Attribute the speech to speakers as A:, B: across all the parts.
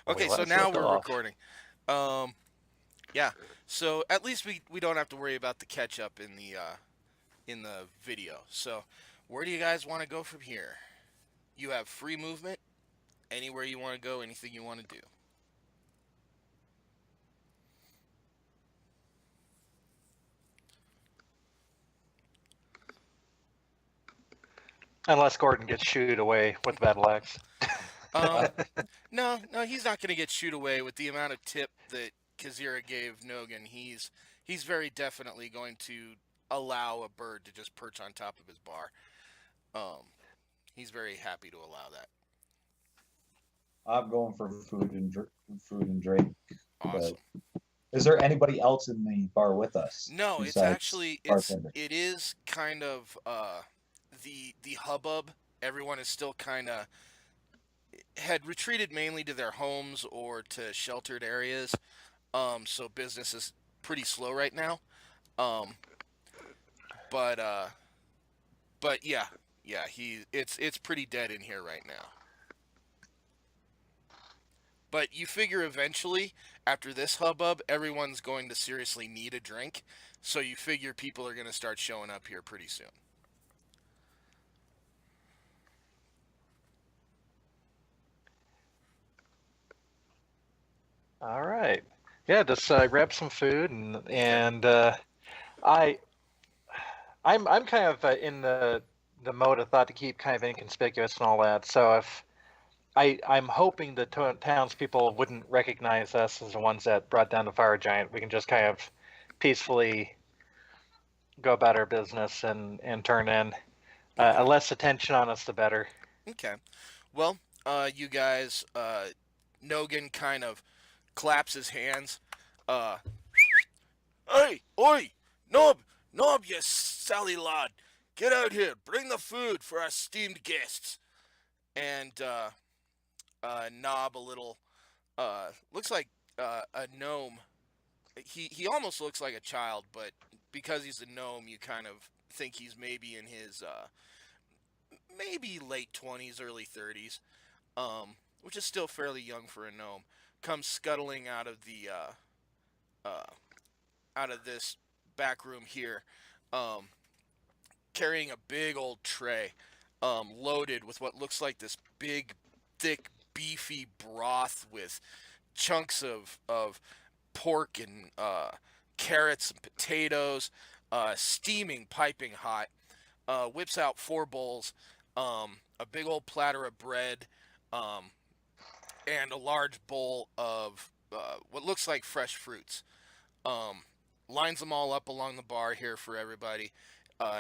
A: Okay,
B: We
A: so
B: last
A: now
B: left
A: we're
B: off.
A: recording. Um, yeah. So at least we don't have to worry about the catch up in the video. So where do you guys want to go from here? You have free movement anywhere you want to go, anything you want to do.
B: Unless Gordon gets shooed away with the battle axe.
A: Um, no, he's not going to get shoot away with the amount of tip that Kazira gave Nogan. He's very definitely going to allow a bird to just perch on top of his bar. Um, he's very happy to allow that.
C: I'm going for food and drink. But
A: Awesome.
C: is there anybody else in the bar with us
A: No, it's
C: besides
A: actually
C: bartender?
A: it is kind of the hubbub. Everyone is still kind of had retreated mainly to their homes or to sheltered areas. So business is pretty slow right now. Um, but uh, but yeah, yeah, it's pretty dead in here right now. But you figure eventually, after this hubbub, everyone's going to seriously need a drink. So you figure people are going to start showing up here pretty soon.
B: All right. Yeah, just grab some food
A: Okay.
B: I I'm kind of in the mode of thought to keep kind of inconspicuous and all that. So if I'm hoping the townspeople wouldn't recognize us as the ones that brought down the fire giant. We can just kind of peacefully go about our business and turn in.
A: Okay.
B: Less attention on us, the better.
A: Okay. Well, you guys, Nogan kind of claps his hands. Uh, hey, oi, Nob, you Sally lad, get out here, bring the food for our esteemed guests. And Nob, a little, looks like a gnome. He almost looks like a child, but because he's a gnome, you kind of think he's maybe in his maybe late 20s, early 30s. Which is still fairly young for a gnome, comes scuttling uh, out of this back room here, um, carrying a big old tray, loaded with what looks like this big, thick, beefy broth with chunks of pork and carrots and potatoes, steaming, piping hot. Whips out four bowls, a big old platter of bread, um, and a large bowl of what looks like fresh fruits. Um, Lines them all up along the bar here for everybody.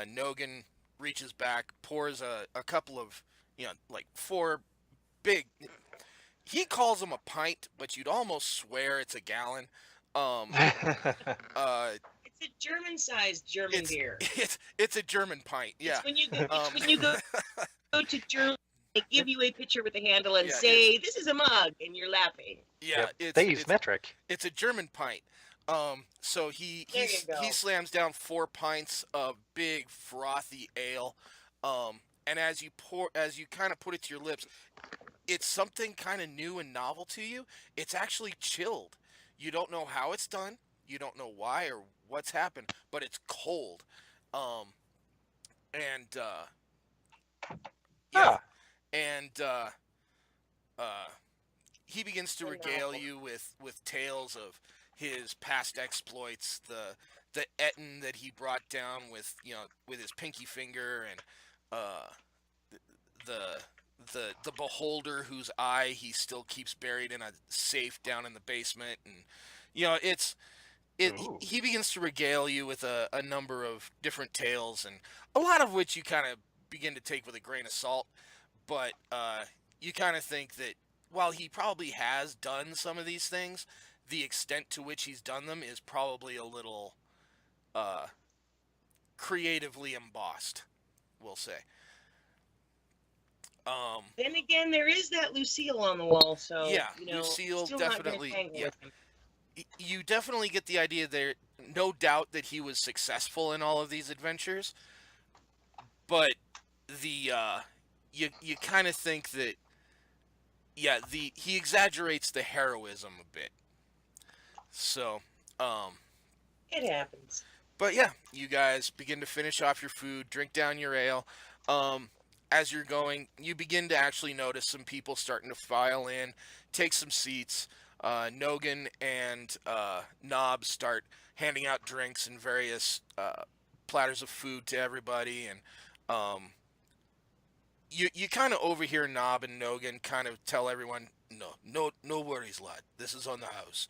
A: Nogan reaches back, pours a couple of, like four big. He calls them a pint, but you'd almost swear it's a gallon. Um, uh,
D: It's a German-sized German
A: it's
D: beer.
A: it's a German pint, yeah.
D: It's
A: Um,
D: when you go to Germany, they give you a picture with a handle and
A: yeah,
D: say, "This is a mug," and you're laughing.
A: yeah,
B: Yep. They use metric.
A: it's a German pint. So
D: There you
A: he
D: go.
A: slams down 4 pints of big frothy ale. And as you kind of put it to your lips, it's something kind of new and novel to you. It's actually chilled. You don't know how it's done. You don't know why or what's happened, but it's cold. Um, and yeah,
B: Ah,
A: and uh, he begins to
D: And
A: regale
D: novel.
A: you with tales of his past exploits, the Etten that he brought down with with his pinky finger, and uh, the the beholder whose eye he still keeps buried in a safe down in the basement, and it's
B: ooh.
A: he begins to regale you with a number of different tales, and a lot of which you kind of begin to take with a grain of salt, but you kind of think that while he probably has done some of these things, the extent to which he's done them is probably a little uh, creatively embossed, we'll say. Um,
D: Then again, there is that Lucille on the wall, so
A: yeah, Lucille
D: still not going to
A: definitely.
D: tangle
A: Yeah,
D: with him.
A: you definitely get the idea there. No doubt that he was successful in all of these adventures, but the you kind of think that yeah, he exaggerates the heroism a bit. So, um,
D: It happens.
A: but yeah, you guys begin to finish off your food, drink down your ale. Um, as you're going, you begin to actually notice some people starting to file in, take some seats. Nogan and Knob start handing out drinks and various platters of food to everybody, and um, you kind of overhear Knob and Nogan kind of tell everyone, no worries, lad. This is on the house.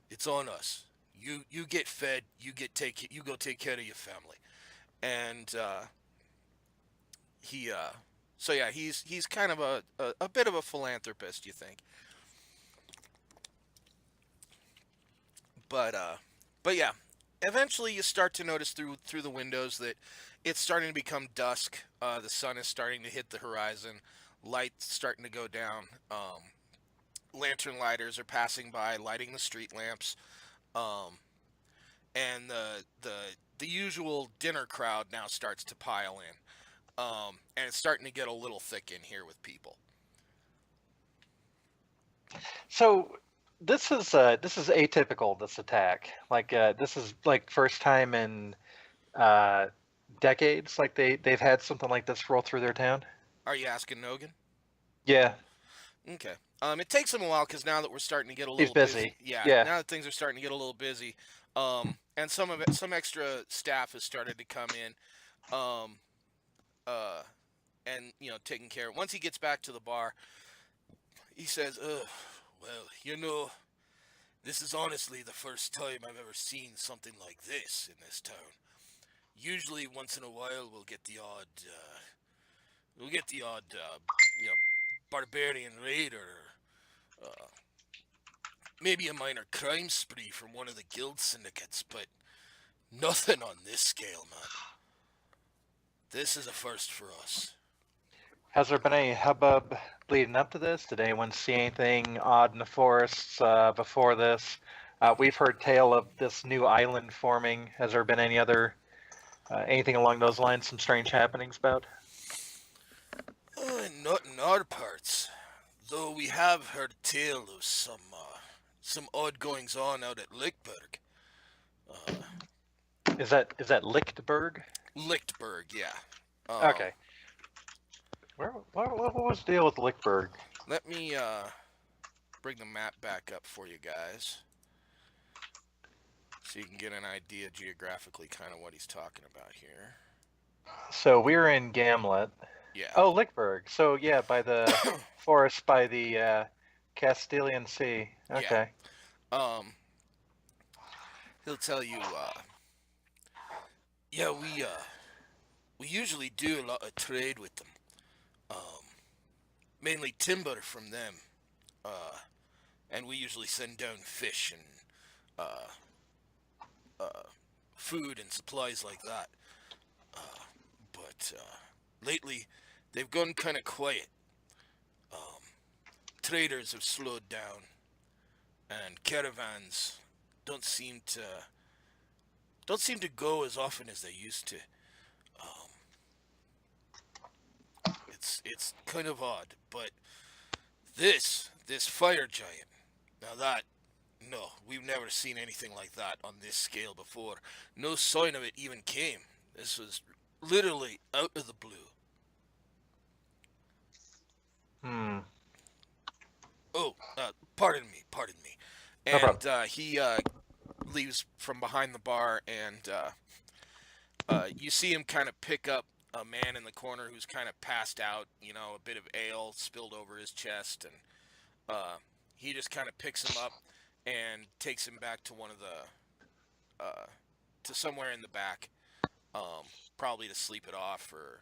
A: It's on us. You get fed. You go take care of your family. And he so yeah, he's kind of a bit of a philanthropist, you think. But yeah, eventually you start to notice through the windows that it's starting to become dusk. The sun is starting to hit the horizon. Lights starting to go down. Lantern lighters are passing by, lighting the street lamps. Um, and the usual dinner crowd now starts to pile in. And it's starting to get a little thick in here with people.
B: So this is atypical. This attack, like this is like first time in uh, decades. Like they've had something like this roll through their town.
A: Are you asking Nogan?
B: Yeah,
A: Okay. It takes him a while because now that we're starting to get a
B: he's
A: little busy,
B: busy.
A: yeah.
B: Yeah.
A: Now that things are starting to get a little busy, and some extra staff has started to come in, um, uh, and taking care. Once he gets back to the bar, he says, well, this is honestly the first time I've ever seen something like this in this town. Usually, once in a while, we'll get the odd, you know, barbarian raid or maybe a minor crime spree from one of the guild syndicates, but nothing on this scale, man. This is a first for us.
B: Has there been any hubbub leading up to this? Did anyone see anything odd in the forests before this? We've heard tale of this new island forming. Has there been any other anything along those lines? Some strange happenings about?
A: Not in our parts, though we have heard tale of some odd goings on out at Lickberg. Uh,
B: Is that Lichtberg?
A: Lichtberg, yeah.
B: Okay. What was the deal with Lichtberg?
A: Let me bring the map back up for you guys, so you can get an idea geographically, kind of what he's talking about here.
B: So we're in Gamlet.
A: Yeah.
B: Oh, Lichtberg. So yeah, by the forest by the Castilian Sea. Okay.
A: Um, he'll tell you. Yeah, we usually do a lot of trade with them. Um, Mainly timber from them. And we usually send down fish and uh, food and supplies like that. But lately, they've gone kind of quiet. Um, Traders have slowed down, and caravans don't seem to go as often as they used to. Um, it's kind of odd, but this fire giant, now that no, we've never seen anything like that on this scale before. No sign of it even came. This was literally out of the blue.
B: Hmm.
A: Oh, pardon me, pardon me.
B: No
A: And
B: problem.
A: he leaves from behind the bar, and you see him kind of pick up a man in the corner who's kind of passed out. A bit of ale spilled over his chest, and he just kind of picks him up and takes him back to one of the to somewhere in the back, probably to sleep it off or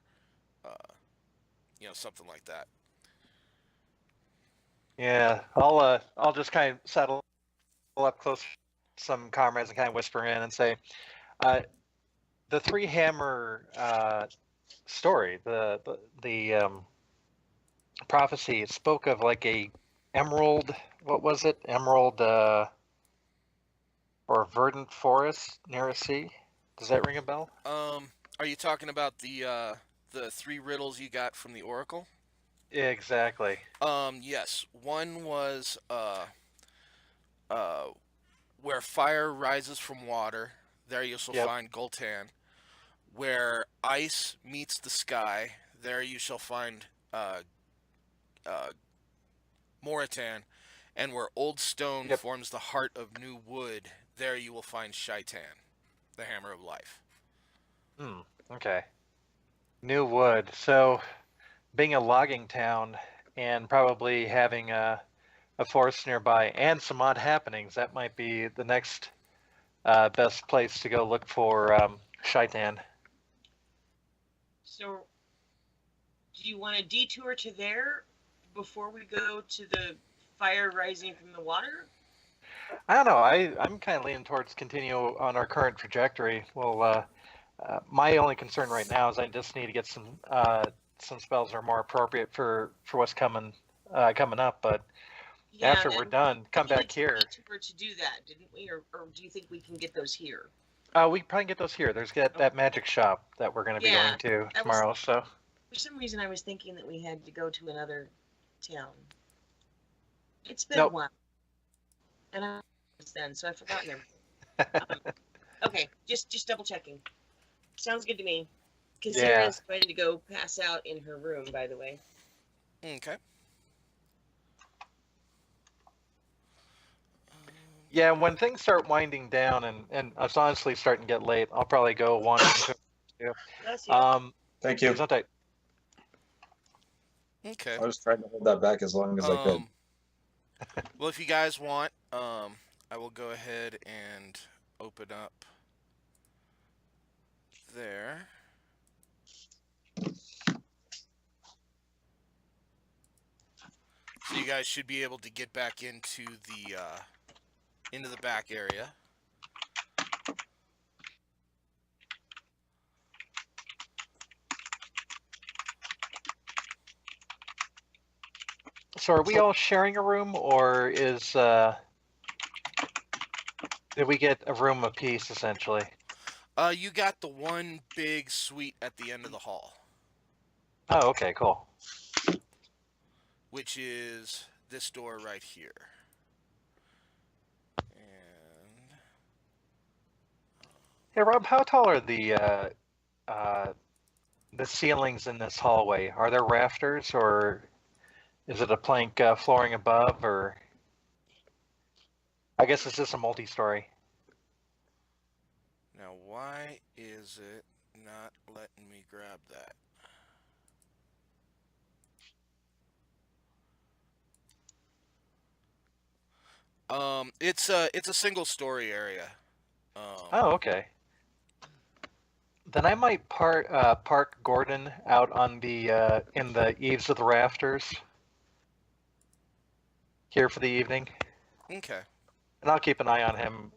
A: something like that.
B: Yeah, I'll just kind of settle up close to some comrades and kind of whisper in and say, uh, the Three Hammer story, the prophecy, it spoke of like a emerald. What was it? Emerald or verdant forest near a sea. Does that ring a bell?
A: Are you talking about the three riddles you got from the Oracle?
B: Exactly.
A: Yes. One was uh, where fire rises from water. There you shall
B: Yep.
A: find Gul'tan. Where ice meets the sky. There you shall find uh, uh, Moritan. And where old stone
B: Yep.
A: forms the heart of new wood, there you will find Shaitan, the hammer of life.
B: Hmm. Okay. New wood. So, being a logging town and probably having a forest nearby and some odd happenings, that might be the next best place to go look for Shaitan.
D: So, do you want a detour to there before we go to the fire rising from the water?
B: I don't know. I'm kind of leaning towards continue on our current trajectory. Well, my only concern right now is I just need to get some spells that are more appropriate for what's coming up. But
D: Yeah,
B: after we're
D: and
B: done, come
D: we needed
B: back
D: to
B: here.
D: detour to do that, didn't we? Or do you think we can get those here?
B: We can probably get those here. There's that,
D: Oh,
B: that magic shop that we're going to be
D: yeah,
B: going to
D: that was
B: tomorrow. So
D: for some reason I was thinking that we had to go to another town. It's been a
B: nope.
D: while, and I was then, so I've forgotten everything. Um, okay, just double checking. Sounds good to me.
B: Yeah.
D: Kazira's ready to go pass out in her room, by the way.
A: Okay.
B: Yeah, when things start winding down and it's honestly starting to get late, I'll probably go wander into
D: Bless you.
C: Thank you.
B: Gesundheit.
A: Okay.
C: I was trying to hold that back as long as I could.
A: Well, if you guys want, I will go ahead and open up there. So you guys should be able to get back into the back area.
B: So are we all sharing a room, or did we get a room apiece essentially?
A: You got the one big suite at the end of the hall,
B: Oh, okay, cool.
A: which is this door right here. And
B: Hey Rob, how tall are uh, the ceilings in this hallway? Are there rafters, or is it a plank flooring above, or I guess it's just a multi-story?
A: now, why is it not letting me grab that? It's a single story area.
B: Oh, okay. Then I might park Gordon out on the in the eaves of the rafters here for the evening,
A: Okay.
B: and I'll keep an eye on him,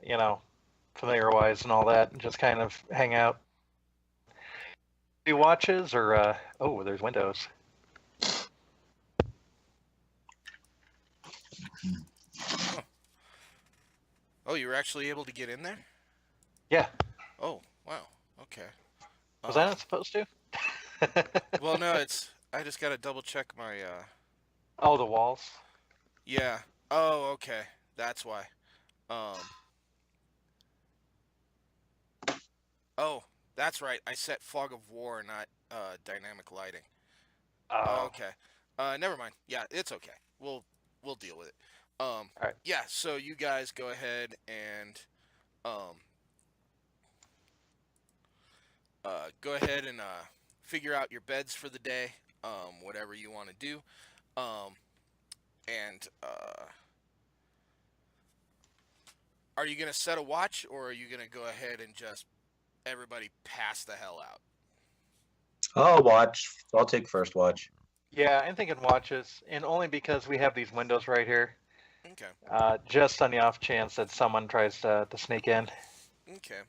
B: familiar-wise and all that, and just kind of hang out. Do watches or oh, there's windows.
A: Huh. Oh, you were actually able to get in there?
B: Yeah,
A: Oh, wow. Okay.
B: was I not supposed to?
A: Well, no, I just gotta double check my
B: Oh, the walls.
A: yeah. Oh, okay. That's why. Um oh, that's right. I set fog of war, not dynamic lighting.
B: Oh,
A: Okay. Never mind. Yeah, it's okay. We'll deal with it.
B: all right.
A: Yeah, so you guys go ahead and um figure out your beds for the day, whatever you want to do. Um and are you going to set a watch, or are you going to go ahead and just everybody pass the hell out?
C: I'll watch. I'll take first watch.
B: Yeah, I'm thinking watches, and only because we have these windows right here,
A: Okay.
B: just on the off chance that someone tries to sneak in.
A: Okay.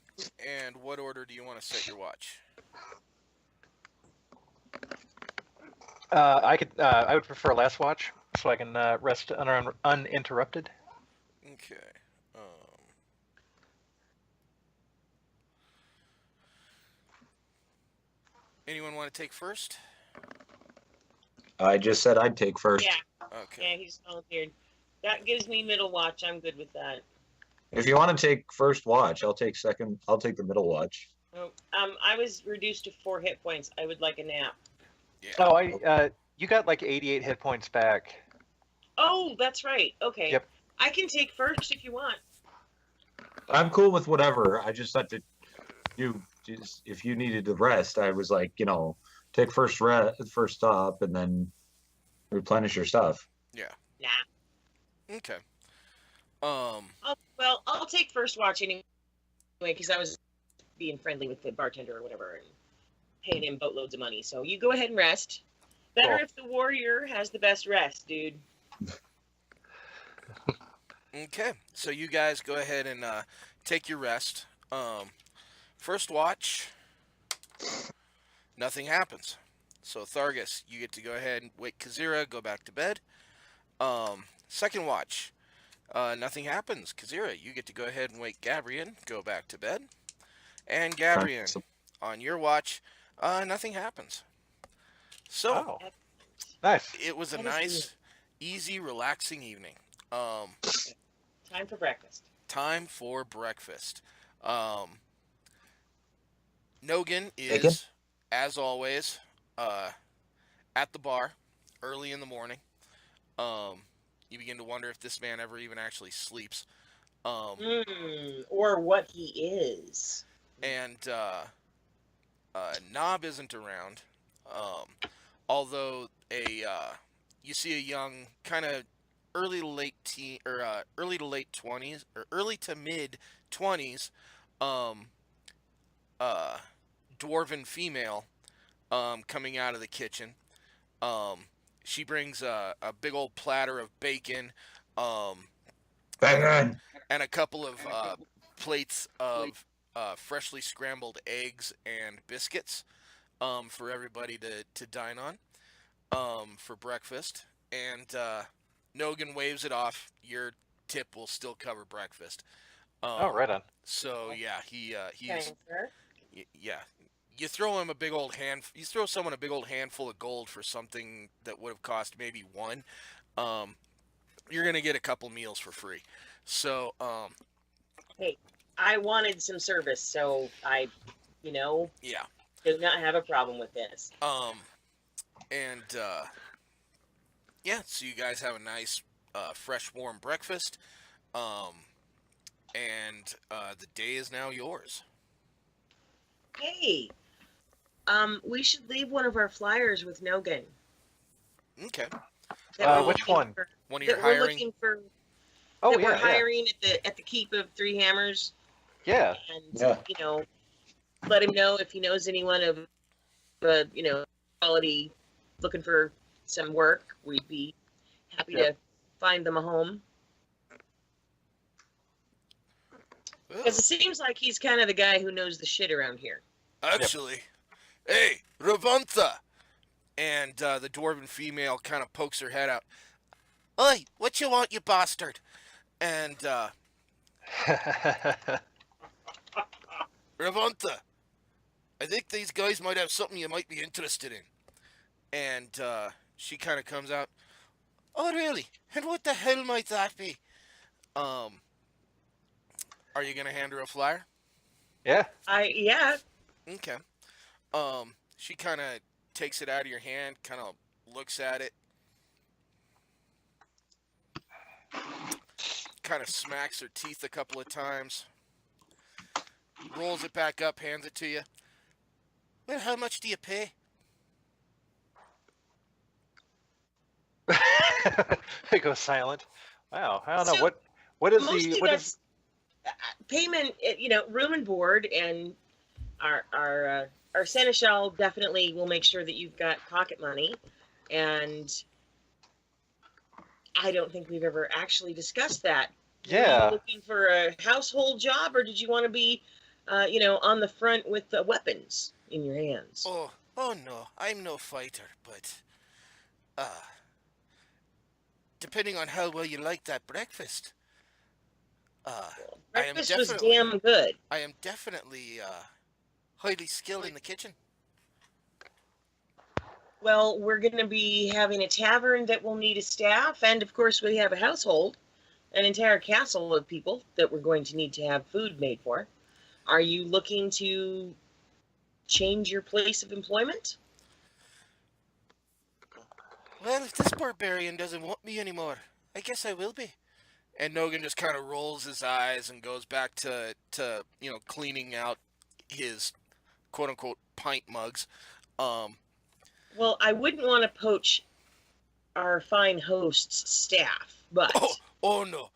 A: And what order do you want to set your watch?
B: I would prefer last watch, so I can rest uninterrupted.
A: Okay. Anyone want to take first?
C: I just said I'd take first.
D: Yeah,
A: Okay.
D: yeah, he's volunteered. That gives me middle watch. I'm good with that.
C: If you want to take first watch, I'll take second. I'll take the middle watch.
D: Oh, I was reduced to 4 hit points. I would like a nap.
A: Yeah.
B: Oh, you got like 88 hit points back.
D: Oh, that's right. Okay.
B: Yep.
D: I can take first if you want.
C: I'm cool with whatever. I just thought that if you needed to rest, I was like, take first stop, and then replenish your stuff.
A: Yeah.
D: Nah.
A: Okay.
D: I'll take first watch anyway because I was being friendly with the bartender or whatever and paying him boatloads of money. So you go ahead and rest. Better
B: Cool.
D: if the warrior has the best rest, dude.
A: Okay. So you guys go ahead and take your rest. First watch. Nothing happens. So Thargus, you get to go ahead and wake Kazira, go back to bed. Second watch. Nothing happens. Kazira, you get to go ahead and wake Gabrian, go back to bed. And Gabrian, on your watch, nothing happens. So,
B: Oh, nice.
A: it was a
D: That is
A: nice, easy, relaxing evening.
D: Time for breakfast.
A: Time for breakfast. Nogan is,
C: Bacon?
A: as always, at the bar early in the morning. You begin to wonder if this man ever even actually sleeps.
D: Or what he is.
A: And Knob isn't around. Although you see a young, kind of early to late teen, or early to late 20s, or early to mid 20s, dwarven female, coming out of the kitchen. She brings a big old platter of bacon,
C: Bang
A: and a couple of plates of freshly scrambled eggs and biscuits, for everybody to dine on, for breakfast. And Nogan waves it off. Your tip will still cover breakfast.
B: Oh, right on.
A: So yeah, he's
D: Thanks, sir.
A: yeah. You throw him a big old hand. You throw someone a big old handful of gold for something that would have cost maybe one. You're gonna get a couple meals for free. So
D: Hey, I wanted some service, so I,
A: yeah.
D: do not have a problem with this.
A: And yeah. So you guys have a nice, fresh, warm breakfast. And the day is now yours.
D: Hey, we should leave one of our flyers with Nogan.
A: Okay.
D: That we're
B: Which
D: looking
B: one?
D: for-
A: One of
D: that
A: your
D: we're
A: hiring.
D: looking for.
B: Oh,
D: that we're
B: yeah,
D: hiring at the Keep of Three Hammers,
B: yeah.
D: and
C: Yeah.
D: let him know if he knows anyone of, quality, looking for some work. We'd be happy to find them a home. Because it seems like he's kind of the guy who knows the shit around here.
A: Actually, hey, Ravantha! And the dwarven female kind of pokes her head out. Oi, what you want, you bastard? And Ravantha, I think these guys might have something you might be interested in. And she kind of comes out. Oh, really? And what the hell might that be? Are you gonna hand her a flyer?
B: Yeah.
D: Yeah.
A: Okay. She kind of takes it out of your hand, kind of looks at it, kind of smacks her teeth a couple of times, rolls it back up, hands it to you. Well, how much do you pay?
B: It goes silent. Wow. I don't know
D: So,
B: what is
D: Mostly
B: the what is
D: that's payment, room and board, and our seneschal definitely will make sure that you've got pocket money. And I don't think we've ever actually discussed that. Were
B: Yeah.
D: you looking for a household job, or did you want to be, on the front with the weapons in your hands?
A: Oh no, I'm no fighter, but depending on how well you like that breakfast,
D: Breakfast was
A: definitely-
D: damn good.
A: I am definitely highly skilled in the kitchen.
D: Well, we're going to be having a tavern that will need a staff, and of course, we have a household, an entire castle of people that we're going to need to have food made for. Are you looking to change your place of employment?
A: Well, if this barbarian doesn't want me anymore, I guess I will be. And Nogan just kind of rolls his eyes and goes back to cleaning out his quote unquote pint mugs. Um,
D: Well, I wouldn't want to poach our fine host's staff, but
A: oh no,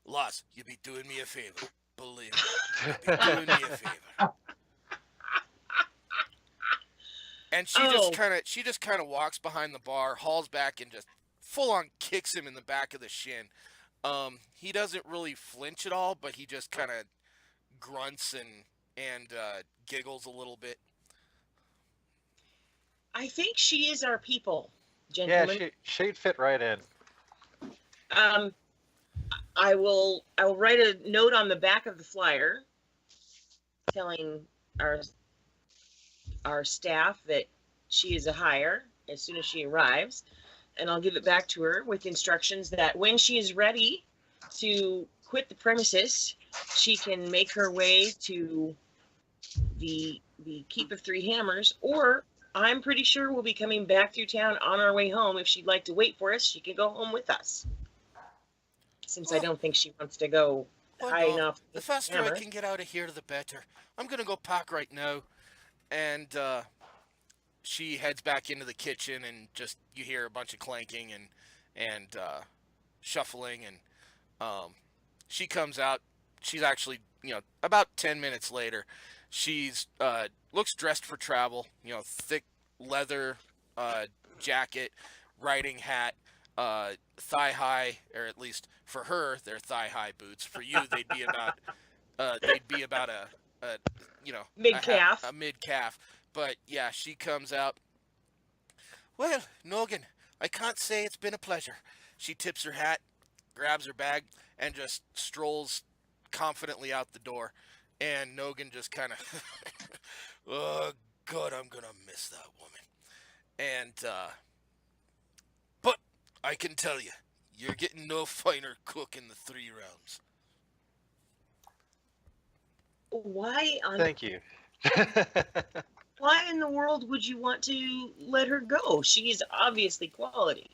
A: lass, you be doing me a favor. Believe me, you be doing me a favor. And she just kind of walks behind the bar, hauls back, and just full on kicks him in the back of the shin. He doesn't really flinch at all, but he just kind of grunts and giggles a little bit.
D: I think she is our people,
B: Yeah,
D: gentlemen.
B: she'd fit right in.
D: I will write a note on the back of the flyer telling our staff that she is a hire as soon as she arrives, and I'll give it back to her with instructions that when she is ready to quit the premises, she can make her way to the Keep of Three Hammers, or I'm pretty sure we'll be coming back through town on our way home. If she'd like to wait for us, she can go home with us. Since I don't think she wants to go hiding off.
A: The faster I can get out of here, the better. I'm gonna go pack right now, and she heads back into the kitchen, and just you hear a bunch of clanking and shuffling, and she comes out. She's actually about 10 minutes later. She's looks dressed for travel. Thick leather jacket, riding hat, thigh high, or at least for her, they're thigh high boots. For you, they'd be about a
D: mid calf.
A: a mid calf. But yeah, she comes out. Well, Nogan, I can't say it's been a pleasure. She tips her hat, grabs her bag, and just strolls confidently out the door. And Nogan just kind of, oh God, I'm gonna miss that woman. And but I can tell you, you're getting no finer cook in the Three Realms.
D: Why on
B: Thank you.
D: why in the world would you want to let her go? She is obviously quality.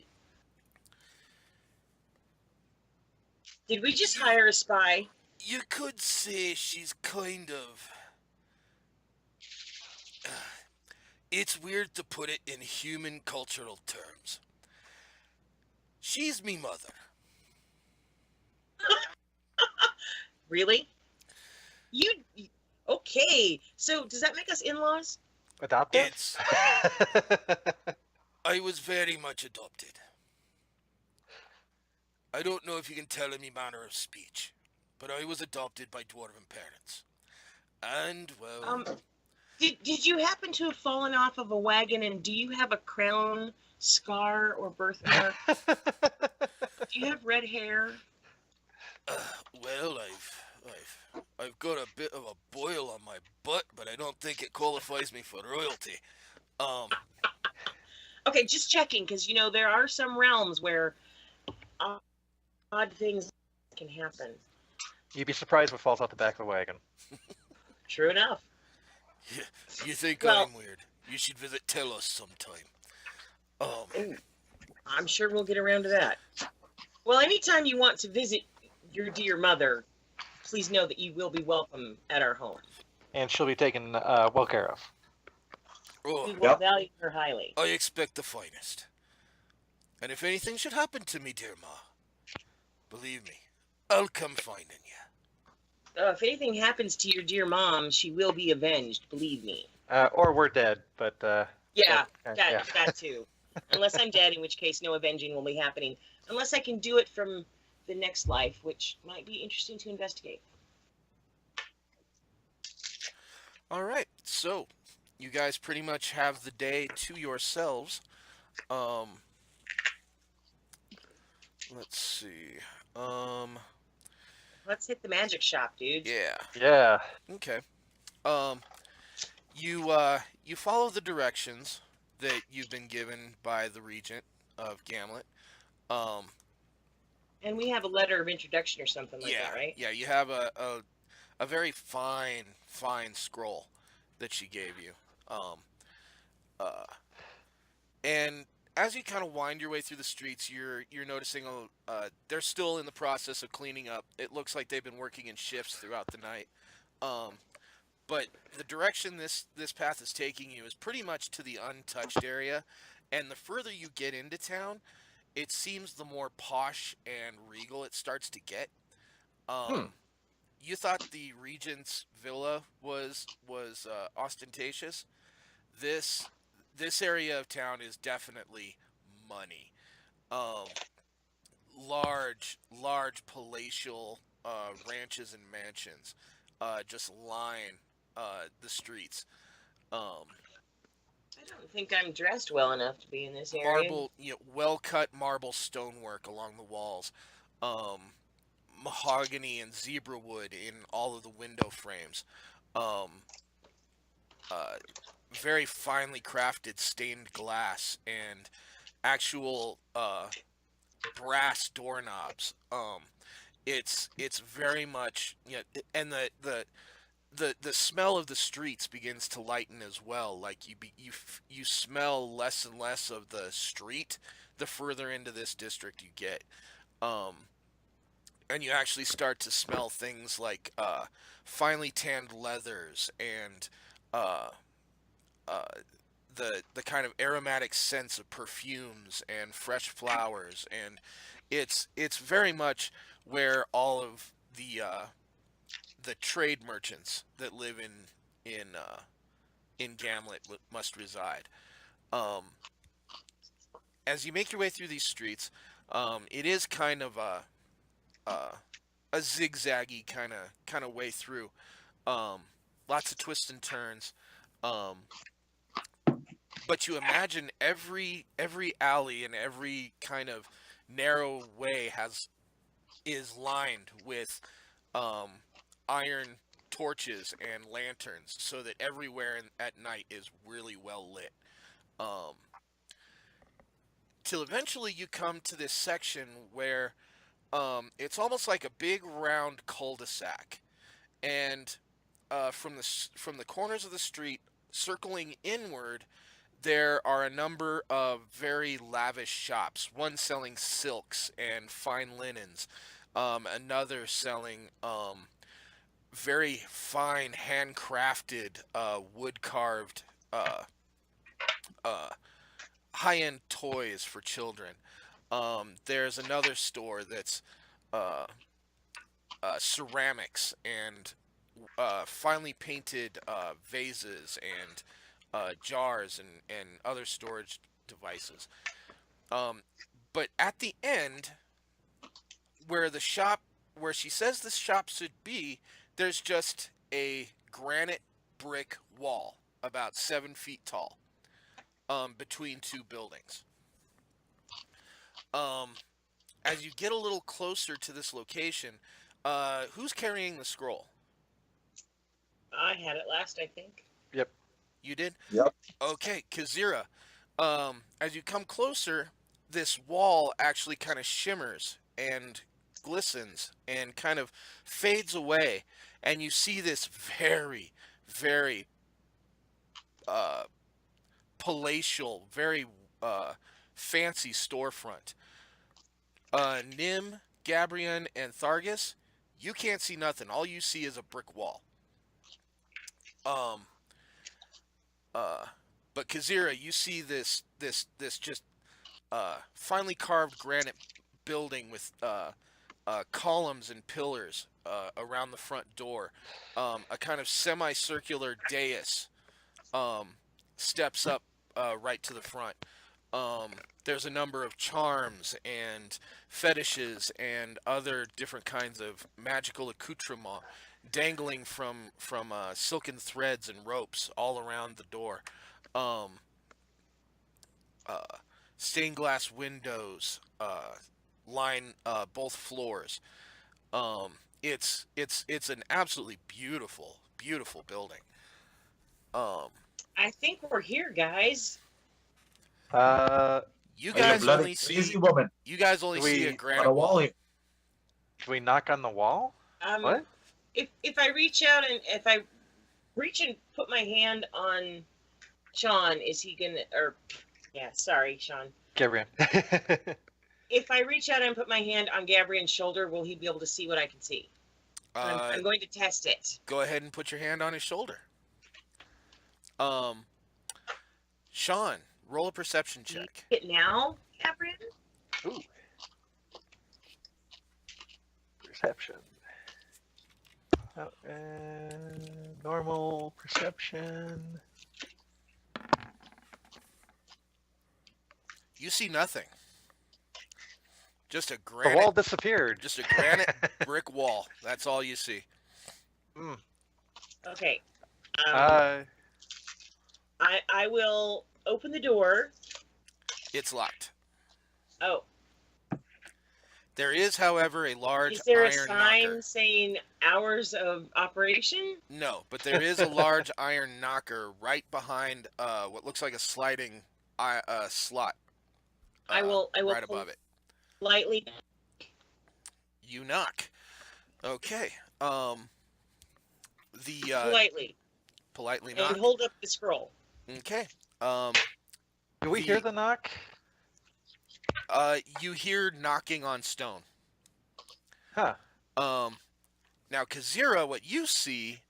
D: Did we just hire a spy?
A: You could say she's kind of. It's weird to put it in human cultural terms. She's me mother.
D: Really? You okay? So does that make us in-laws?
B: Adopted?
A: It's. I was very much adopted. I don't know if you can tell in me manner of speech, but I was adopted by dwarven parents. And, well...
D: Did you happen to have fallen off of a wagon, and do you have a crown scar or birthmark? Do you have red hair?
A: Well, I've got a bit of a boil on my butt, but I don't think it qualifies me for royalty.
D: Okay, just checking, because there are some realms where odd things can happen.
B: You'd be surprised what falls off the back of the wagon.
D: True enough.
A: You think
D: Well-
A: I'm weird? You should visit Telos sometime.
D: I'm sure we'll get around to that. Well, anytime you want to visit your dear mother, please know that you will be welcome at our home.
B: And she'll be taken well care of.
D: We
A: Oh,
D: will value her highly.
A: I expect the finest. And if anything should happen to me, dear Ma, believe me, I'll come finding you.
D: If anything happens to your dear mom, she will be avenged, believe me.
B: Or we're dead, but
D: Yeah,
B: yeah.
D: that too. Unless I'm dead, in which case no avenging will be happening. Unless I can do it from the next life, which might be interesting to investigate.
A: All right, so you guys pretty much have the day to yourselves. Let's see.
D: Let's hit the magic shop, dude.
A: Yeah.
B: Yeah.
A: Okay. You follow the directions that you've been given by the regent of Gamlet. Um,
D: And we have a letter of introduction or something like
A: yeah,
D: that, right?
A: yeah, you have a very fine scroll that she gave you. Um, uh, and as you kind of wind your way through the streets, you're noticing they're still in the process of cleaning up. It looks like they've been working in shifts throughout the night. Um, but the direction this path is taking you is pretty much to the untouched area, and the further you get into town, it seems the more posh and regal it starts to get.
B: Hmm.
A: You thought the regent's villa was ostentatious. This this area of town is definitely money. Um, large palatial ranches and mansions just line the streets. Um,
D: I don't think I'm dressed well enough to be in this area.
A: marble, well cut marble stonework along the walls. Um, mahogany and zebra wood in all of the window frames. Um, uh, very finely crafted stained glass and actual brass doorknobs. It's very much, and the smell of the streets begins to lighten as well. Like you smell less and less of the street the further into this district you get. Um, and you actually start to smell things like finely tanned leathers and uh, uh, the kind of aromatic sense of perfumes and fresh flowers, and it's very much where all of the trade merchants that live in Gamlet must reside. Um, as you make your way through these streets, it is kind of a, a zigzaggy kind of way through. Um, lots of twists and turns. Um, but you imagine every alley and every kind of narrow way is lined with um, iron torches and lanterns, so that everywhere at night is really well lit. Um, till eventually you come to this section where it's almost like a big round cul-de-sac, and from the corners of the street, circling inward, there are a number of very lavish shops. One selling silks and fine linens, another selling very fine, handcrafted, wood carved, uh, uh, high end toys for children. There's another store that's uh, ceramics and finely painted vases and jars and other storage devices. Um, but at the end, where the shop, where she says the shop should be, there's just a granite brick wall about 7 feet tall between two buildings. Um, as you get a little closer to this location, who's carrying the scroll?
D: I had it last, I think.
B: Yep.
A: You did?
C: Yep.
A: Okay, Kazira. As you come closer, this wall actually kind of shimmers and glistens and kind of fades away, and you see this very uh, palatial, very uh, fancy storefront. Nim, Gabrion, and Thargus, you can't see nothing. All you see is a brick wall. Um, uh, but Kazira, you see this just finely carved granite building with columns and pillars around the front door. A kind of semicircular dais um, steps up right to the front. There's a number of charms and fetishes and other different kinds of magical accoutrements dangling from silken threads and ropes all around the door. Um, uh, Stained glass windows line both floors. It's an absolutely beautiful building. Um,
D: I think we're here, guys.
A: You
C: Are you a
A: guys
C: bloody
A: only
C: crazy
A: see
C: woman
A: a
B: We-
C: on
A: granite
C: a wall
A: wall.
C: here?
B: Should we knock on the wall? What?
D: If I reach out and if I reach and put my hand on Sean, is he gonna? Or yeah, sorry, Sean.
B: Gabriel.
D: If I reach out and put my hand on Gabriel's shoulder, will he be able to see what I can see? I'm going to test it.
A: Go ahead and put your hand on his shoulder. Sean, roll a perception
D: Do you
A: check.
D: see it now, Gabriel?
B: Ooh. Perception. Oh, normal perception.
A: You see nothing. Just a
B: The
A: granite,
B: wall disappeared.
A: just a granite brick wall. That's all you see.
D: Okay.
B: Uh,
D: I will open the door.
A: It's locked.
D: Oh,
A: There is, however, a large
D: is there a
A: iron
D: sign
A: knocker.
D: saying hours of operation?
A: No, but there is a large iron knocker right behind what looks like a sliding slot.
D: I will
A: right above it.
D: Lightly.
A: You knock. Okay. The
D: Politely.
A: politely
D: And
A: knock.
D: hold up the scroll.
A: Okay.
B: do we hear the knock?
A: You hear knocking on stone.
B: Huh.
A: Now Kazira, what you see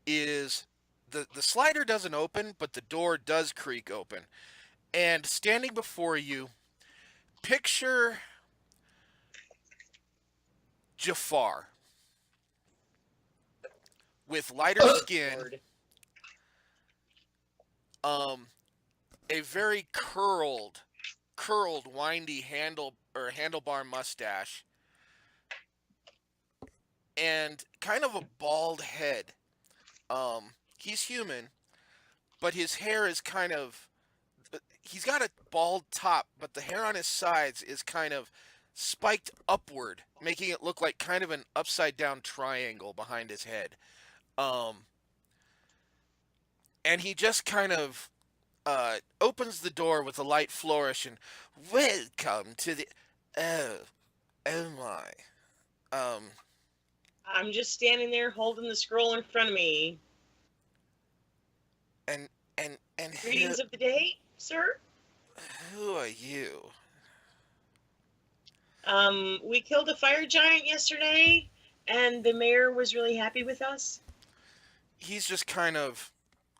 A: is the slider doesn't open, but the door does creak open. And standing before you, picture Jafar with lighter skin, a very curled, windy handlebar mustache, and kind of a bald head. He's human, but his hair is kind of. He's got a bald top, but the hair on his sides is kind of spiked upward, making it look like kind of an upside down triangle behind his head. And he just kind of opens the door with a light flourish and welcome to the oh my.
D: I'm just standing there holding the scroll in front of me.
A: And
D: Greetings of the day, sir.
A: who are you?
D: We killed a fire giant yesterday, and the mayor was really happy with us.
A: He's just kind of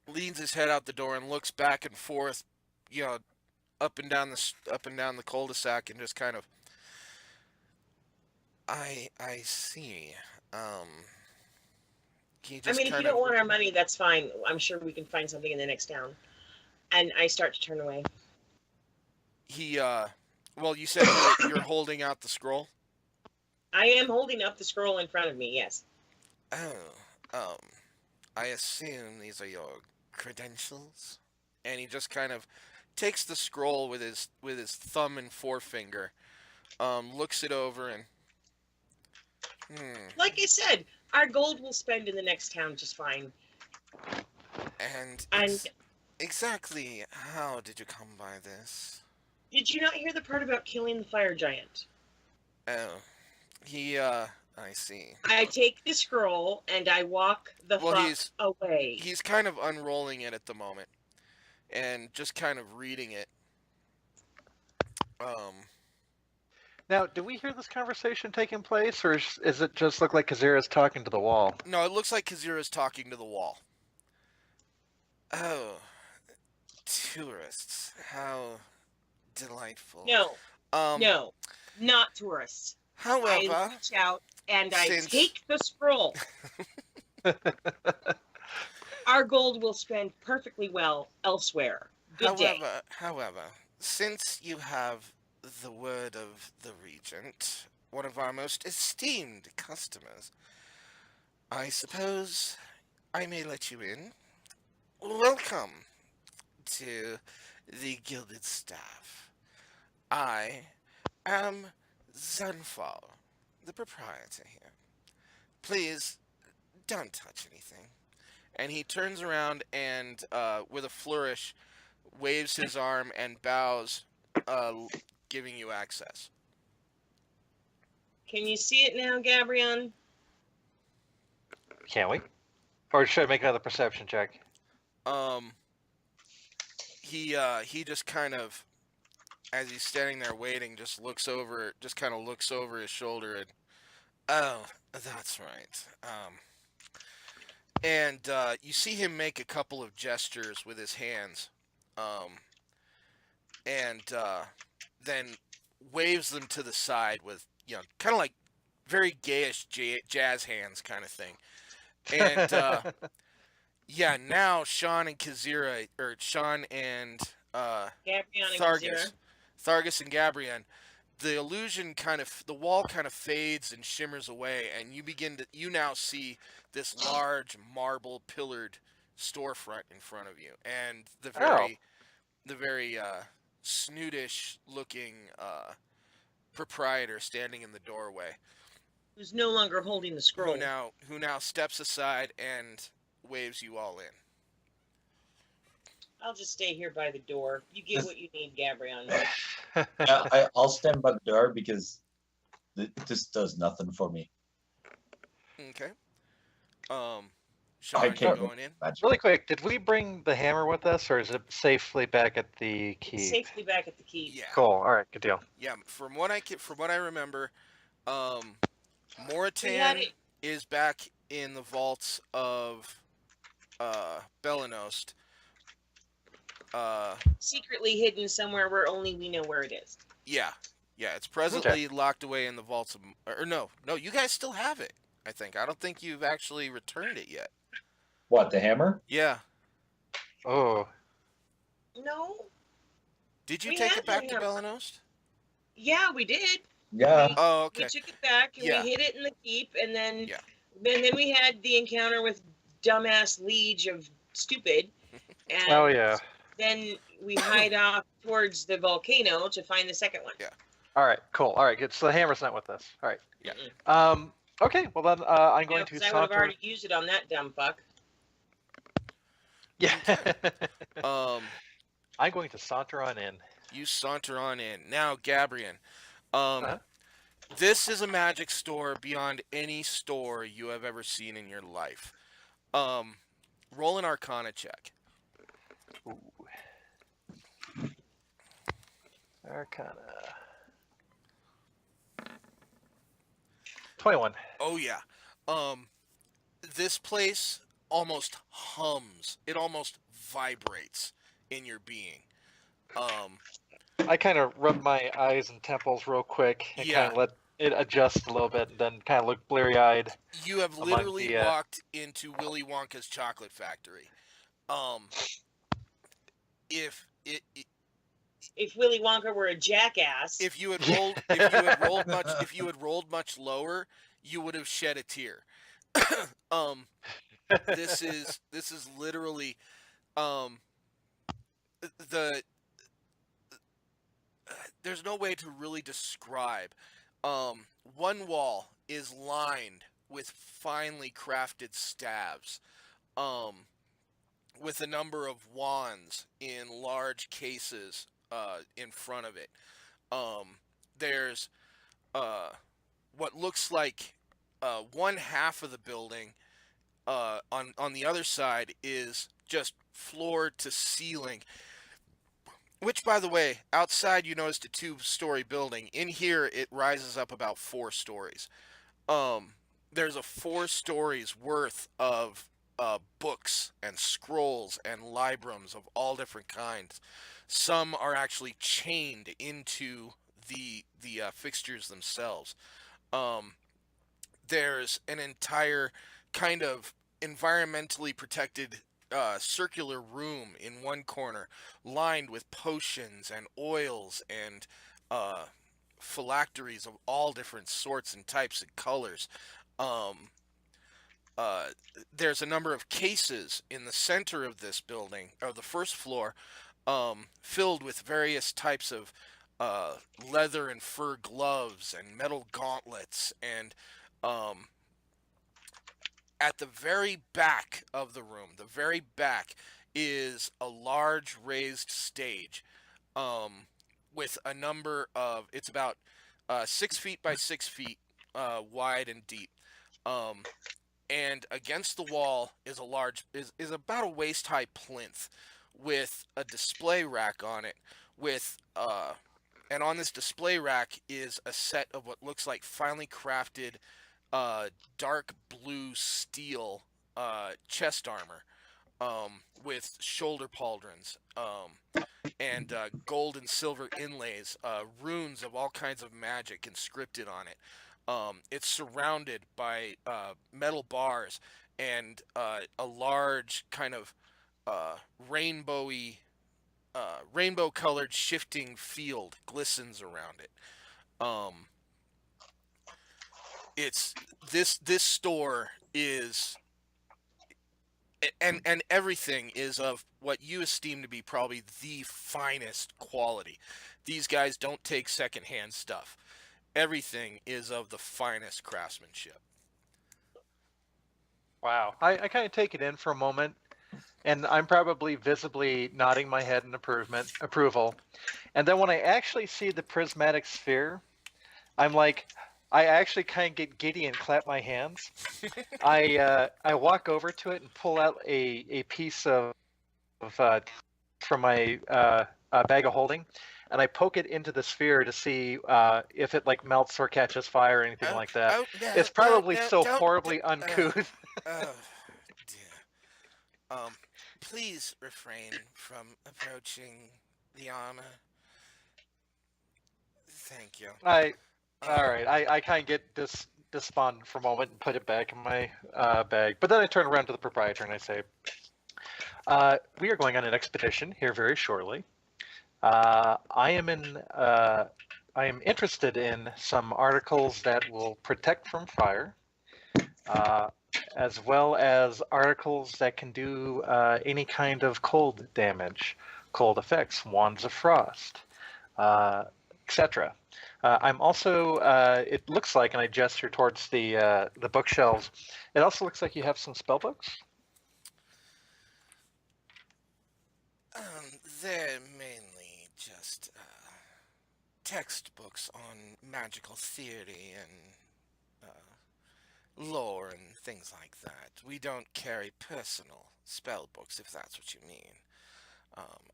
A: leans his head out the door and looks back and forth, up and down the cul-de-sac, and just kind of. I see. He just
D: I mean, if you
A: kind
D: don't
A: of.
D: want our money, that's fine. I'm sure we can find something in the next town. And I start to turn away.
A: He well, you said you're holding out the scroll.
D: I am holding up the scroll in front of me, yes.
A: Oh, I assume these are your credentials. And he just kind of takes the scroll with his thumb and forefinger, looks it over and.
D: Like I said, our gold will spend in the next town just fine.
A: And exactly how did you come by this?
D: Did you not hear the part about killing the fire giant?
A: Oh, I see.
D: I take the scroll and I walk the fuck away.
A: He's kind of unrolling it at the moment, and just kind of reading it.
B: Now, do we hear this conversation taking place, or is it just look like Kazira's talking to the wall?
A: No, it looks like Kazira's talking to the wall. Oh, tourists, how delightful.
D: No, no, not tourists.
A: However,
D: I reach out and I
A: since-
D: take the scroll. Our gold will spend perfectly well elsewhere. Good day.
A: However, since you have the word of the regent, one of our most esteemed customers, I suppose I may let you in. Welcome to the gilded staff. I am Zanfar, the proprietor here. Please don't touch anything. And he turns around and, with a flourish, waves his arm, and bows, giving you access.
D: Can you see it now, Gabrion?
B: Can we? Or should I make another perception check?
A: He just kind of, as he's standing there waiting, just kind of looks over his shoulder and, oh, that's right. And you see him make a couple of gestures with his hands, and then waves them to the side with, kind of like very gayish jazz hands kind of thing. And yeah, now Sean and Kazira, or Sean and
D: Gabrion and
A: Thargus,
D: Kazira.
A: Thargus and Gabrion, the wall kind of fades and shimmers away, and you now see this large marble pillared storefront in front of you, and the very snootish looking proprietor standing in the doorway,
D: Who's no longer holding the scroll.
A: who now steps aside and waves you all in.
D: I'll just stay here by the door. You get what you need, Gabrion.
C: Yeah, I'll stand by the door because this does nothing for me.
A: Okay.
C: I
A: Sean, you
C: can't
A: going in?
C: Magic.
B: Really quick, did we bring the hammer with us, or is it safely back at the key?
D: Safely back at the key.
A: Yeah.
B: Cool. All right. Good deal.
A: Yeah. From what I remember,
D: We had
A: Moritan
D: it.
A: is back in the vaults of Belenost.
D: Secretly hidden somewhere where only we know where it is.
A: Yeah, it's presently locked away in the vaults of. Or no, you guys still have it. I think. I don't think you've actually returned it yet.
C: What, the hammer?
A: Yeah.
B: Oh.
D: No.
A: Did you
D: We
A: take
D: had
A: it back
D: the
A: to
D: hammer.
A: Belenost?
D: Yeah, we did.
C: Yeah.
A: Oh,
D: We
A: okay.
D: took it back and
A: Yeah.
D: we hid it in the keep, and then
A: Yeah.
D: then we had the encounter with dumbass Liege of stupid, and
B: Oh yeah.
D: then we hide off towards the volcano to find the second one.
A: Yeah.
B: All right. Cool. All right. Good. So the hammer's not with us. All right.
A: Yeah.
B: Okay. Well then, I'm going to
D: Because I would have
B: saunter.
D: already used it on that dumb fuck.
B: Yeah.
A: Um,
B: I'm going to saunter on in.
A: you saunter on in now, Gabrion.
B: Uh-huh.
A: This is a magic store beyond any store you have ever seen in your life. Roll an Arcana check.
B: Ooh. Arcana. 21.
A: Oh yeah. This place almost hums. It almost vibrates in your being.
B: I kind of rub my eyes and temples real quick and
A: Yeah.
B: kind of let it adjust a little bit, and then kind of look bleary-eyed.
A: You have
B: Among
A: literally
B: the,
A: walked into Willy Wonka's chocolate factory. If
D: If Willy Wonka were a jackass,
A: if you had rolled much lower, you would have shed a tear. This is literally the there's no way to really describe. One wall is lined with finely crafted staves, with a number of wands in large cases in front of it. There's what looks like one half of the building. On the other side is just floor to ceiling. Which, by the way, outside you noticed a 2-story building. In here, it rises up about 4 stories. There's a 4 stories worth of books and scrolls and librams of all different kinds. Some are actually chained into the fixtures themselves. There's an entire kind of environmentally protected circular room in one corner, lined with potions and oils and phylacteries of all different sorts and types and colors. There's a number of cases in the center of this building, or the first floor, filled with various types of leather and fur gloves and metal gauntlets, and at the very back of the room, the very back, is a large raised stage, um, with a number of, it's about 6 feet by 6 feet wide and deep. Um, and against the wall is a large is about a waist high plinth with a display rack on it with and on this display rack is a set of what looks like finely crafted uh dark blue steel chest armor, with shoulder pauldrons, and gold and silver inlays, runes of all kinds of magic inscripted on it. It's surrounded by metal bars, and a large kind of uh, rainbowy, rainbow-colored shifting field glistens around it. Um, it's this store is, and everything is of what you esteem to be probably the finest quality. These guys don't take secondhand stuff. Everything is of the finest craftsmanship.
B: Wow. I kind of take it in for a moment, and I'm probably visibly nodding my head in approval. And then when I actually see the prismatic sphere, I'm like, I actually kind of get giddy and clap my hands. I walk over to it and pull out a piece of from my bag of holding, and I poke it into the sphere to see if it like melts or catches fire or anything like that.
A: No,
B: It's
A: no,
B: probably
A: no,
B: so
A: don't,
B: horribly uncouth.
A: oh, dear. Please refrain from approaching the armor. Thank you.
B: All
A: Um,
B: right. I kind of get despondent for a moment and put it back in my bag. But then I turn around to the proprietor and I say, "We are going on an expedition here very shortly. I am in. I am interested in some articles that will protect from fire, uh, as well as articles that can do any kind of cold damage, cold effects, wands of frost, etc. I'm also. It looks like, and I gesture towards the bookshelves. It also looks like you have some spell books.
A: they're mainly just textbooks on magical theory and lore and things like that. We don't carry personal spell books, if that's what you mean.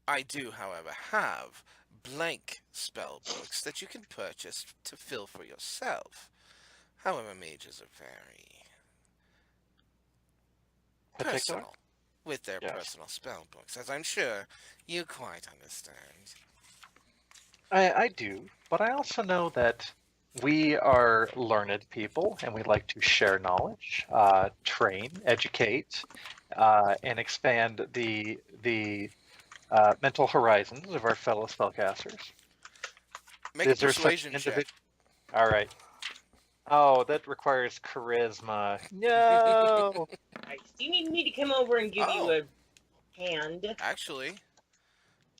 A: I do, however, have blank spell books that you can purchase to fill for yourself. However, mages are very
B: Particular.
A: personal with their
B: Yes.
A: personal spell books, as I'm sure you quite understand.
B: I do, but I also know that we are learned people and we like to share knowledge, train, educate, and expand the mental horizons of our fellow spellcasters.
A: Make a
B: Is there such
A: persuasion
B: individual?
A: check.
B: All right. Oh, that requires charisma. No.
D: Nice. Do you need me to come over and give you
A: Oh.
D: a hand?
A: Actually,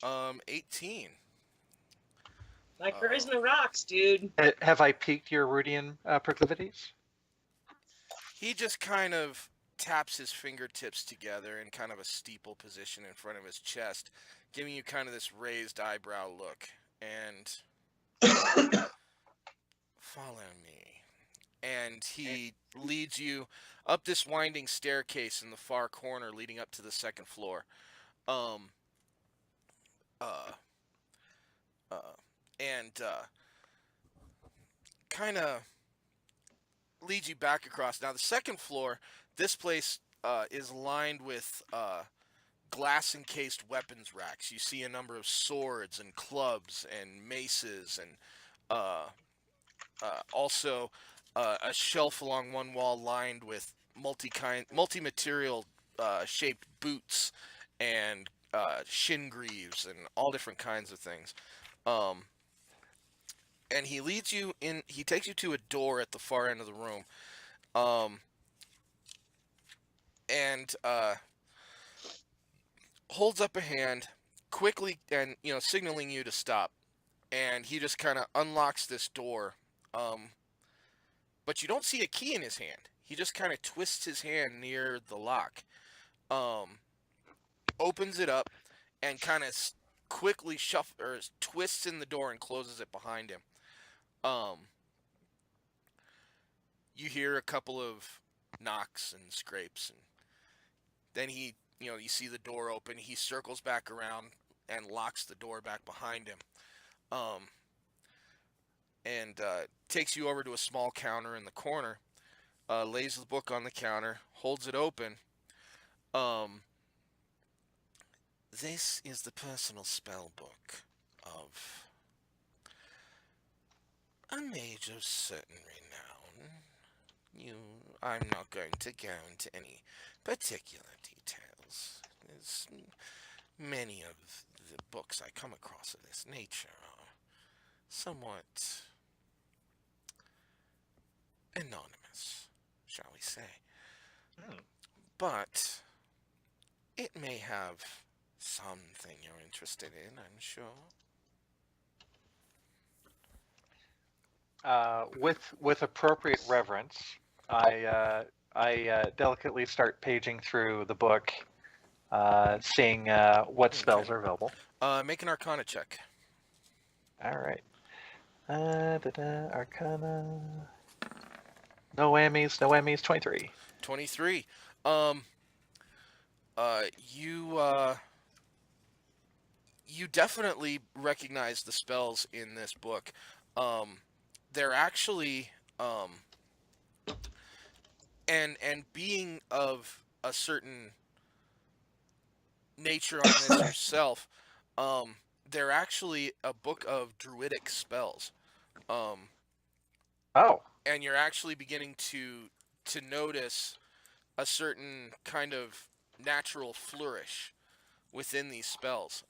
A: 18.
D: My charisma rocks, dude.
B: Have I piqued your Rudian proclivities?
A: He just kind of taps his fingertips together in kind of a steeple position in front of his chest, giving you kind of this raised eyebrow look. And follow me. And he leads you up this winding staircase in the far corner leading up to the second floor. Um, uh, and kind of leads you back across. Now, the second floor, this place is lined with glass encased weapons racks. You see a number of swords and clubs and maces, and also a shelf along one wall lined with multi material shaped boots and shin greaves and all different kinds of things. Um, and he leads you in. He takes you to a door at the far end of the room, um, and holds up a hand quickly, and signaling you to stop. And he just kind of unlocks this door, but you don't see a key in his hand. He just kind of twists his hand near the lock, um, opens it up and kind of quickly twists in the door and closes it behind him. You hear a couple of knocks and scrapes, and then you see the door open. He circles back around and locks the door back behind him. And takes you over to a small counter in the corner, lays the book on the counter, holds it open. This is the personal spell book of a mage of certain renown. I'm not going to go into any particular details. As many of the books I come across of this nature are somewhat anonymous, shall we say. But it may have something you're interested in, I'm sure.
B: With appropriate reverence, I delicately start paging through the book, seeing what spells are available.
A: Make an Arcana check.
B: All right. Arcana. No whammies. No whammies. 23.
A: 23. You definitely recognize the spells in this book. They're actually and being of a certain nature on this yourself, they're actually a book of druidic spells.
B: Oh.
A: And you're actually beginning to notice a certain kind of natural flourish within these spells.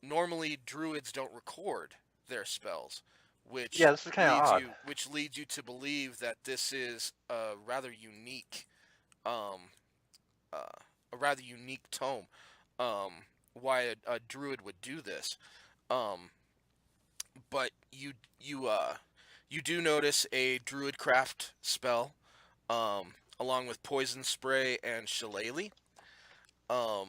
A: Normally, druids don't record their spells, which
B: Yeah, this is kind of odd.
A: which leads you to believe that this is a rather unique tome. Why a druid would do this. But you do notice a druidcraft spell, along with poison spray and shillelagh. One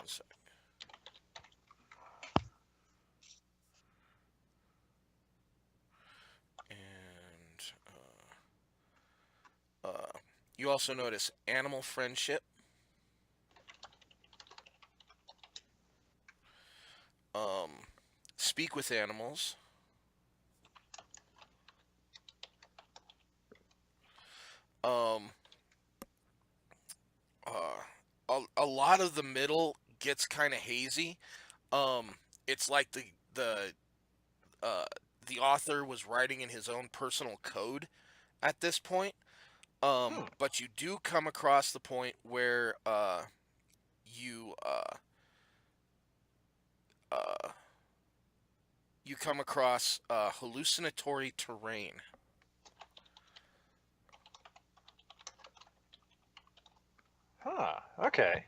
A: sec. And you also notice animal friendship. Speak with animals. A lot of the middle gets kind of hazy. It's like the author was writing in his own personal code at this point. But you do come across the point where you come across hallucinatory terrain.
B: Huh. Okay.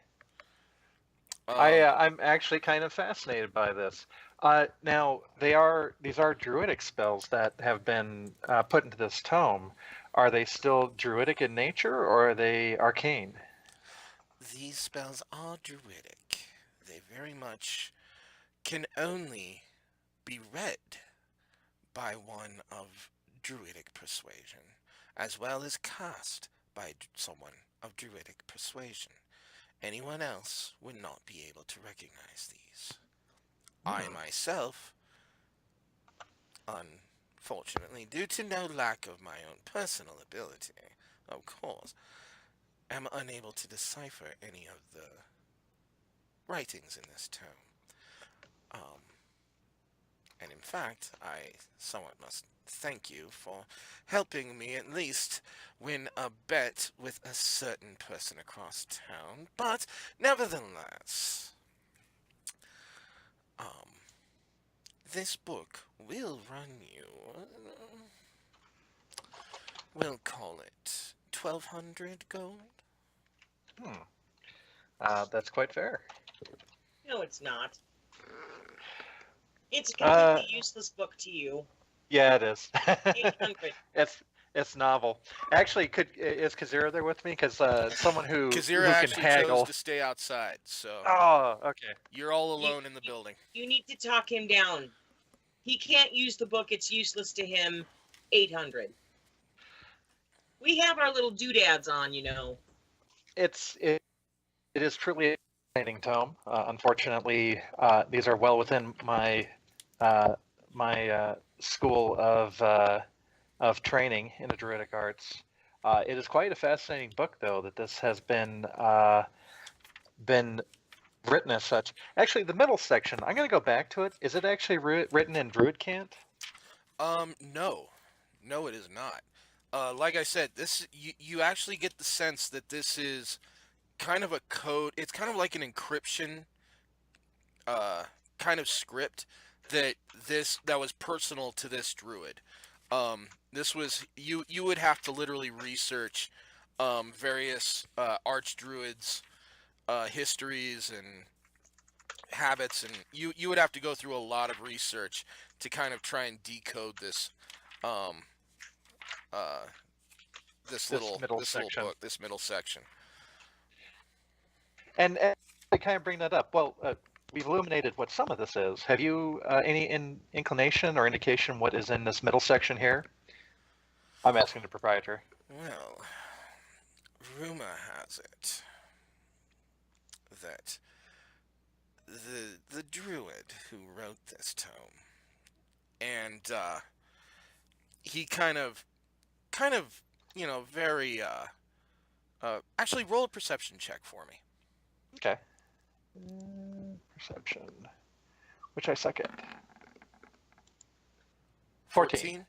B: I'm actually kind of fascinated by this. Now these are druidic spells that have been put into this tome. Are they still druidic in nature, or are they arcane?
A: These spells are druidic. They very much can only be read by one of druidic persuasion, as well as cast by someone of druidic persuasion. Anyone else would not be able to recognize these. I myself, unfortunately, due to no lack of my own personal ability, of course, am unable to decipher any of the writings in this tome. And in fact, I somewhat must thank you for helping me at least win a bet with a certain person across town. But nevertheless, this book will run you, we'll call it 1,200 gold.
B: That's quite fair.
D: No, it's not. It's a completely useless book to you.
B: Yeah, it is.
D: 800.
B: It's novel. Actually, is Kazira there with me? Because someone
A: Kazira
B: who can
A: actually chose
B: haggle.
A: to stay outside, so
B: Oh, okay.
A: you're all
D: You-
A: alone in the building.
D: You need to talk him down. He can't use the book. It's useless to him. 800. We have our little doodads on, you know.
B: It is truly a fascinating tome. Unfortunately, these are well within my school of training in the Druidic arts. It is quite a fascinating book, though, that this has been written as such. Actually, the middle section, I'm going to go back to it. Is it actually written in Druid cant?
A: No, no, it is not. Like I said, this you actually get the sense that this is kind of a code. It's kind of like an encryption uh, kind of script that was personal to this druid. This was you would have to literally research various arch druids histories and habits, and you would have to go through a lot of research to kind of try and decode um uh this little
B: section.
A: book, this middle section.
B: And I kind of bring that up. Well, we've illuminated what some of this is. Have you any inclination or indication what is in this middle section here? I'm asking the proprietor.
A: Well, rumor has it that the druid who wrote this tome, and he kind of very actually roll a perception check for me.
B: Okay. Perception, which I suck at. 14.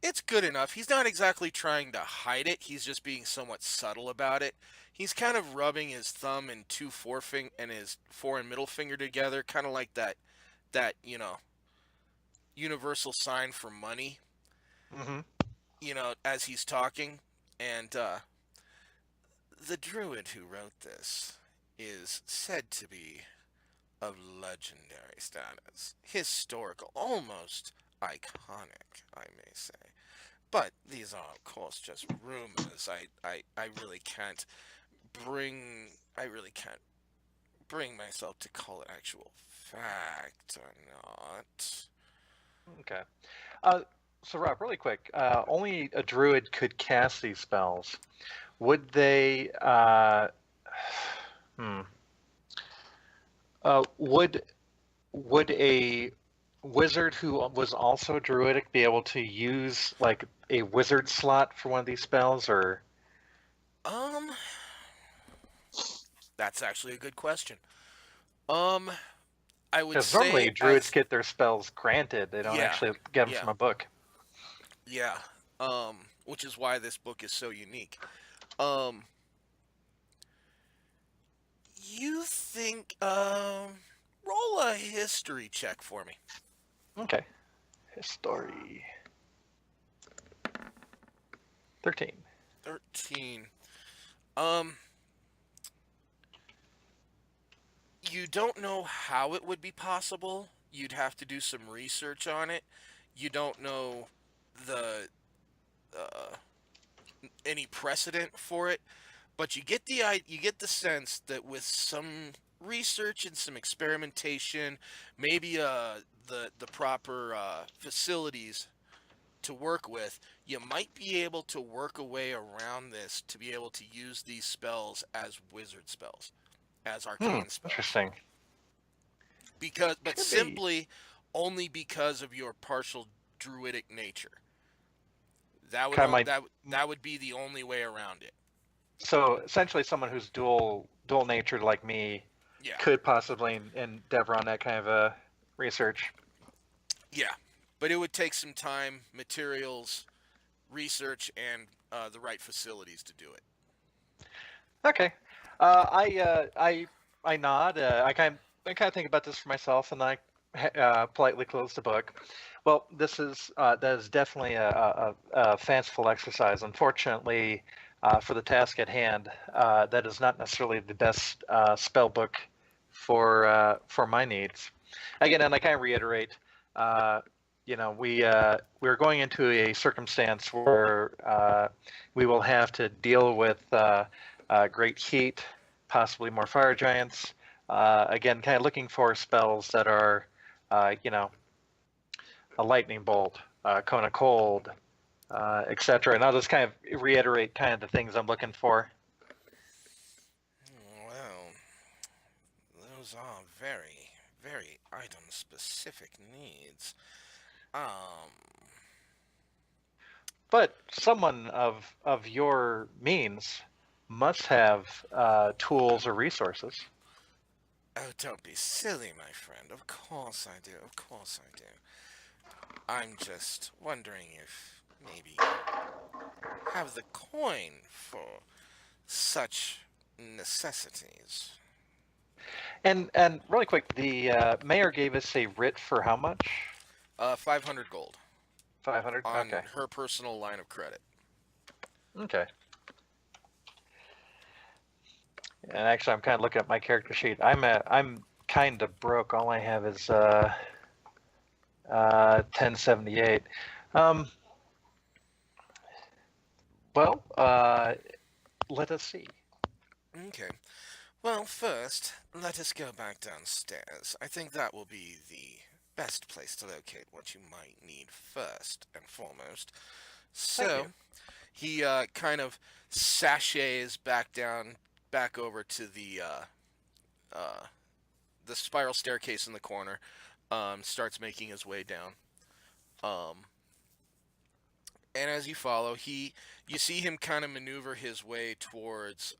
A: It's good enough. He's not exactly trying to hide it. He's just being somewhat subtle about it. He's kind of rubbing his thumb and his fore and middle finger together, kind of like that universal sign for money.
B: Mm-hmm.
A: As he's talking, and the druid who wrote this is said to be of legendary status, historical, almost iconic, I may say. But these are, of course, just rumors. I really can't bring myself to call it actual fact or not.
B: Okay. So Rob, really quick, only a druid could cast these spells. Would they? Would a wizard who was also druidic be able to use like a wizard slot for one of these spells, or?
A: That's actually a good question. I would
B: Because
A: say
B: normally druids get their spells granted; they don't
A: Yeah,
B: actually get them
A: yeah.
B: from a book.
A: Yeah, which is why this book is so unique. Um, you think, roll a history check for me.
B: Okay. History. 13.
A: 13. You don't know how it would be possible. You'd have to do some research on it. You don't know the any precedent for it, but you get the sense that with some research and some experimentation, maybe the proper facilities to work with, you might be able to work a way around this to be able to use these spells as wizard spells, as arcane spells.
B: Interesting.
A: But simply only because of your partial druidic nature. That would be the only way around it.
B: So essentially, someone who's dual natured like me
A: Yeah.
B: could possibly endeavor on that kind of a research.
A: Yeah, but it would take some time, materials, research, and the right facilities to do it.
B: Okay. I nod. I kind of think about this for myself, and I politely close the book. Well, that is definitely a fanciful exercise. Unfortunately, for the task at hand, that is not necessarily the best spell book for my needs. Again, and I kind of reiterate, we're going into a circumstance where we will have to deal with great heat, possibly more fire giants. Again, kind of looking for spells that are, a lightning bolt, cone of cold, etc. And I'll just kind of reiterate kind of the things I'm looking for.
A: Well, those are very, very item-specific needs. Um,
B: But someone of your means must have tools or resources.
A: oh, don't be silly, my friend. Of course I do. Of course I do. I'm just wondering if maybe you have the coin for such necessities.
B: And really quick, the mayor gave us a writ for how much?
A: 500 gold
B: 500.
A: on
B: Okay.
A: her personal line of credit.
B: Okay. And actually, I'm kind of looking at my character sheet. I'm kind of broke. All I have is 1078. Well, let us see.
A: Okay. Well, first, let us go back downstairs. I think that will be the best place to locate what you might need first and foremost.
B: Thank
A: So,
B: you.
A: he kind of sachets back over to the spiral staircase in the corner, starts making his way down. Um, and as you follow, you see him kind of maneuver his way towards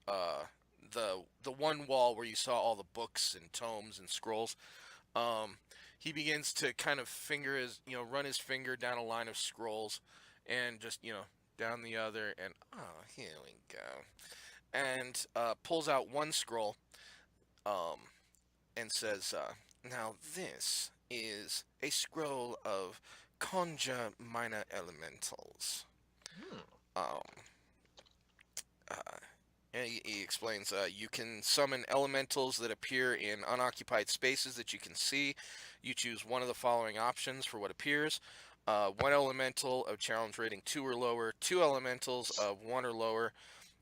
A: the one wall where you saw all the books and tomes and scrolls. Um, he begins to kind of run his finger down a line of scrolls, and just down the other, and here we go, and pulls out one scroll, um, and says, "Now this is a scroll of conjure minor elementals."
B: Hmm.
A: Um, uh, and he explains, you can summon elementals that appear in unoccupied spaces that you can see. You choose one of the following options for what appears. One elemental of challenge rating 2 or lower, 2 elementals of 1 or lower,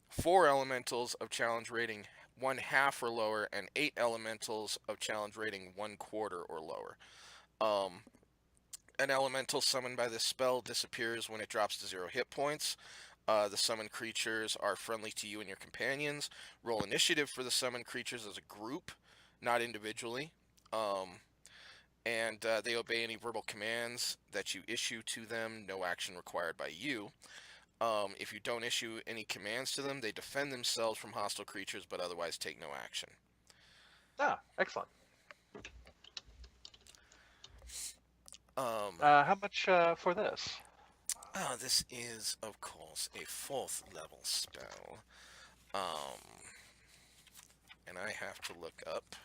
A: 4 elementals of challenge rating 1/2 or lower, and 8 elementals of challenge rating 1/4 or lower. Um, an elemental summoned by this spell disappears when it drops to 0 hit points. The summoned creatures are friendly to you and your companions. Roll initiative for the summoned creatures as a group, not individually. And they obey any verbal commands that you issue to them. No action required by you. If you don't issue any commands to them, they defend themselves from hostile creatures, but otherwise take no action.
B: Ah, excellent.
A: Um,
B: How much for this?
A: this is, of course, a 4th level spell. And I have to look up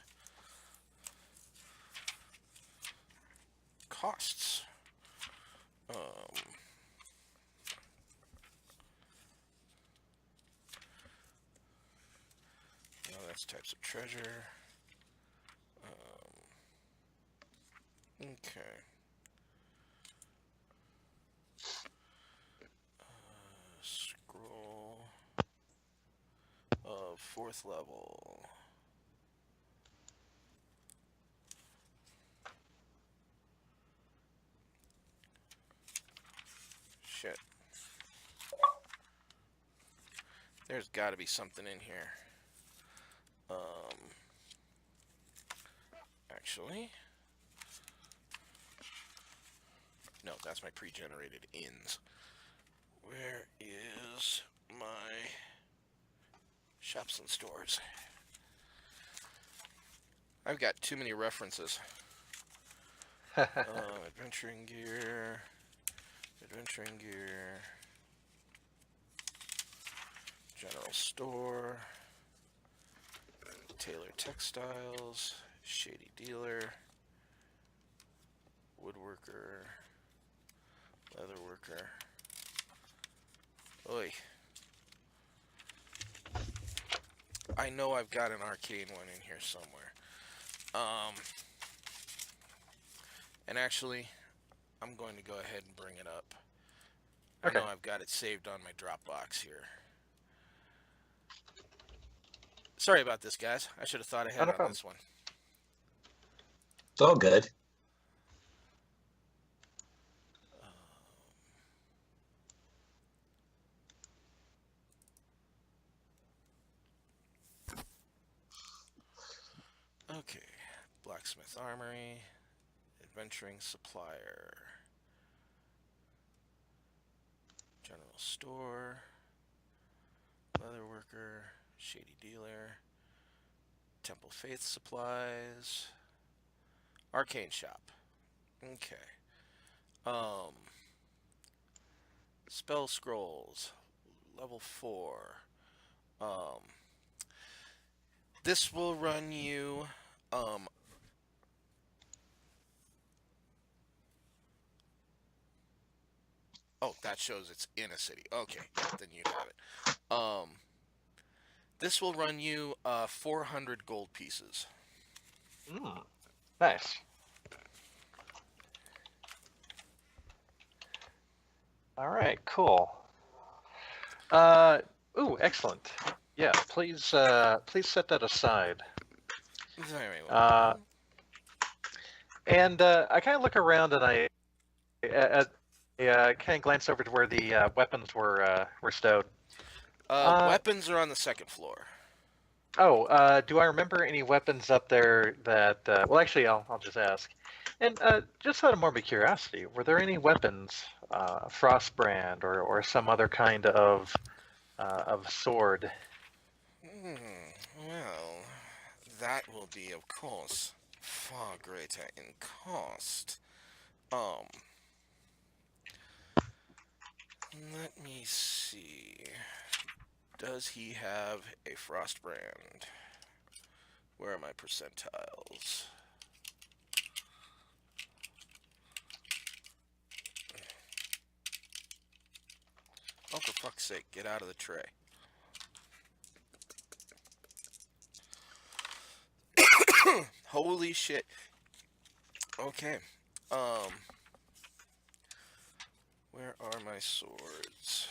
A: costs. No, that's types of treasure. Okay. Scroll of 4th level. Shit. There's got to be something in here. Actually, no, that's my pre-generated ins. Where is my shops and stores? I've got too many references. Adventuring gear, general store, Taylor Textiles, Shady Dealer, Woodworker, Leatherworker. Oi. I know I've got an arcane one in here somewhere. And actually, I'm going to go ahead and bring it up.
B: Okay.
A: I know I've got it saved on my Dropbox here. Sorry about this, guys. I should have thought ahead
B: No
A: on
B: problem.
A: this one.
C: It's all good.
A: Okay. Blacksmith Armory. Adventuring Supplier. General Store. Leather Worker. Shady Dealer. Temple Faith Supplies. Arcane Shop. Okay. Spell Scrolls. Level 4. This will run you, oh, that shows it's in a city. Okay, then you have it. This will run you 400 gold pieces.
B: Nice. All right, cool. Ooh, excellent. Yeah, please set that aside.
A: Very well.
B: And I kind of look around and I kind of glance over to where the weapons were stowed.
A: Weapons are on the second floor.
B: Oh, do I remember any weapons up there that? Well, actually, I'll just ask. And just out of more curiosity, were there any weapons, Frostbrand or some other kind of sword?
A: Well, that will be, of course, far greater in cost. Let me see. Does he have a Frostbrand? Where are my percentiles? Oh, for fuck's sake, get out of the tray. Holy shit. Okay. Where are my swords?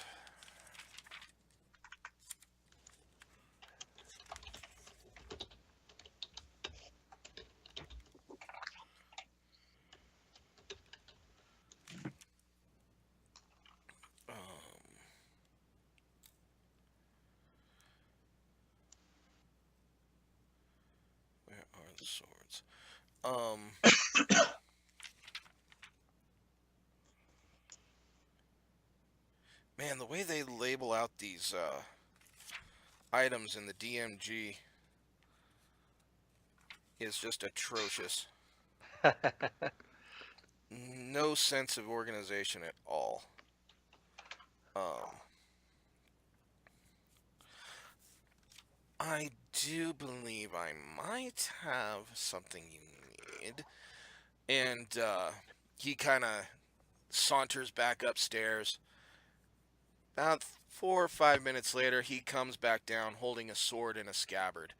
A: Where are the swords? Man, the way they label out these items in the DMG is just atrocious. No sense of organization at all. I do believe I might have something you need. And he kind of saunters back upstairs. About 4 or 5 minutes later, he comes back down holding a sword in a scabbard.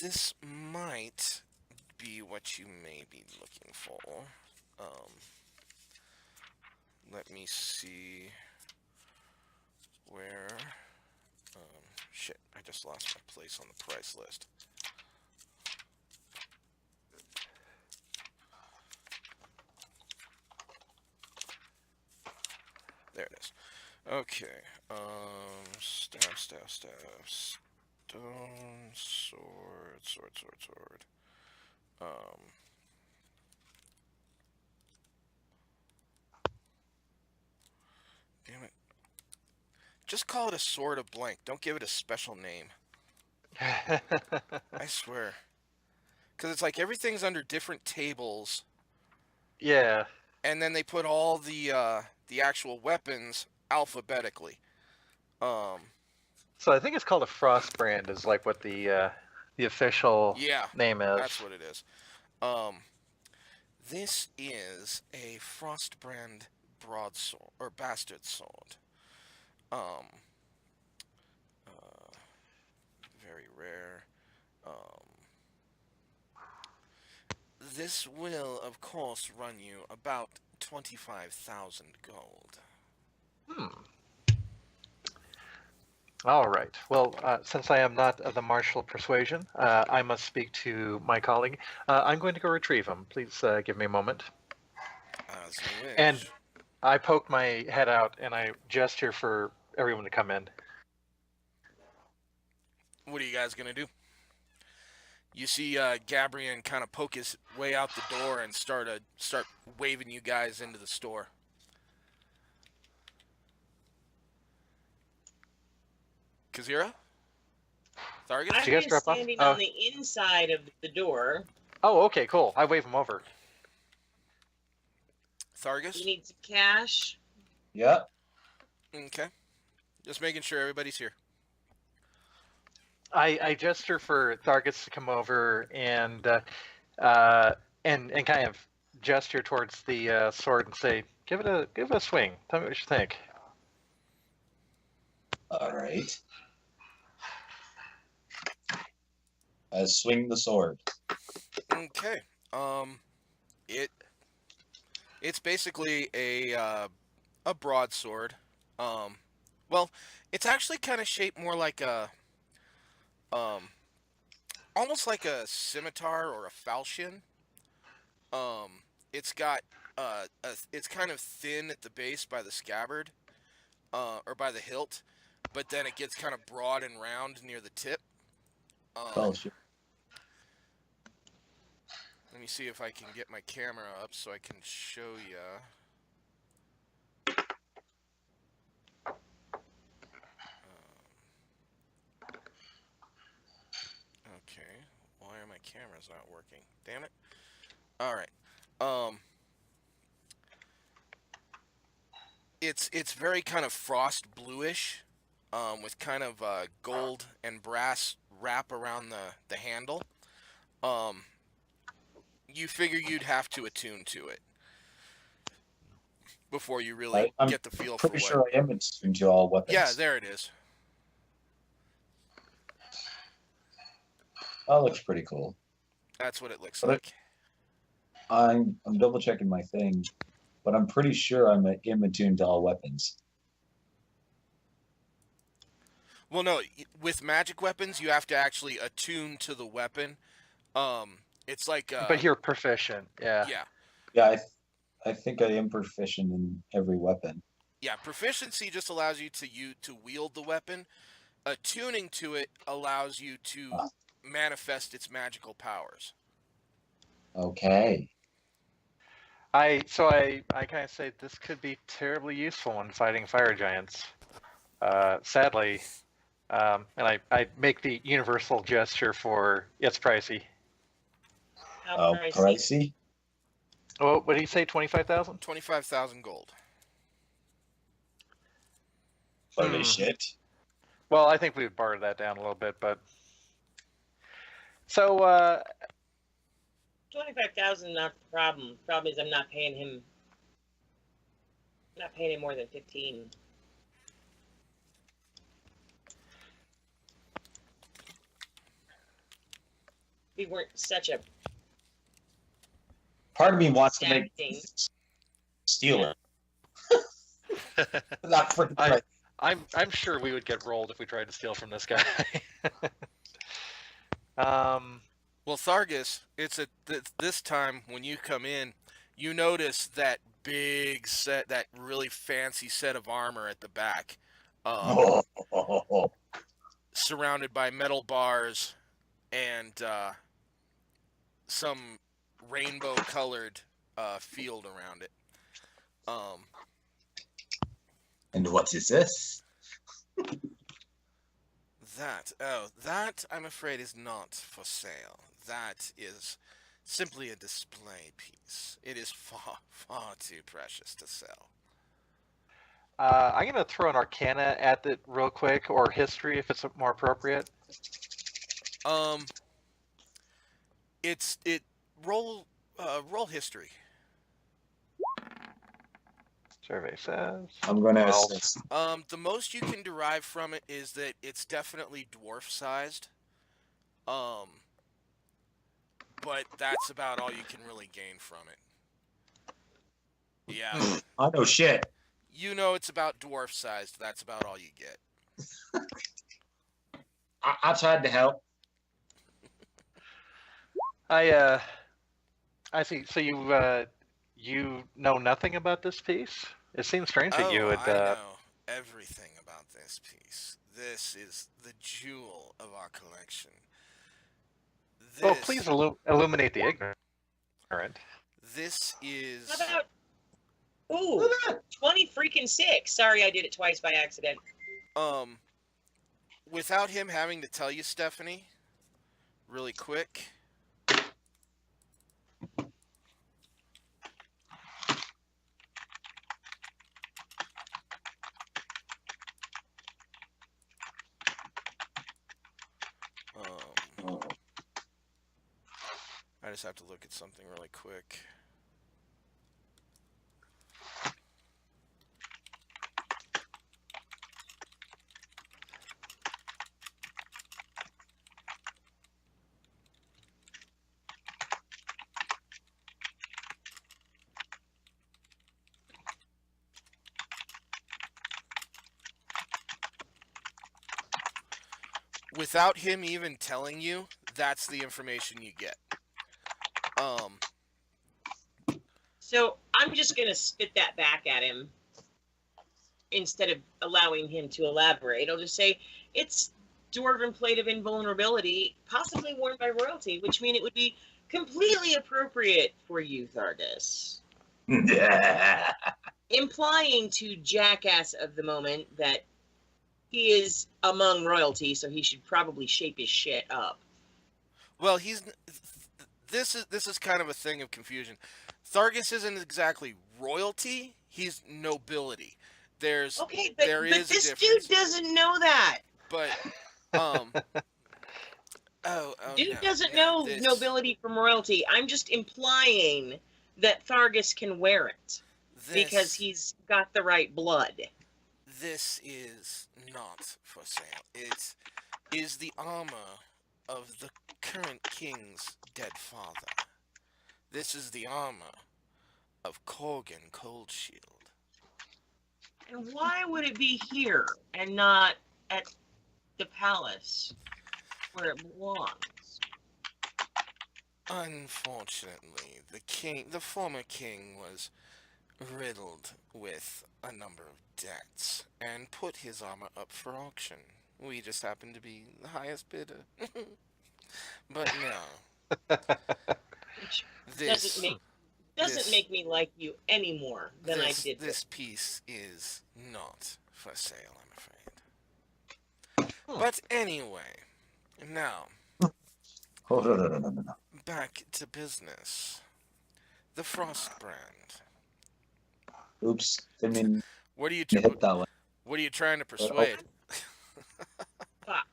A: This might be what you may be looking for. Let me see where... shit, I just lost my place on the price list. There it is. Okay. Staff. Stone, sword. Damn it. Just call it a sword of blank. Don't give it a special name. I swear. Because it's like everything's under different tables.
B: Yeah.
A: And then they put all the actual weapons alphabetically.
B: So I think it's called a Frostbrand is like what the official name is.
A: That's what it is. This is a Frostbrand broadsword or bastard sword. Very rare. this will, of course, run you about 25,000 gold.
B: All right. Well, since I am not of the martial persuasion, I must speak to my colleague. I'm going to go retrieve him. Please give me a moment.
A: As you wish.
B: And I poke my head out and I gesture for everyone to come in.
A: What are you guys gonna do? You see Gabrian kind of poke his way out the door and start waving you guys into the store. Kazira? Thargus?
D: I've
B: you guys
D: been
B: drop off?
D: standing
B: Oh.
D: on the inside of the door.
B: Oh, okay, cool. I wave him over.
A: Thargus?
D: You need some cash.
C: Yeah.
A: Okay. Just making sure everybody's here.
B: I gesture for Thargus to come over and kind of gesture towards the sword and say, give it a swing. Tell me what you think.
C: All right. I swing the sword.
A: Okay. It's basically a broadsword. Well, it's actually kind of shaped more like a almost like a scimitar or a falchion. It's got it's kind of thin at the base by the scabbard, or by the hilt, but then it gets kind of broad and round near the tip.
C: Oh, shit.
A: Let me see if I can get my camera up so I can show you. Okay, why are my cameras not working? Damn it. All right. It's very kind of frost bluish, with kind of gold and brass wrap around the handle. You figure you'd have to attune to it before you really
C: I'm
A: get the feel for
C: Pretty
A: what.
C: sure I am attuned to all weapons.
A: Yeah, there it is.
C: That looks pretty cool.
A: That's what it looks
C: But
A: like.
C: I'm double checking my thing, but I'm pretty sure I'm attuned to all weapons.
A: Well, no, with magic weapons, you have to actually attune to the weapon. It's like
B: But you're proficient, yeah.
A: yeah.
C: Yeah, I think I am proficient in every weapon.
A: Yeah, proficiency just allows you to wield the weapon. Attuning to it allows you to manifest its magical powers.
C: Okay.
B: I kind of say this could be terribly useful when fighting fire giants. Sadly, and I make the universal gesture for it's pricey.
D: How pricey?
C: Pricey?
B: Oh, what did he say? 25,000?
A: 25,000 gold.
C: Holy shit.
B: Well, I think we would barter that down a little bit, but so
D: 25,000 not the problem. The problem is I'm not paying him more than 15. If he weren't such a
C: Part of me wants to make
D: Exacting.
C: steal it. Not for
B: I'm sure we would get rolled if we tried to steal from this guy.
A: Well, Thargus, it's this time when you come in, you notice that big set, that really fancy set of armor at the back, surrounded by metal bars and some rainbow-colored field around it.
C: And what is this?
A: That I'm afraid is not for sale. That is simply a display piece. It is far, far too precious to sell.
B: I'm gonna throw an Arcana at it real quick, or History if it's more appropriate.
A: Roll history.
B: Survey says.
C: I'm going to
B: Well,
C: assist.
A: The most you can derive from it is that it's definitely dwarf-sized. but that's about all you can really gain from it. Yeah.
C: I know shit.
A: You know it's about dwarf sized. That's about all you get.
C: I tried to help.
B: I see. So you know nothing about this piece? It seems strange that you
A: Oh,
B: would.
A: I know everything about this piece. This is the jewel of our collection.
B: Well,
A: This,
B: please illuminate the ignorant.
A: this
D: How
A: is.
D: about, ooh, 20 freaking 6. Sorry, I did it twice by accident.
A: Without him having to tell you, Stephanie, really quick. I just have to look at something really quick. Without him even telling you, that's the information you get.
D: So I'm just going to spit that back at him instead of allowing him to elaborate. I'll just say it's dwarven plate of invulnerability, possibly worn by royalty, which means it would be completely appropriate for you, Thargus. Implying to Jackass of the moment that he is among royalty, so he should probably shape his shit up.
A: Well, this is kind of a thing of confusion. Thargus isn't exactly royalty; he's nobility.
D: Okay,
A: there
D: but
A: is a
D: this
A: difference.
D: dude doesn't know that.
A: But oh
D: Dude
A: no,
D: doesn't
A: no,
D: know nobility from royalty. I'm just implying that Thargus can wear it because he's got the right blood.
A: This is not for sale. It is the armor of the current king's dead father. This is the armor of Corgan Coldshield.
D: And why would it be here and not at the palace where it belongs?
A: Unfortunately, the former king was riddled with a number of debts and put his armor up for auction. We just happened to be the highest bidder. But no.
D: Which
A: This
D: doesn't make me like you any more than I did.
A: This piece is not for sale, I'm afraid. But anyway, now back to business. The Frost brand.
C: Oops, didn't mean
A: What are you
C: to hit that one.
A: What are you trying to persuade?
D: Fuck.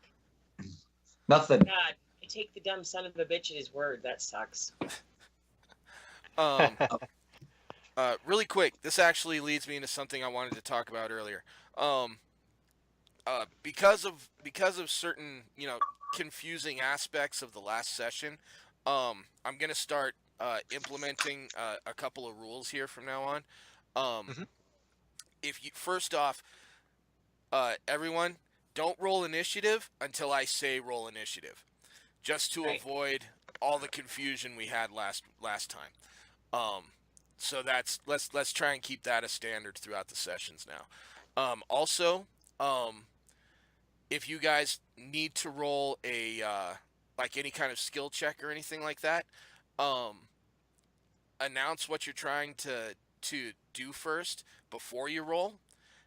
C: Nothing.
D: God, I take the dumb son of a bitch at his word. That sucks.
A: Really quick, this actually leads me into something I wanted to talk about earlier. Because of certain, confusing aspects of the last session, I'm gonna start implementing a couple of rules here from now on. If you first off, everyone, don't roll initiative until I say roll initiative, just to avoid all the confusion we had last time. So let's try and keep that a standard throughout the sessions now. Also, if you guys need to roll a like any kind of skill check or anything like that, announce what you're trying to do first before you roll.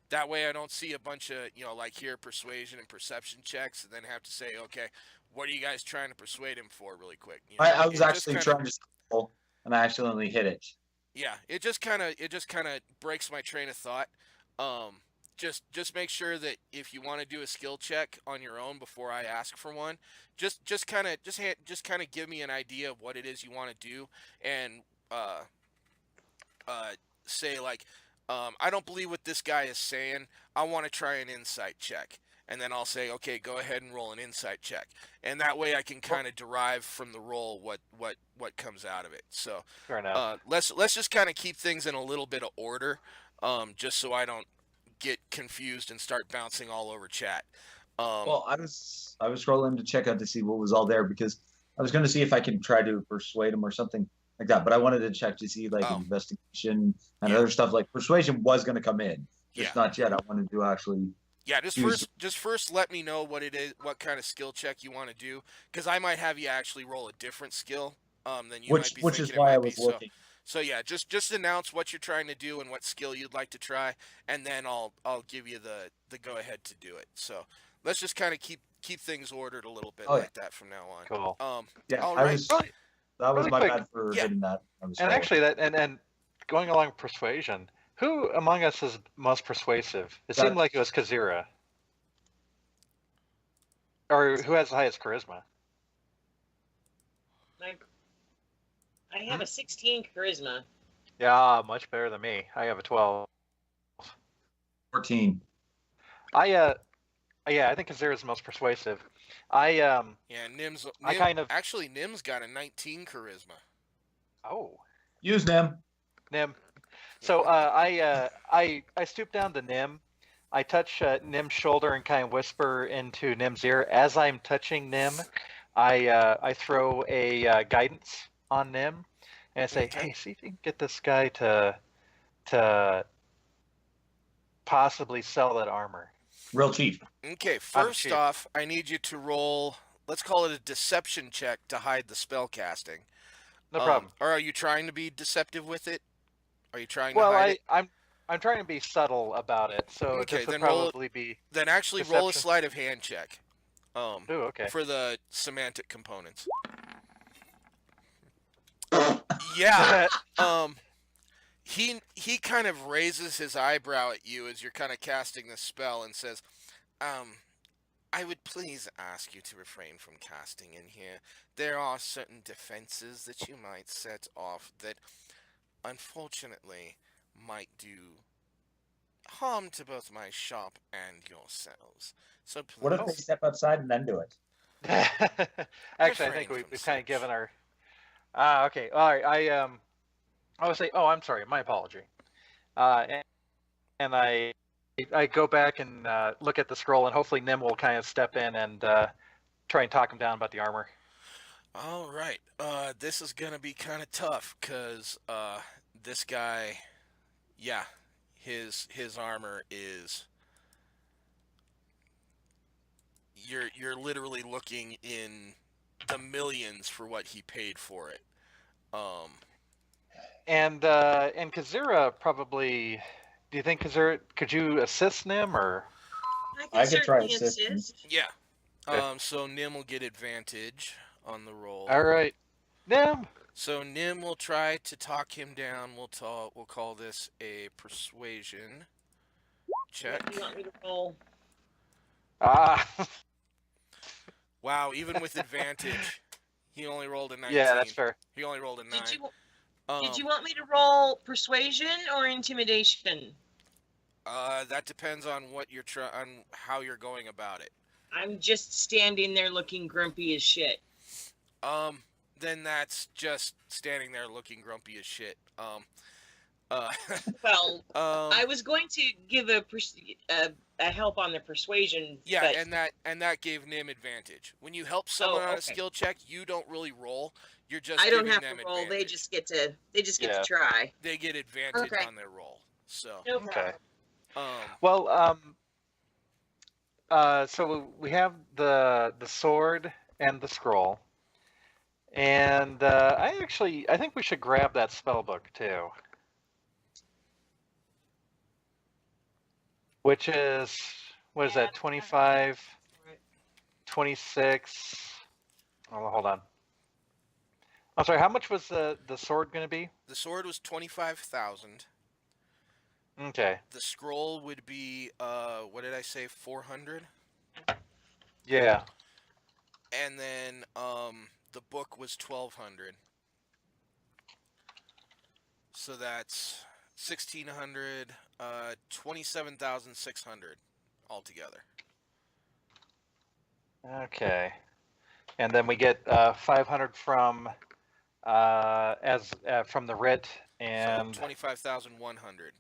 A: That way I don't see a bunch of, like here persuasion and perception checks and then have to say, okay, what are you guys trying to persuade him for really quick?
C: I was actually trying to roll and I accidentally hit it.
A: Yeah, it just kind of breaks my train of thought. Just make sure that if you want to do a skill check on your own before I ask for one, just kind of give me an idea of what it is you want to do, and say like, I don't believe what this guy is saying. I want to try an insight check, and then I'll say, okay, go ahead and roll an insight check, and that way I can kind of derive from the roll what comes out of it. So
B: Fair enough.
A: let's just kind of keep things in a little bit of order, just so I don't get confused and start bouncing all over chat.
C: Well, I was scrolling to check out to see what was all there because I was going to see if I could try to persuade him or something like that. But I wanted to check to see like
A: Oh.
C: investigation and
A: Yeah.
C: other stuff. Like persuasion was going to come in, just
A: Yeah.
C: not yet. I wanted to actually.
A: Yeah, just first let me know what it is, what kind of skill check you want to do, because I might have you actually roll a different skill than you might be
C: Which
A: thinking
C: is why
A: it
C: I
A: might be.
C: was looking.
A: So yeah, just announce what you're trying to do and what skill you'd like to try, and then I'll give you the go ahead to do it. So let's just kind of keep things ordered a little bit
C: Oh, yeah.
A: like that from now on.
B: Cool.
C: Yeah,
A: all
C: I
A: right.
C: was.
B: Really,
C: That was
B: really
C: my
B: quick.
C: bad for
A: Yeah.
C: hitting that. I was
B: and
C: scrolling.
B: actually, and going along with persuasion, who among us is most persuasive? It seemed like it was Kazira. Or who has the highest charisma?
D: I have a 16 charisma.
B: Yeah, much better than me. I have a 12.
C: 14.
B: Yeah, I think Kazira is the most persuasive.
A: Yeah, Nim's actually Nim's got a 19 charisma.
B: Oh.
C: Use them.
B: Nim. So I stoop down to Nim. I touch Nim's shoulder and kind of whisper into Nim's ear. As I'm touching Nim, I throw a guidance on Nim, and I say,
A: Okay.
B: "Hey, see if you can get this guy to possibly sell that armor."
C: Real cheap.
A: Okay, first off, I need you to roll, let's call it a deception check to hide the spell casting.
B: No problem.
A: Or are you trying to be deceptive with it? Are you trying
B: Well,
A: to hide it?
B: I'm trying to be subtle about it, so
A: Okay,
B: this would
A: then roll it-
B: probably be.
A: Then actually roll a
B: deception.
A: sleight of hand check.
B: Oh, okay.
A: For the semantic components. Yeah. He kind of raises his eyebrow at you as you're kind of casting this spell and says, I would please ask you to refrain from casting in here. There are certain defenses that you might set off that, unfortunately, might do harm to both my shop and yourselves. So please.
C: What if they step outside and then do it?
B: Actually, I think we've kind of given our. Okay. All right. I would say, oh, I'm sorry. My apology. And I go back and look at the scroll, and hopefully Nim will kind of step in and try and talk him down about the armor.
A: All right. This is gonna be kind of tough because this guy, yeah, his armor is. You're literally looking in the millions for what he paid for it.
B: And Kazira probably. Do you think Kazira could you assist Nim or?
C: I could try
D: certainly
C: assistance.
A: Yeah.
B: Okay.
A: So Nim will get advantage on the roll.
B: All right, Nim.
A: So Nim will try to talk him down. We'll call this a persuasion check.
D: What do you want me to roll?
A: Wow, even with advantage, he only rolled a 19.
B: Yeah, that's fair.
A: He only rolled a 9.
D: Did you want me to roll persuasion or intimidation?
A: That depends on what you're on how you're going about it.
D: I'm just standing there looking grumpy as shit.
A: Then that's just standing there looking grumpy as shit.
D: Well, I was going to give a help on the persuasion.
A: Yeah,
D: but...
A: and that gave Nim advantage. When you help someone on a skill check, you don't really roll. You're just
D: I don't
A: giving
D: have
A: them
D: to roll.
A: advantage.
D: They just get to try.
A: They get advantage on their roll. So
D: no problem.
B: Well, so we have the sword and the scroll, and I think we should grab that spell book too, which is what is that 25, 26. Oh, hold on. I'm sorry. How much was the sword going to be?
A: the sword was 25,000.
B: Okay.
A: The scroll would be what did I say, 400?
B: Yeah.
A: And then the book was 1,200. So that's 1,600, 27,600 altogether.
B: Okay. And then we get 500 from from the writ,
A: So
B: and
A: 25,100,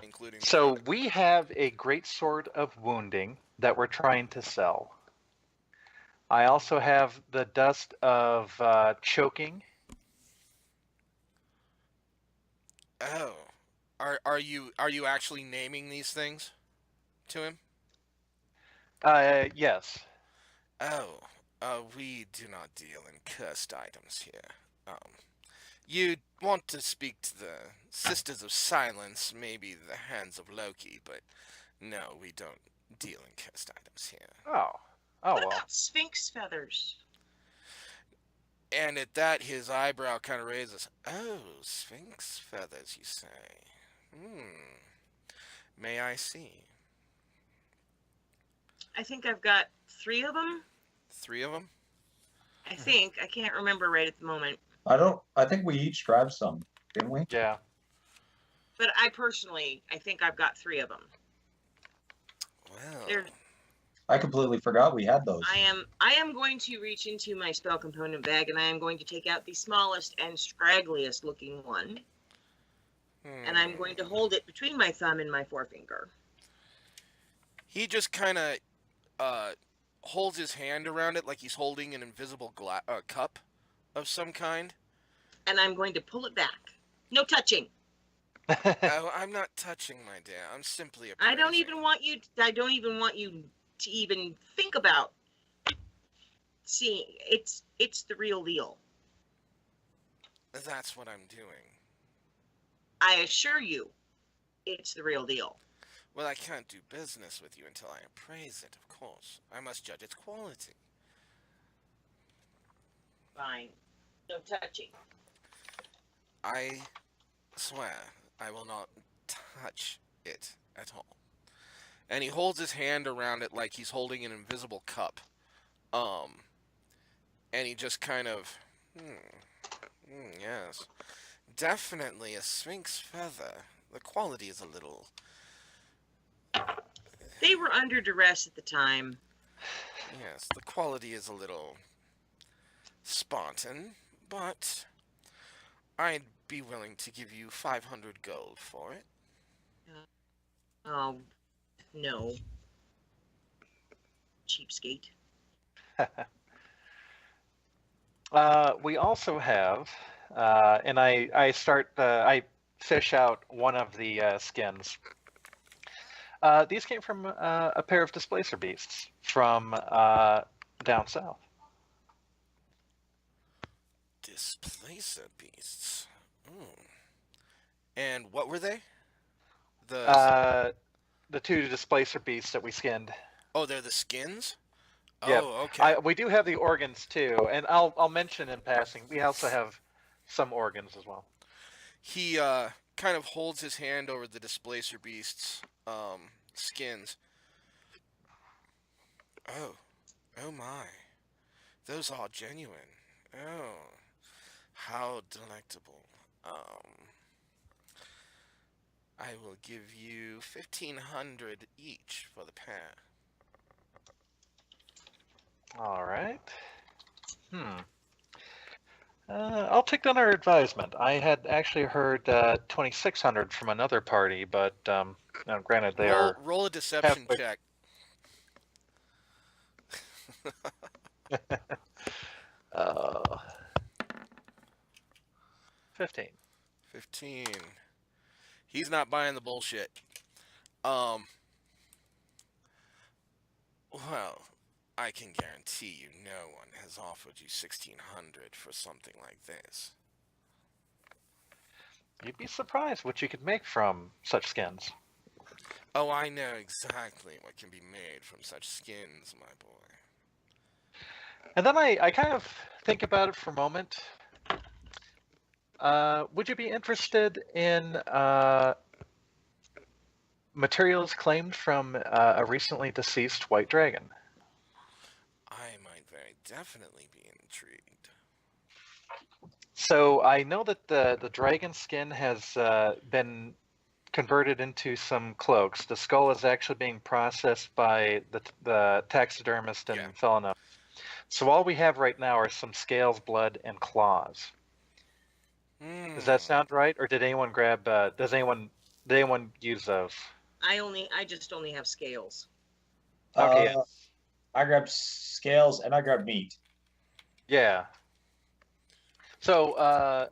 A: including the
B: so
A: credit.
B: we have a great sword of wounding that we're trying to sell. I also have the dust of choking.
A: Oh, are you actually naming these things to him?
B: Yes.
A: Oh, we do not deal in cursed items here. Um, you want to speak to the Sisters of Silence, maybe the Hands of Loki, but no, we don't deal in cursed items here.
B: Oh. Oh
D: What
B: well.
D: about Sphinx feathers?
A: And at that, his eyebrow kind of raises. Oh, Sphinx feathers, you say? Hmm. May I see?
D: I think I've got 3 of them.
A: 3 of them?
D: I think. I can't remember right at the moment.
C: I think we each grabbed some, didn't we?
B: Yeah.
D: But I think I've got 3 of them.
A: Well,
D: They're,
C: I completely forgot we had those.
D: I am going to reach into my spell component bag and I am going to take out the smallest and scraggliest looking one. And I'm going to hold it between my thumb and my forefinger.
A: He just kind of holds his hand around it like he's holding an invisible cup of some kind.
D: And I'm going to pull it back. No touching.
A: Oh, I'm not touching, my dear. I'm simply appraising.
D: I don't even want you to even think about seeing it's the real deal.
A: That's what I'm doing.
D: I assure you, it's the real deal.
A: Well, I can't do business with you until I appraise it, of course. I must judge its quality.
D: Fine. No touching.
A: I swear I will not touch it at all. And he holds his hand around it like he's holding an invisible cup. And he just kind of, yes. Definitely a sphinx feather. The quality is a little.
D: They were under duress at the time.
A: Yes, the quality is a little spartan, but I'd be willing to give you 500 gold for it.
D: Oh, no. Cheapskate.
B: We also have, and I fish out one of the skins. These came from a pair of displacer beasts from down south.
A: Displacer beasts. Ooh. And what were they?
B: The 2 displacer beasts that we skinned.
A: Oh, they're the skins?
B: Yep.
A: Oh, okay.
B: We do have the organs too, and I'll mention in passing we also have some organs as well.
A: He kind of holds his hand over the displacer beast's skins. Oh my. Those are genuine. Oh, how delectable. I will give you 1,500 each for the pair.
B: All right. I'll take under advisement. I had actually heard 2,600 from another party, but now, granted, they are
A: Roll a deception
B: halfway.
A: check.
B: 15.
A: 15. He's not buying the bullshit. Well, I can guarantee you no one has offered you 1,600 for something like this.
B: You'd be surprised what you could make from such skins.
A: Oh, I know exactly what can be made from such skins, my boy.
B: And then I kind of think about it for a moment. Would you be interested in materials claimed from a recently deceased white dragon?
A: I might very definitely be intrigued.
B: So I know that the dragon skin has been converted into some cloaks. The skull is actually being processed by the taxidermist in
A: Yeah.
B: Felino. So all we have right now are some scales, blood, and claws. Does that sound right? Or did anyone grab? Did anyone use those?
D: I just only have scales.
B: Okay.
C: I grabbed scales and I grabbed meat.
B: Yeah. So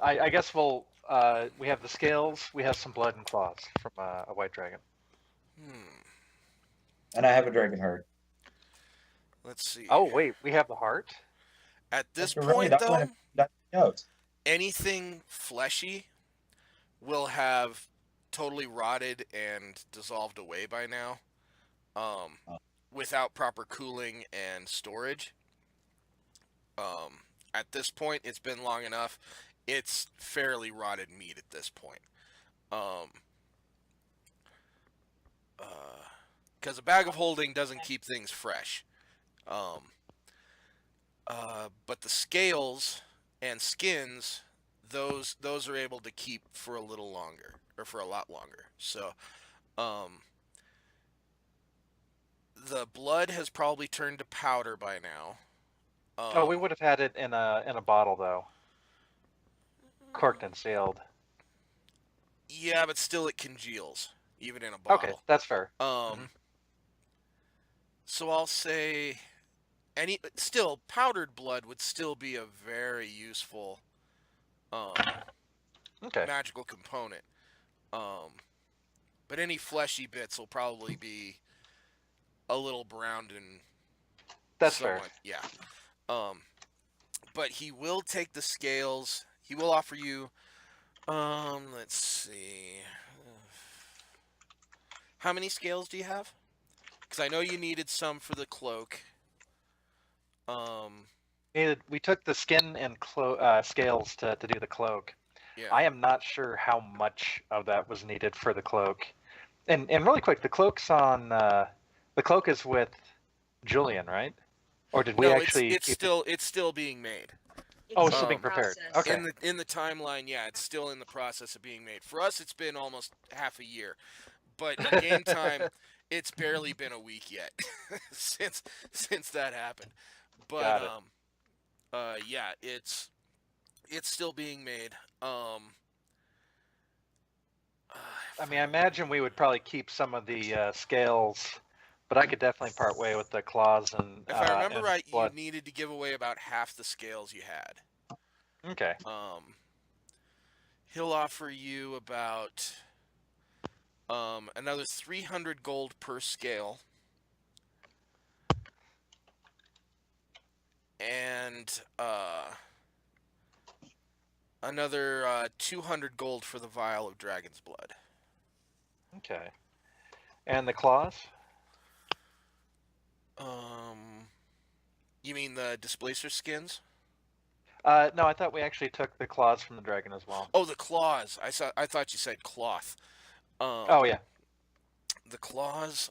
B: I guess we have the scales. We have some blood and claws from a white dragon.
C: And I have a dragon heart.
A: Let's see.
B: Oh wait, we have the heart.
A: At this
C: You're right,
A: point,
C: I went
A: though,
C: and got notes.
A: anything fleshy will have totally rotted and dissolved away by now, without proper cooling and storage. At this point, it's been long enough. It's fairly rotted meat at this point. Because a bag of holding doesn't keep things fresh. But the scales and skins, those are able to keep for a little longer, or for a lot longer. So, the blood has probably turned to powder by now.
B: Oh, we would have had it in a bottle though, corked and sealed.
A: Yeah, but still it congeals, even in a bottle.
B: Okay, that's fair.
A: So I'll say still powdered blood would still be a very useful
B: Okay.
A: magical component. But any fleshy bits will probably be a little browned and
B: That's
A: somewhat,
B: fair.
A: yeah. But he will take the scales. He will offer you let's see. How many scales do you have? Because I know you needed some for the cloak.
B: We took the skin and scales to do the cloak.
A: Yeah.
B: I am not sure how much of that was needed for the cloak. And really quick, the cloak's on. The cloak is with Julian, right? Or did we
A: No,
B: actually?
A: it's still being made.
B: Oh,
D: It's
B: it's still
D: in
B: being prepared.
D: process.
B: Okay.
A: In the timeline, yeah, it's still in the process of being made. For us, it's been almost half a year, but in game time, it's barely been a week yet since that happened. But
B: Got it.
A: yeah, it's still being made.
B: I mean, I imagine we would probably keep some of the scales, but I could definitely part way with the claws and.
A: If I remember
B: and
A: right,
B: blood.
A: you needed to give away about half the scales you had.
B: Okay.
A: He'll offer you about another 300 gold per scale, and another 200 gold for the vial of dragon's blood.
B: Okay. And the claws?
A: You mean the displacer skins?
B: No, I thought we actually took the claws from the dragon as well.
A: Oh, the claws. I thought you said cloth.
B: Oh yeah.
A: The claws.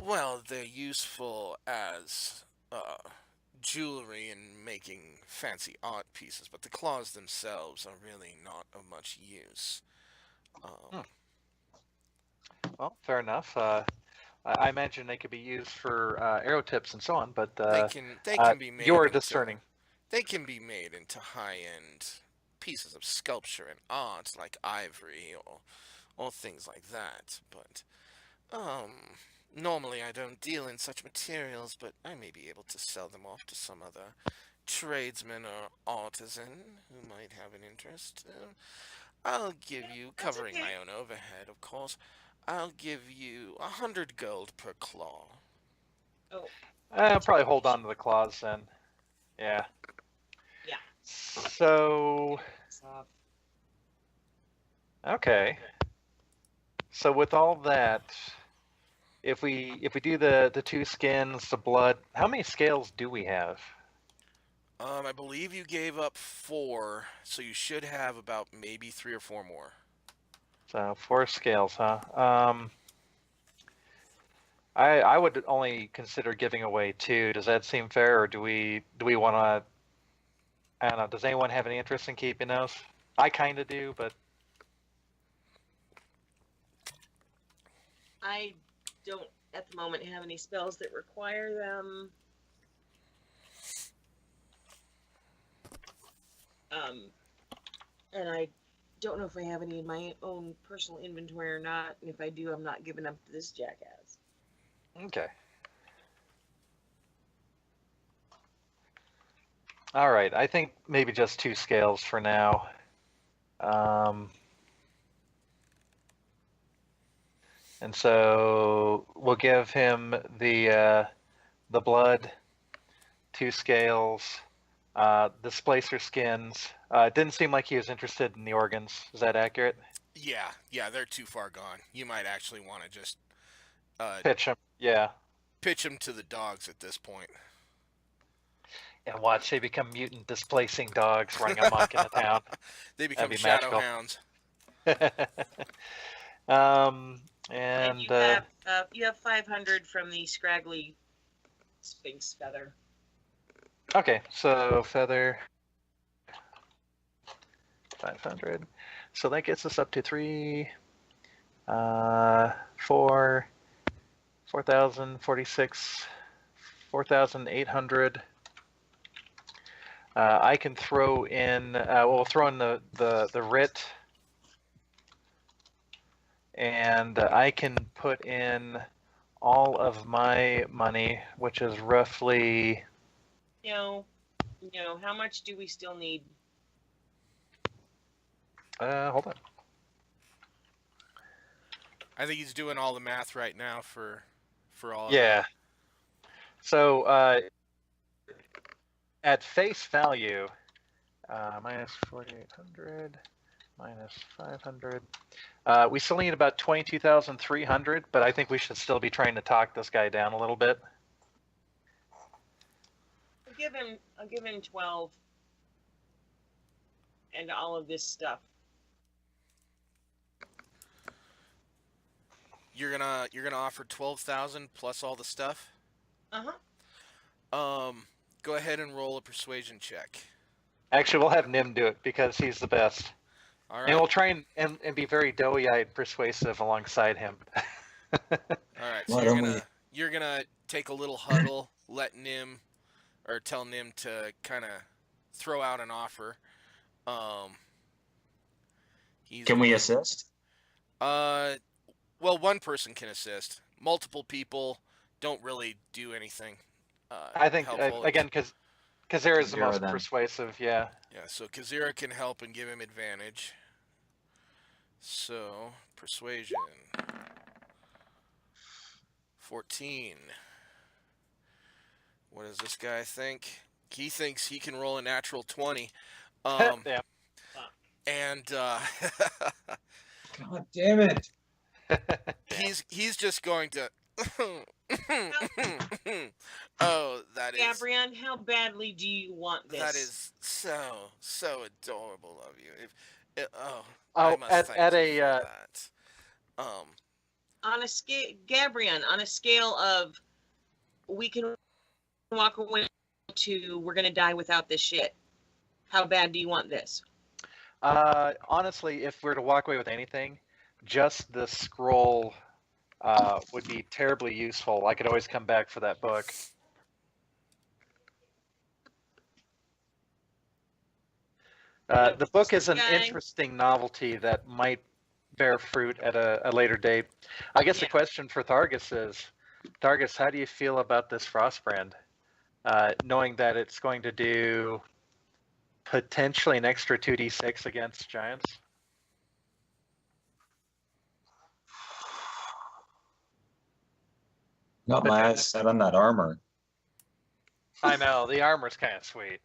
A: Well, they're useful as jewelry and making fancy art pieces, but the claws themselves are really not of much use.
B: Well, fair enough. I imagine they could be used for arrow tips and so on, but
A: They can be made.
B: you're
A: into-
B: discerning.
A: They can be made into high-end pieces of sculpture and art, like ivory or things like that. But normally I don't deal in such materials, but I may be able to sell them off to some other tradesman or artisan who might have an interest. I'll give you, covering my own overhead, of course. I'll give you 100 gold per claw.
D: Oh,
B: I'll probably hold on to the claws then. Yeah.
D: Yeah.
B: So okay. So with all that, if we do the two skins, the blood, how many scales do we have?
A: I believe you gave up 4, so you should have about maybe 3 or 4 more.
B: So 4 scales, huh? I would only consider giving away 2. Does that seem fair, or do we want to? I don't know. Does anyone have any interest in keeping those? I kind of do, but
D: I don't at the moment have any spells that require them. And I don't know if I have any in my own personal inventory or not. And if I do, I'm not giving them to this jackass.
B: Okay. All right. I think maybe just 2 scales for now. And so we'll give him the blood, 2 scales, displacer skins. It didn't seem like he was interested in the organs. Is that accurate?
A: Yeah, they're too far gone. You might actually want to just
B: Pitch him. Yeah.
A: pitch them to the dogs at this point.
B: And watch they become mutant displacing dogs running amok in the town.
A: They become
B: be
A: shadow
B: magical.
A: hounds.
B: And
D: you have 500 from the scraggly sphinx feather.
B: okay, so feather 500. So that gets us up to 4,046, 4,800. I can throw in. We'll throw in the writ, and I can put in all of my money, which is roughly.
D: How much do we still need?
B: Hold on.
A: I think he's doing all the math right now for all of
B: Yeah.
A: that.
B: So at face value, minus 4,800, minus 500. We still need about 22,300, but I think we should still be trying to talk this guy down a little bit.
D: I'll give him 12 and all of this stuff.
A: You're gonna offer 12,000 plus all the stuff.
D: Uh-huh.
A: Go ahead and roll a persuasion check.
B: Actually, we'll have Nim do it because he's the best.
A: All right.
B: And we'll try and be very doughy-eyed persuasive alongside him.
A: All right. So
C: Why don't
A: you're gonna take a little huddle, tell Nim to kind of throw out an offer.
C: Can we assist?
A: Well, one person can assist. Multiple people don't really do anything.
B: I think
A: helpful.
B: again because Kazera is the
C: Kazera,
B: most
C: then.
B: persuasive. Yeah.
A: Yeah, so Kazira can help and give him advantage. So, persuasion. 14. What does this guy think? He thinks he can roll a natural 20.
B: Damn.
A: And
C: God damn it!
A: he's just going to oh, that is
D: Gabrielle, how badly do you want this?
A: that is so adorable of you.
B: Oh,
A: I must
B: at
A: thank you
B: a,
A: for that.
D: On a scale, Gabrielle, on a scale of we can walk away to we're gonna die without this shit. How bad do you want this?
B: Honestly, if we're to walk away with anything, just the scroll would be terribly useful. I could always come back for that book. The book is an interesting novelty that might bear fruit at a later date. I guess the question for Thargus is, Thargus, how do you feel about this Frostbrand? Knowing that it's going to do potentially an extra 2d6 against giants?
C: Got my eyes set on that armor.
B: I know, the armor's kind of sweet.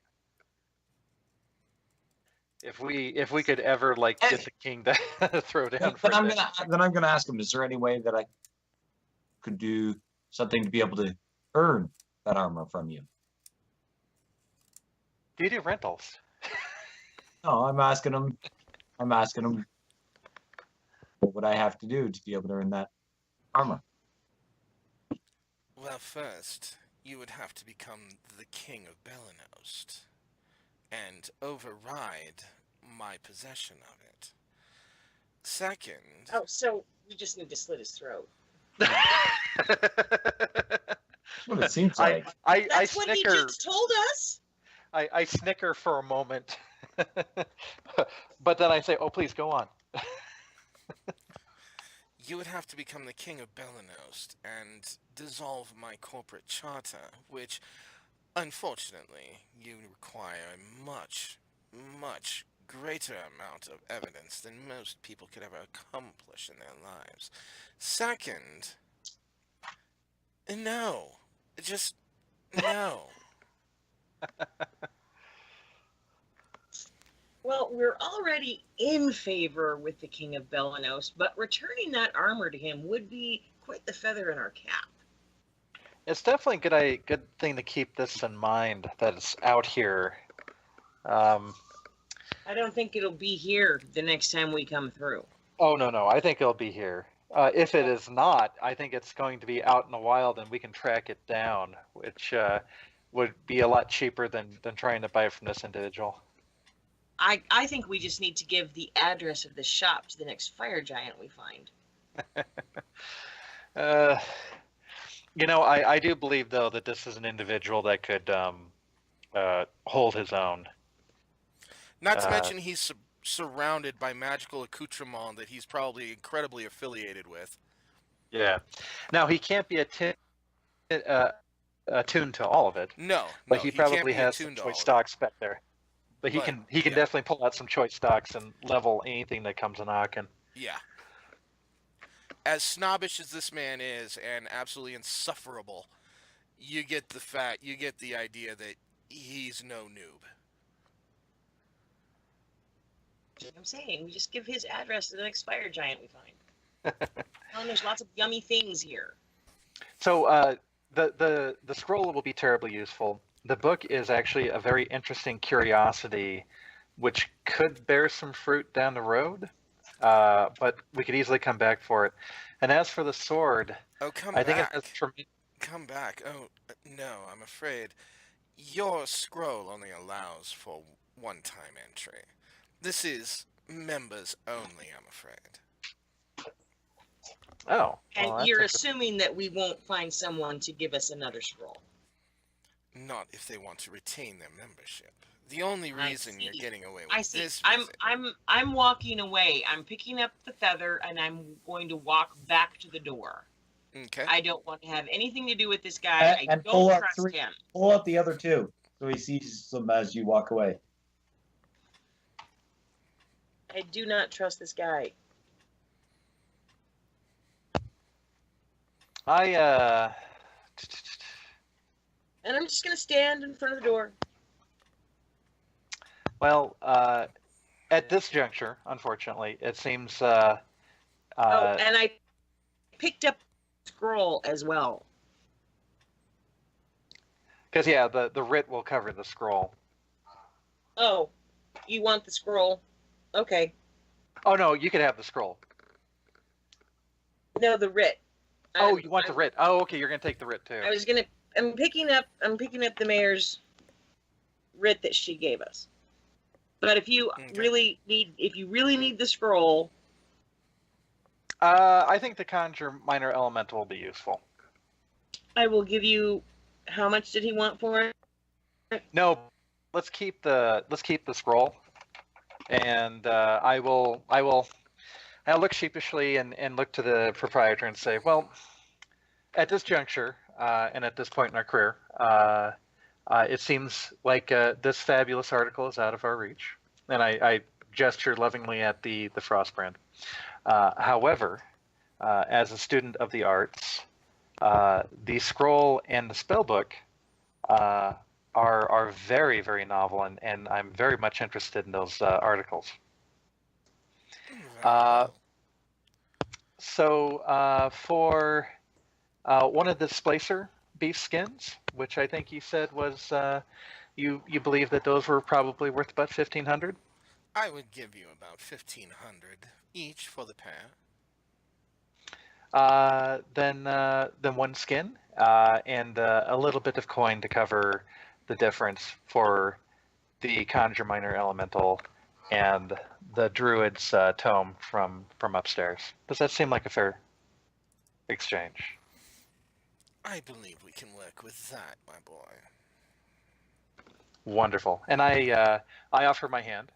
B: If we could ever get the king to throw down for
C: Then I'm gonna ask him, is there any way that I could do something to be able to earn that armor from you?
B: Do you do rentals?
C: No, I'm asking him what would I have to do to be able to earn that armor?
A: Well, first, you would have to become the king of Belenost and override my possession of it. Second...
D: Oh, so we just need to slit his throat.
C: That's what it seems like.
B: I
D: That's what he
B: snicker.
D: just told us.
B: I snicker for a moment, but then I say, "Oh, please go on."
A: You would have to become the king of Belenost and dissolve my corporate charter, which, unfortunately, you require a much, much greater amount of evidence than most people could ever accomplish in their lives. Second, no. Just no.
D: Well, we're already in favor with the King of Belenos, but returning that armor to him would be quite the feather in our cap.
B: It's definitely a good thing to keep this in mind that it's out here.
D: I don't think it'll be here the next time we come through.
B: Oh no, I think it'll be here. If it is not, I think it's going to be out in the wild, and we can track it down, which would be a lot cheaper than trying to buy it from this individual.
D: I think we just need to give the address of the shop to the next fire giant we find.
B: I do believe though that this is an individual that could hold his own.
A: Not to mention he's surrounded by magical accoutrement that he's probably incredibly affiliated with.
B: Yeah. Now he can't be attuned to all of it,
A: No,
B: but
A: no,
B: he
A: can't
B: probably
A: be
B: has some
A: attuned to all
B: choice
A: of it.
B: stocks back there. But he
A: But,
B: can
A: yeah.
B: definitely pull out some choice stocks and level anything that comes a knocking.
A: Yeah. As snobbish as this man is and absolutely insufferable, you get the idea that he's no noob.
D: That's what I'm saying. We just give his address to the next fire giant we find. Tell him there's lots of yummy things here.
B: So the scroll will be terribly useful. The book is actually a very interesting curiosity, which could bear some fruit down the road, but we could easily come back for it. And as for the sword,
A: Oh, come
B: I think it
A: back.
B: has tremendous.
A: Come back. Oh, no, I'm afraid your scroll only allows for one-time entry. This is members only, I'm afraid.
B: Oh,
D: And
B: well, that's
D: you're
B: interesting.
D: assuming that we won't find someone to give us another scroll.
A: Not if they want to retain their membership. The only
D: I
A: reason you're
D: see.
A: getting away with
D: I see.
A: this
D: I'm
A: visit...
D: I'm walking away. I'm picking up the feather and I'm going to walk back to the door.
A: Okay.
D: I don't want to have anything to do with this guy.
E: And
D: I
E: pull
D: don't
E: out
D: trust
E: three.
D: him.
E: Pull out the other two, so he sees them as you walk away.
D: I do not trust this guy.
B: I
D: And I'm just gonna stand in front of the door.
B: well, at this juncture, unfortunately, it seems.
D: Oh, and I picked up the scroll as well.
B: Because yeah, the writ will cover the scroll.
D: Oh, you want the scroll? Okay.
B: Oh no, you could have the scroll.
D: No, the writ.
B: Oh, you want the writ? Oh, okay, you're gonna take the writ too.
D: I was gonna. I'm picking up the mayor's writ that she gave us. But if you
A: Okay.
D: really need the scroll,
B: I think the conjure minor elemental will be useful.
D: I will give you. How much did he want for it?
B: No, let's keep the scroll, and I'll look sheepishly and look to the proprietor and say, well, at this juncture and at this point in our career, it seems like this fabulous article is out of our reach. And I gesture lovingly at the Frostbrand. However, as a student of the arts, the scroll and the spellbook are very, very novel, and I'm very much interested in those articles. So for one of the Displacer beast skins, which I think you said was you believe that those were probably worth about 1,500.
A: I would give you about 1,500 each for the pair.
B: Then one skin and a little bit of coin to cover the difference for the Conjure Minor Elemental and the Druid's tome from upstairs. Does that seem like a fair exchange.
A: I believe we can work with that, my boy.
B: Wonderful. And I offer my hand.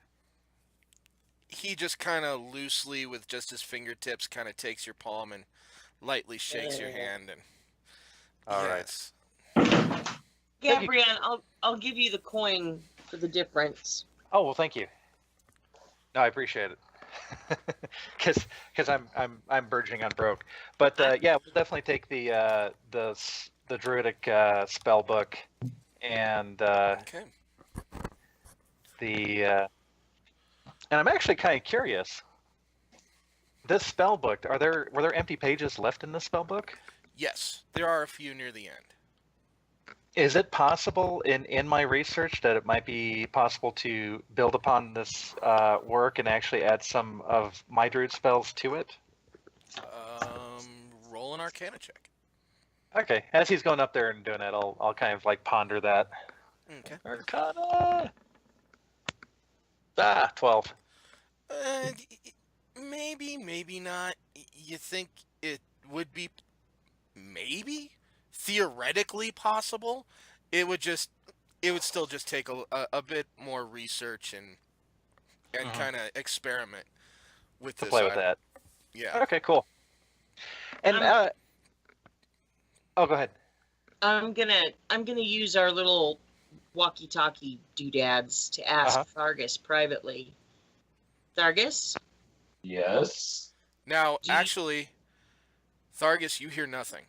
A: He just kind of loosely, with just his fingertips, kind of takes your palm and lightly shakes your hand. And
B: All right.
A: yes,
D: Gabrielle, I'll give you the coin for the difference.
B: Oh well, thank you. No, I appreciate it. Because I'm verging on broke. But yeah, we'll definitely take the druidic spell book and
A: okay.
B: and I'm actually kind of curious. This spell book, were there empty pages left in this spell book?
A: Yes, there are a few near the end.
B: Is it possible in my research that it might be possible to build upon this work and actually add some of my druid spells to it?
A: Roll an Arcana check.
B: Okay, as he's going up there and doing it, I'll kind of like ponder that.
A: Okay.
B: Arcana. 12.
A: Maybe not. You think it would be maybe theoretically possible? It would still just take a bit more research and kind of experiment with
B: To
A: this.
B: play with that.
A: Yeah.
B: Okay, cool. And oh, go ahead.
D: I'm gonna use our little walkie-talkie doodads to ask Thargus privately. Thargus?
E: Yes.
A: Now, actually, Thargus, you hear nothing.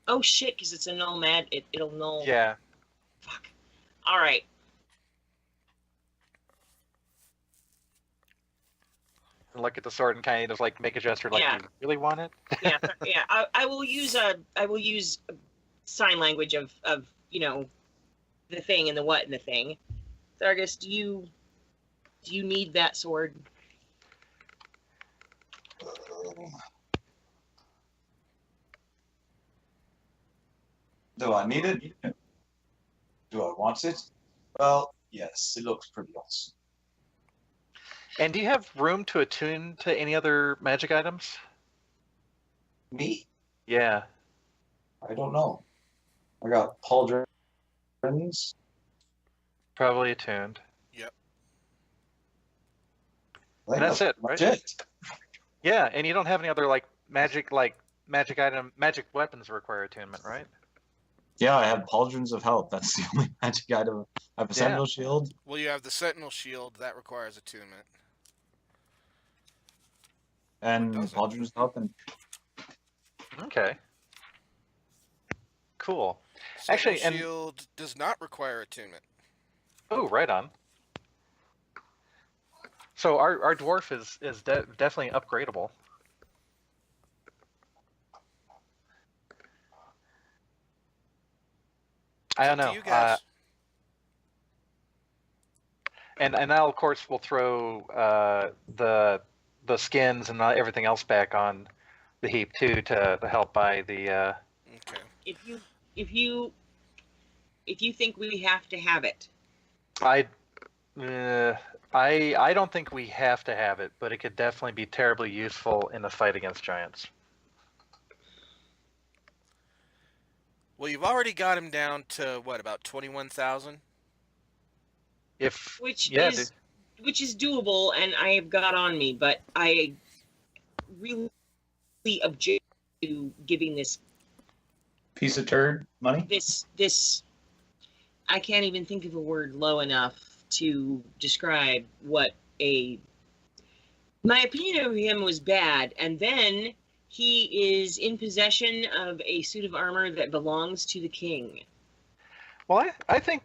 D: Oh shit, because it's a nomad. It'll know.
B: Yeah.
D: Fuck. All right.
B: And look at the sword and kind of like make a gesture like
D: Yeah.
B: you really want it.
D: Yeah, yeah. I will use sign language of the thing and the what and the thing. Thargus, do you need that sword?
E: Do I need it? Do I want it? Well, yes, it looks pretty awesome.
B: And do you have room to attune to any other magic items?
E: Me?
B: Yeah.
E: I don't know. I got pauldrons.
B: Probably attuned.
A: Yep.
E: Like,
B: And that's it, right?
E: It.
B: Yeah, and you don't have any other magic weapons require attunement, right?
C: Yeah, I have pauldrons of help. That's the only magic item. I have a sentinel shield.
A: Well, you have the Sentinel Shield. That requires attunement.
C: And
A: doesn't?
C: pauldrons of help. And
B: Okay. Cool.
A: Sentinel
B: Actually, and
A: Shield does not require attunement.
B: oh, right on. So our dwarf is definitely upgradable. I don't
A: Up
B: know.
A: to you guys.
B: And now, of course, we'll throw the skins and everything else back on the heap too to help buy the.
A: Okay.
D: If you think we have to have it,
B: I don't think we have to have it, but it could definitely be terribly useful in the fight against giants.
A: Well, you've already got him down to what, about 21,000?
D: which is doable, and I have got on me, but I really object to giving this
E: Piece of turd money?
D: this I can't even think of a word low enough to describe what my opinion of him was bad, and then he is in possession of a suit of armor that belongs to the king.
B: Well, I think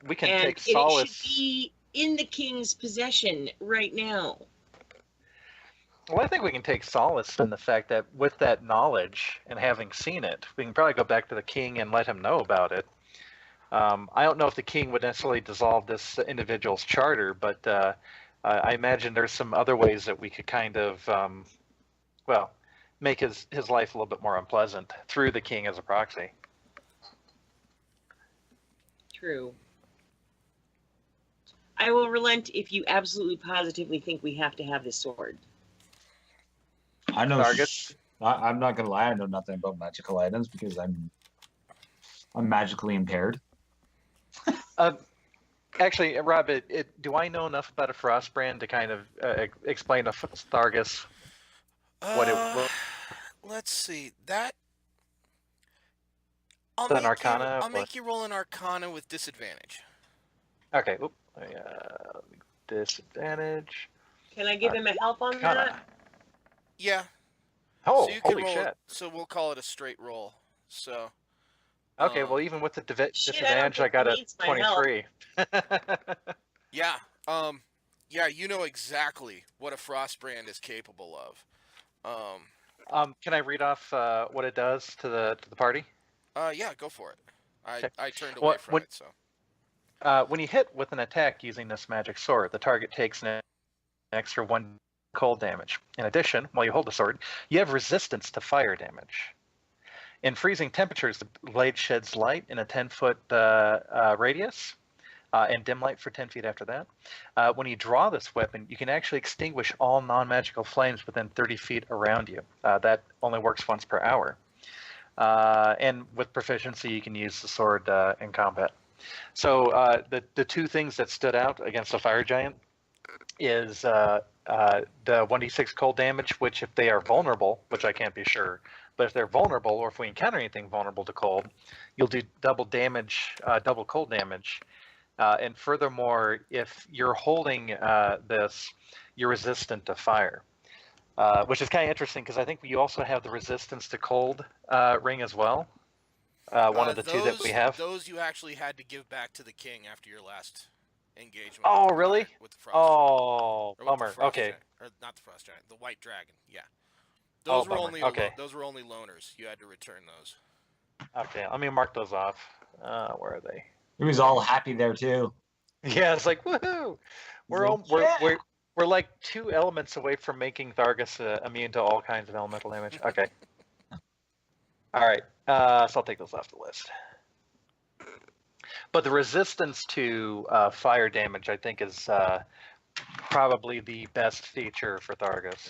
B: we can
D: And
B: take solace.
D: it should be in the king's possession right now.
B: Well, I think we can take solace in the fact that with that knowledge and having seen it, we can probably go back to the king and let him know about it. I don't know if the king would necessarily dissolve this individual's charter, but I imagine there's some other ways that we could kind of, make his life a little bit more unpleasant through the king as a proxy.
D: True. I will relent if you absolutely positively think we have to have this sword.
C: I know.
B: Targets?
C: I'm not gonna lie, I know nothing about magical items because I'm magically impaired.
B: Uh, Actually, Rob, do I know enough about a frost brand to kind of explain to Thargus what it
A: Uh,
B: was?
A: let's see.
B: An Arcana?
A: I'll make you roll an Arcana with disadvantage.
B: Okay. Oop, disadvantage.
D: Can I give him a help on
B: Arcana.
D: that?
A: Yeah.
B: Oh,
A: So you can
B: holy
A: roll.
B: shit.
A: So we'll call it a straight roll. So.
B: Okay, well, even with the
D: Shit, I don't
B: disadvantage, I
D: think
B: got
D: he
B: a
D: needs my help.
B: 23.
A: Yeah. Yeah. You know exactly what a frost brand is capable of.
B: Can I read off what it does to the party?
A: Yeah. Go for it.
B: Okay.
A: I turned away from it. So.
B: When you hit with an attack using this magic sword, the target takes an extra 1 cold damage. In addition, while you hold the sword, you have resistance to fire damage. In freezing temperatures, the blade sheds light in a 10-foot radius, and dim light for 10 feet after that. When you draw this weapon, you can actually extinguish all non-magical flames within 30 feet around you. That only works once per hour. And with proficiency, you can use the sword in combat. So the two things that stood out against a fire giant is the 1d6 cold damage, which if they are vulnerable, which I can't be sure, but if they're vulnerable or if we encounter anything vulnerable to cold, you'll do double damage, double cold damage. And furthermore, if you're holding this, you're resistant to fire, which is kind of interesting because I think you also have the resistance to cold ring as well. One of the two that we have.
A: Those you actually had to give back to the king after your last engagement.
B: Oh,
A: with the
B: really?
A: With the frost.
B: Oh,
A: Or with
B: bummer.
A: the frost
B: Okay.
A: giant, or not the frost giant, the white dragon. Yeah.
B: Oh,
A: Those were
B: bummer.
A: only
B: Okay.
A: those were only loners. You had to return those.
B: Okay, let me mark those off. Where are they?
C: He was all happy there too.
B: Yeah, it's like woohoo! We're like 2 elements away from making Thargus immune to all kinds of elemental damage. Okay. All right. So I'll take those off the list. But the resistance to fire damage, I think, is probably the best feature for Thargus.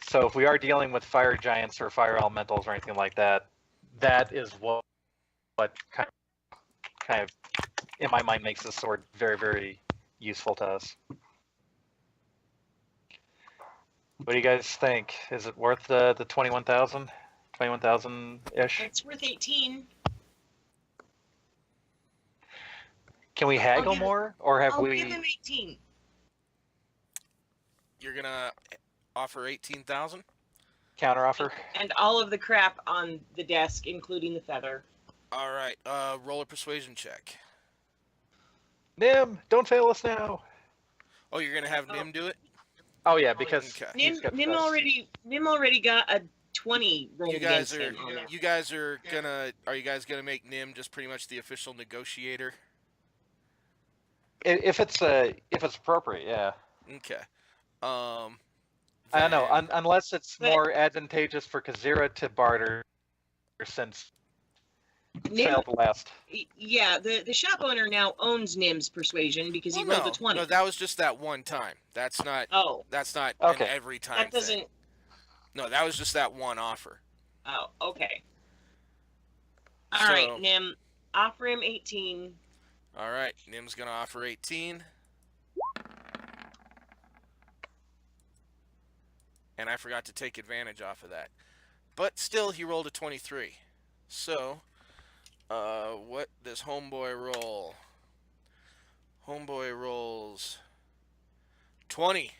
B: So if we are dealing with fire giants or fire elementals or anything like that, that is what kind of in my mind makes this sword very, very useful to us. What do you guys think? Is it worth the 21,000? 21,000-ish?
D: It's worth 18.
B: Can we haggle more, or have
D: I'll
B: we?
D: give him 18.
A: You're gonna offer 18,000.
B: Counteroffer?
D: And all of the crap on the desk, including the feather.
A: All right. Roll a persuasion check.
B: Nim, don't fail us now.
A: Oh, you're gonna have Nim do it.
B: Oh yeah, because
A: Okay.
B: he's got the
D: Nim
B: best.
D: already got a 20 rolled against him.
A: You guys are gonna. Are you guys gonna make Nim just pretty much the official negotiator?
B: If it's appropriate, yeah.
A: Okay.
B: I don't know,
A: then-
B: unless it's
D: But-
B: more advantageous for Kazira to barter, since
D: Nim,
B: failed last.
D: yeah, the shop owner now owns Nim's persuasion because he
A: Well,
D: rolled a 20.
A: No, that was just that one time. That's not.
D: Oh,
A: That's not
B: Okay.
A: an every time.
D: that doesn't.
A: Thing. No, that was just that one offer.
D: Oh, okay. All
A: So-
D: right, Nim, offer him 18.
A: All right, Nim's gonna offer 18. And I forgot to take advantage off of that. But still, he rolled a 23. So, what does Homeboy roll? Homeboy rolls 20.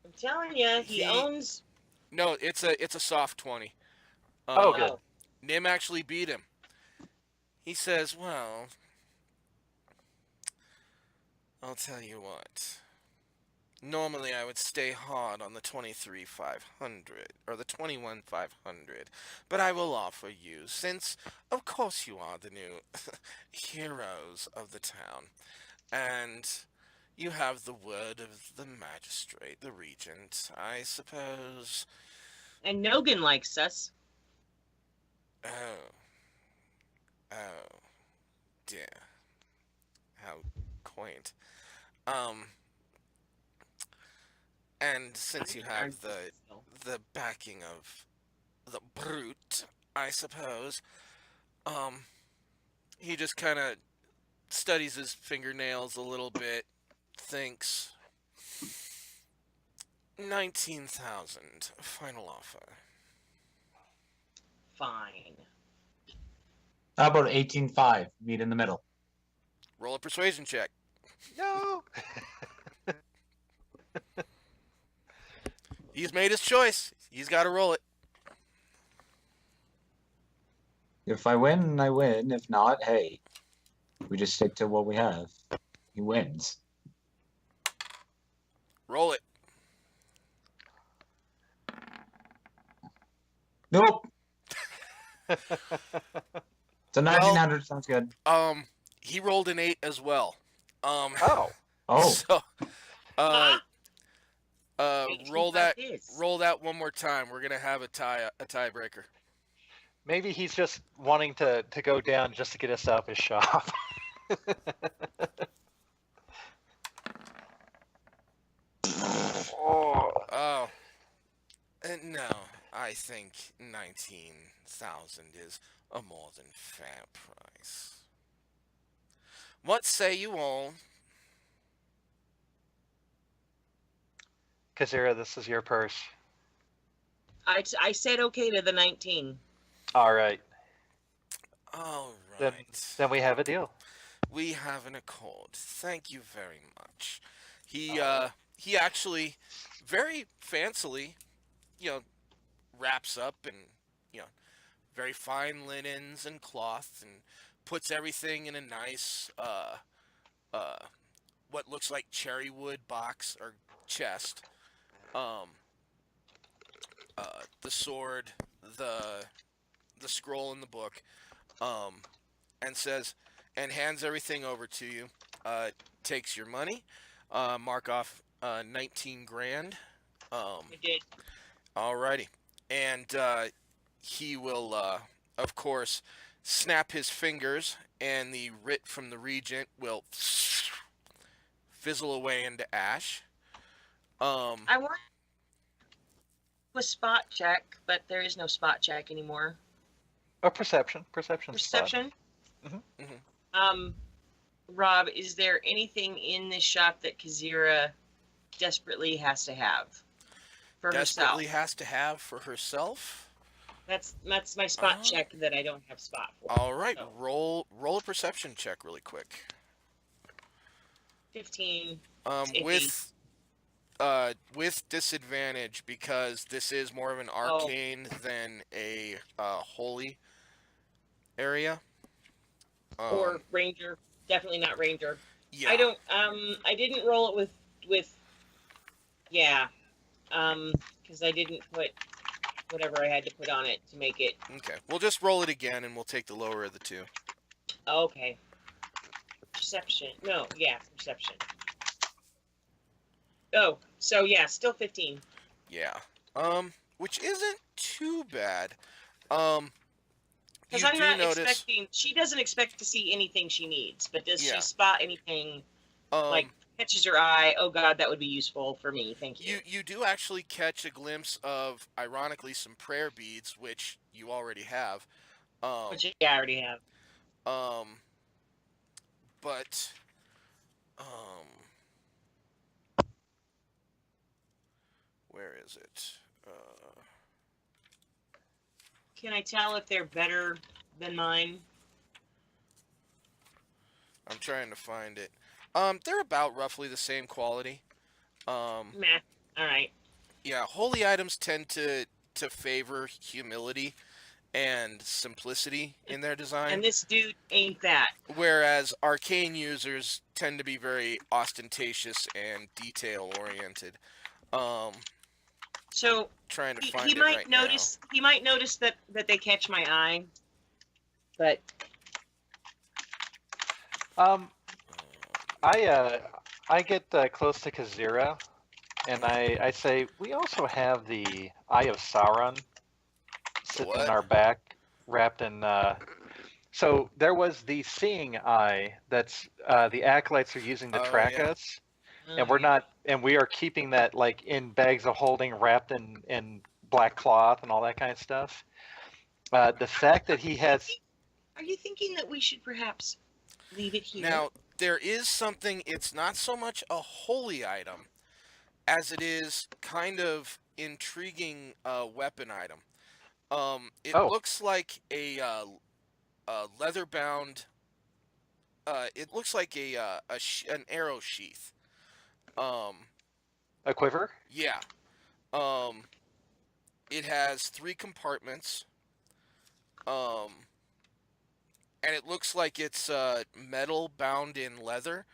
D: I'm telling you, he
A: He-
D: owns.
A: No, it's a soft 20.
B: Oh, good.
A: Nim actually beat him. He says, well, I'll tell you what. Normally I would stay hard on the 23,500, or the 21,500, but I will offer you, since, of course you are the new heroes of the town, and you have the word of the magistrate, the regent, I suppose.
D: And Nogan likes us.
A: Oh. Oh. Dear. How quaint. And since you have
D: Aren't
A: the
D: still.
A: backing of the brute, I suppose, um, he just kind of studies his fingernails a little bit, thinks 19,000 final offer.
D: Fine.
C: How about 18.5? Meet in the middle.
A: Roll a persuasion check.
B: No.
A: He's made his choice. He's got to roll it.
C: If I win, I win. If not, hey, we just stick to what we have. He wins.
A: Roll it.
C: Nope. It's a 1900. Sounds good.
A: He rolled an 8 as well.
B: Oh.
C: Oh,
A: So,
D: Ah,
A: roll that.
D: 18 is.
A: Roll that one more time. We're gonna have a tiebreaker.
B: Maybe he's just wanting to go down just to get us out of his shop. Oh.
A: Oh, no. I think 19,000 is a more than fair price. What say you all?
B: Kazira, this is your purse.
D: I said okay to the 19.
B: All right.
A: All
B: Then,
A: right.
B: then we have a deal.
A: We have an accord. Thank you very much. He actually very fancily, wraps up in, you know, very fine linens and cloth and puts everything in a nice what looks like cherry wood box or chest. Um the sword, the scroll in the book, um and says, and hands everything over to you. Takes your money, mark off 19 grand.
D: I did.
A: Alrighty. And he will, of course, snap his fingers, and the writ from the regent will fizzle away into ash.
D: I want a spot check, but there is no spot check anymore.
B: Oh, perception. Perception's fine.
D: Perception.
A: Mhm.
D: Rob, is there anything in this shop that Kazira desperately has to have for
A: Desperately
D: herself?
A: has to have for herself.
D: That's my spot
A: Oh.
D: check that I don't have spot for.
A: All right,
D: So,
A: roll a perception check really quick.
D: 15. Iffy.
A: With disadvantage because this is more of an arcane than a holy area.
D: Or Ranger. Definitely not Ranger.
A: Yeah.
D: I didn't roll it with yeah. Because I didn't put whatever I had to put on it to make it.
A: Okay, we'll just roll it again, and we'll take the lower of the two.
D: Okay. Perception. No, yeah, perception. Oh, so yeah, still 15.
A: Yeah. Which isn't too bad.
D: Because
A: You
D: I'm
A: do
D: not
A: notice,
D: expecting. She doesn't expect to see anything she needs, but does
A: Yeah.
D: she spot anything like catches her eye? Oh God, that would be useful for me. Thank you.
A: you do actually catch a glimpse of, ironically, some prayer beads, which you already have.
D: Which yeah, I already have.
A: But where is it?
D: Can I tell if they're better than mine?
A: I'm trying to find it. They're about roughly the same quality.
D: Meh. All right.
A: Yeah, holy items tend to favor humility and simplicity in their design,
D: And this dude ain't that.
A: whereas arcane users tend to be very ostentatious and detail oriented.
D: So
A: Trying to
D: he,
A: find
D: he
A: it
D: might
A: right
D: notice. He might notice that they catch my eye. But
B: Um,
A: now.
B: I get close to Kazira, and I say we also have the Eye of Sauron sitting
A: What?
B: in our back, wrapped in. So there was the seeing eye that's the acolytes are using to
A: Oh,
B: track
A: yeah.
B: us. and we're not, and we are keeping that like in bags of holding, wrapped in black cloth and all that kind of stuff. The fact that he has,
D: Are you thinking that we should perhaps leave it here?
A: Now, there is something, it's not so much a holy item as it is kind of intriguing weapon item. It
B: Oh.
A: looks like a leather bound, it looks like an arrow sheath.
B: a quiver.
A: Yeah. Um, it has 3 compartments. And it looks like it's metal bound in leather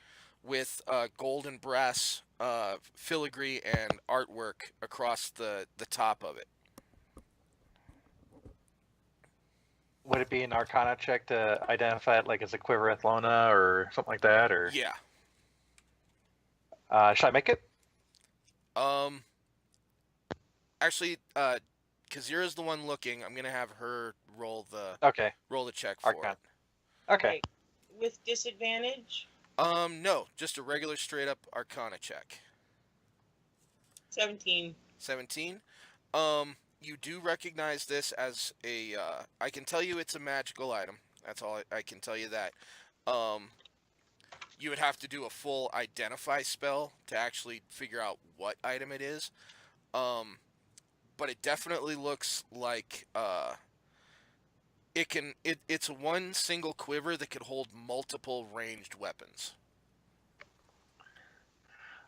A: with gold and brass filigree and artwork across the top of it.
B: Would it be an Arcana check to identify it, like as a quiver athlona or something like that, or
A: Yeah.
B: should I make it?
A: Actually, Kazira's the one looking. I'm gonna have her roll the
B: Okay,
A: check for
B: Arcana.
A: it.
B: Okay.
D: Right. With disadvantage?
A: No, just a regular straight up Arcana check.
D: 17.
A: 17. You do recognize this as a, I can tell you it's a magical item. That's all I can tell you that. You would have to do a full identify spell to actually figure out what item it is. But it definitely looks like, it's one single quiver that could hold multiple ranged weapons.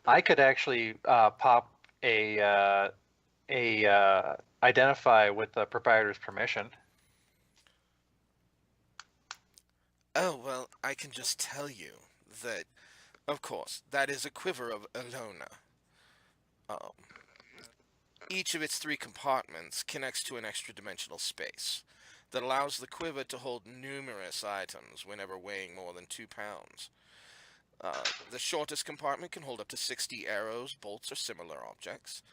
B: I could actually pop a identify with the proprietor's permission.
A: Oh, well, I can just tell you that, of course, that is a quiver of Alona. Each of its 3 compartments connects to an extra-dimensional space that allows the quiver to hold numerous items whenever weighing more than 2 pounds. The shortest compartment can hold up to 60 arrows, bolts, or similar objects.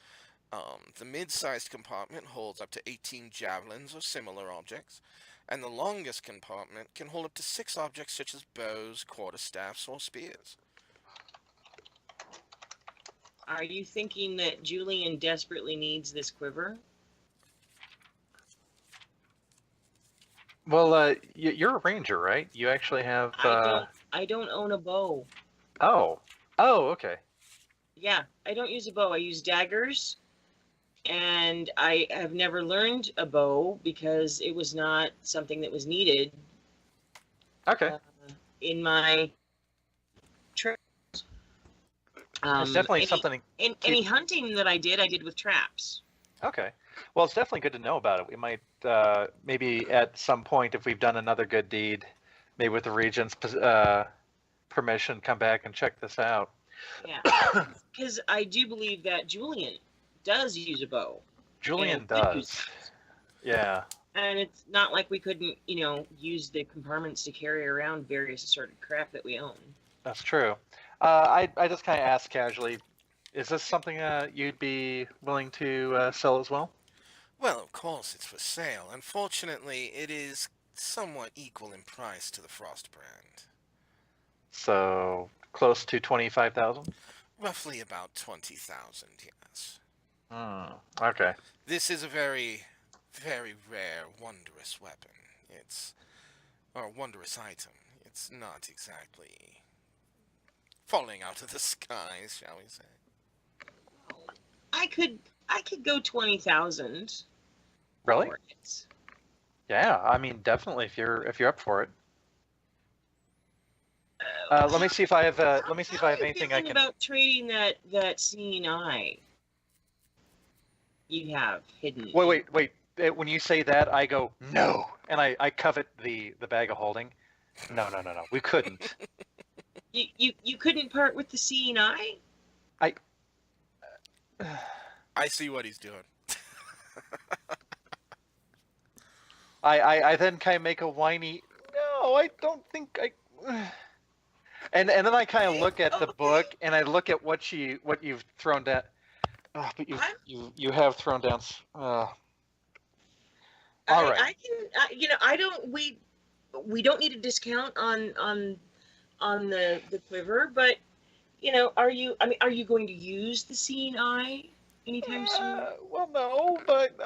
A: The mid-sized compartment holds up to 18 javelins or similar objects, and the longest compartment can hold up to 6 objects such as bows, quarterstaffs, or spears.
D: Are you thinking that Julian desperately needs this quiver?
B: Well, you're a ranger, right? You actually have.
D: I don't own a bow.
B: Oh. Oh, okay.
D: Yeah, I don't use a bow. I use daggers, and I have never learned a bow because it was not something that was needed
B: Okay.
D: in my trips.
B: It's definitely
D: any,
B: something.
D: Any hunting that I did with traps.
B: Okay. Well, it's definitely good to know about it. We might maybe at some point, if we've done another good deed, maybe with the Regent's permission, come back and check this out.
D: Yeah, because I do believe that Julian does use a bow.
B: Julian
D: and
B: does. Yeah.
D: And it's not like we couldn't, use the compartments to carry around various assorted crap that we own.
B: That's true. I just kind of asked casually, is this something you'd be willing to sell as well?
A: Well, of course it's for sale. Unfortunately, it is somewhat equal in price to the Frost brand.
B: So close to 25,000.
A: Roughly about 20,000, yes.
B: Okay.
A: This is a very, very rare, wondrous weapon. Or wondrous item. It's not exactly falling out of the skies, shall we say.
D: I could go 20,000.
B: Really?
D: for it.
B: Yeah. I mean, definitely if you're up for it. Let me see if I have. Let me see if I have
D: How are you
B: anything I
D: feeling
B: can.
D: about trading that seeing eye you have hidden.
B: Wait. When you say that, I go no, and I covet the bag of holding. No. We couldn't.
D: You couldn't part with the seeing eye?
A: I see what he's doing.
B: I then kind of make a whiny. No, I don't think I. And then I kind of look at the book and I look at what you've thrown down. Oh, but you have thrown down. All right.
D: I can. I don't. We don't need a discount on the quiver, but Are you? I mean, are you going to use the seeing eye anytime soon?
B: Well, no, but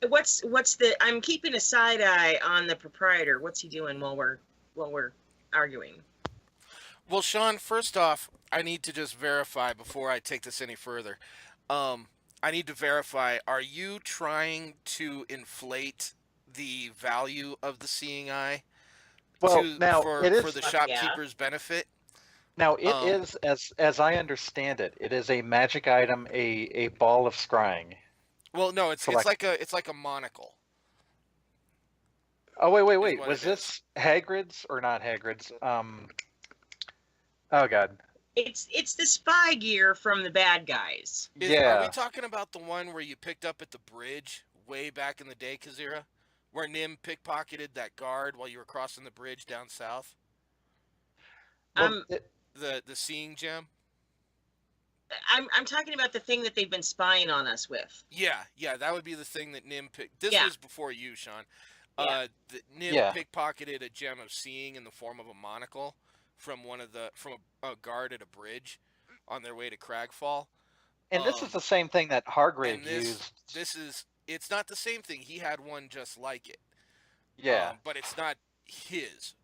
D: What's the? I'm keeping a side eye on the proprietor. What's he doing while we're arguing?
A: Well, Sean, first off, I need to just verify before I take this any further. Um, I need to verify, are you trying to inflate the value of the seeing eye
B: well,
A: to
B: now it
A: for
B: is.
A: the
D: Yeah.
A: shopkeeper's benefit?
B: Now it
A: Um,
B: is, as I understand it, it is a magic item, a ball of scrying.
A: well, no,
B: Select.
A: it's like a monocle
B: Oh, wait, wait,
A: is
B: wait.
A: what
B: Was
A: it is.
B: this Hagrid's or not Hagrid's? Oh God.
D: It's the spy gear from the bad guys.
A: Are we
B: Yeah.
A: talking about the one where you picked up at the bridge way back in the day, Kazira? Where Nim pickpocketed that guard while you were crossing the bridge down south?
B: Well,
A: The seeing gem?
D: I'm talking about the thing that they've been spying on us with.
A: Yeah, that would be the thing that Nim picked. This
D: Yeah.
A: was before you, Sean.
D: Yeah.
A: Nim
B: Yeah.
A: pickpocketed a gem of seeing in the form of a monocle from a guard at a bridge on their way to Cragfall.
B: and this
A: Um,
B: is the same thing that Hargrave
A: and this
B: used.
A: it's not the same thing. He had one just like it.
B: Yeah.
A: But it's not his.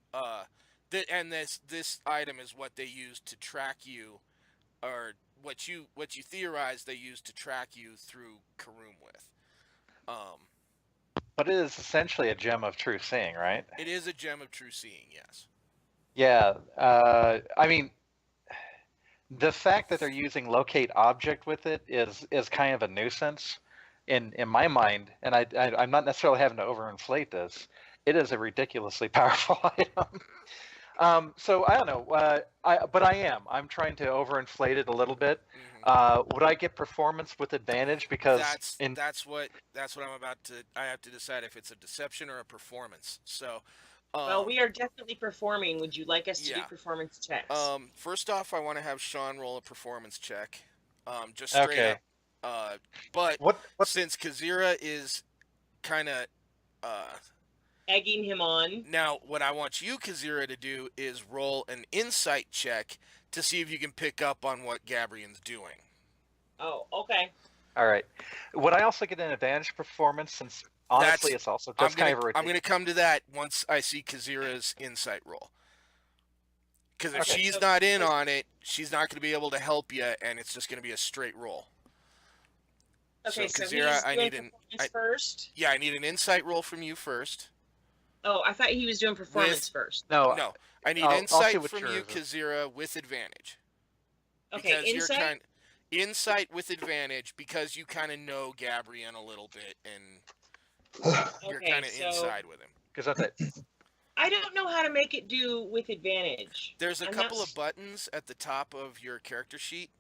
A: And this item is what they use to track you, or what you theorize they use to track you through Karoom with.
B: But it is essentially a gem of true seeing, right?
A: It is a gem of true seeing, yes.
B: Yeah. I mean, the fact that they're using locate object with it is kind of a nuisance in my mind, and I'm not necessarily having to overinflate this. It is a ridiculously powerful item. So I don't know. But I'm trying to overinflate it a little bit. Would I get performance with advantage because
A: That's what I'm about to. I have to decide if it's a deception or a performance. So,
D: Well, we are definitely performing. Would you like us to do
A: yeah.
D: performance checks?
A: First off, I want to have Sean roll a performance check, just straight
B: Okay.
A: up. But
B: what
A: since Kazira is kind of
D: Egging him on.
A: now, what I want you, Kazira, to do is roll an insight check to see if you can pick up on what Gabrian's doing.
D: Oh, okay.
B: All right. Would I also get an advantage performance since honestly it's also just kind of a
A: I'm gonna come to that once I see Kazira's insight roll. Because if
B: Okay.
A: she's not in on it, she's not gonna be able to help you, and it's just gonna be a straight roll.
D: Okay, so
A: Kazira,
D: he's
A: I
D: doing
A: need an
D: performance first.
A: yeah, I need an insight roll from you first.
D: Oh, I thought he was doing performance first.
B: No.
A: No, I need
B: I'll see
A: insight
B: what
A: from you,
B: yours is.
A: Kazira, with advantage.
D: Okay,
A: Because
D: insight.
A: insight with advantage because you kind of know Gabrian a little bit and you're
D: Okay,
A: kind of
D: so
A: inside with him.
B: Because that's it.
D: I don't know how to make it do with advantage.
A: There's a
D: I'm
A: couple
D: not
A: of buttons at the top of your character sheet.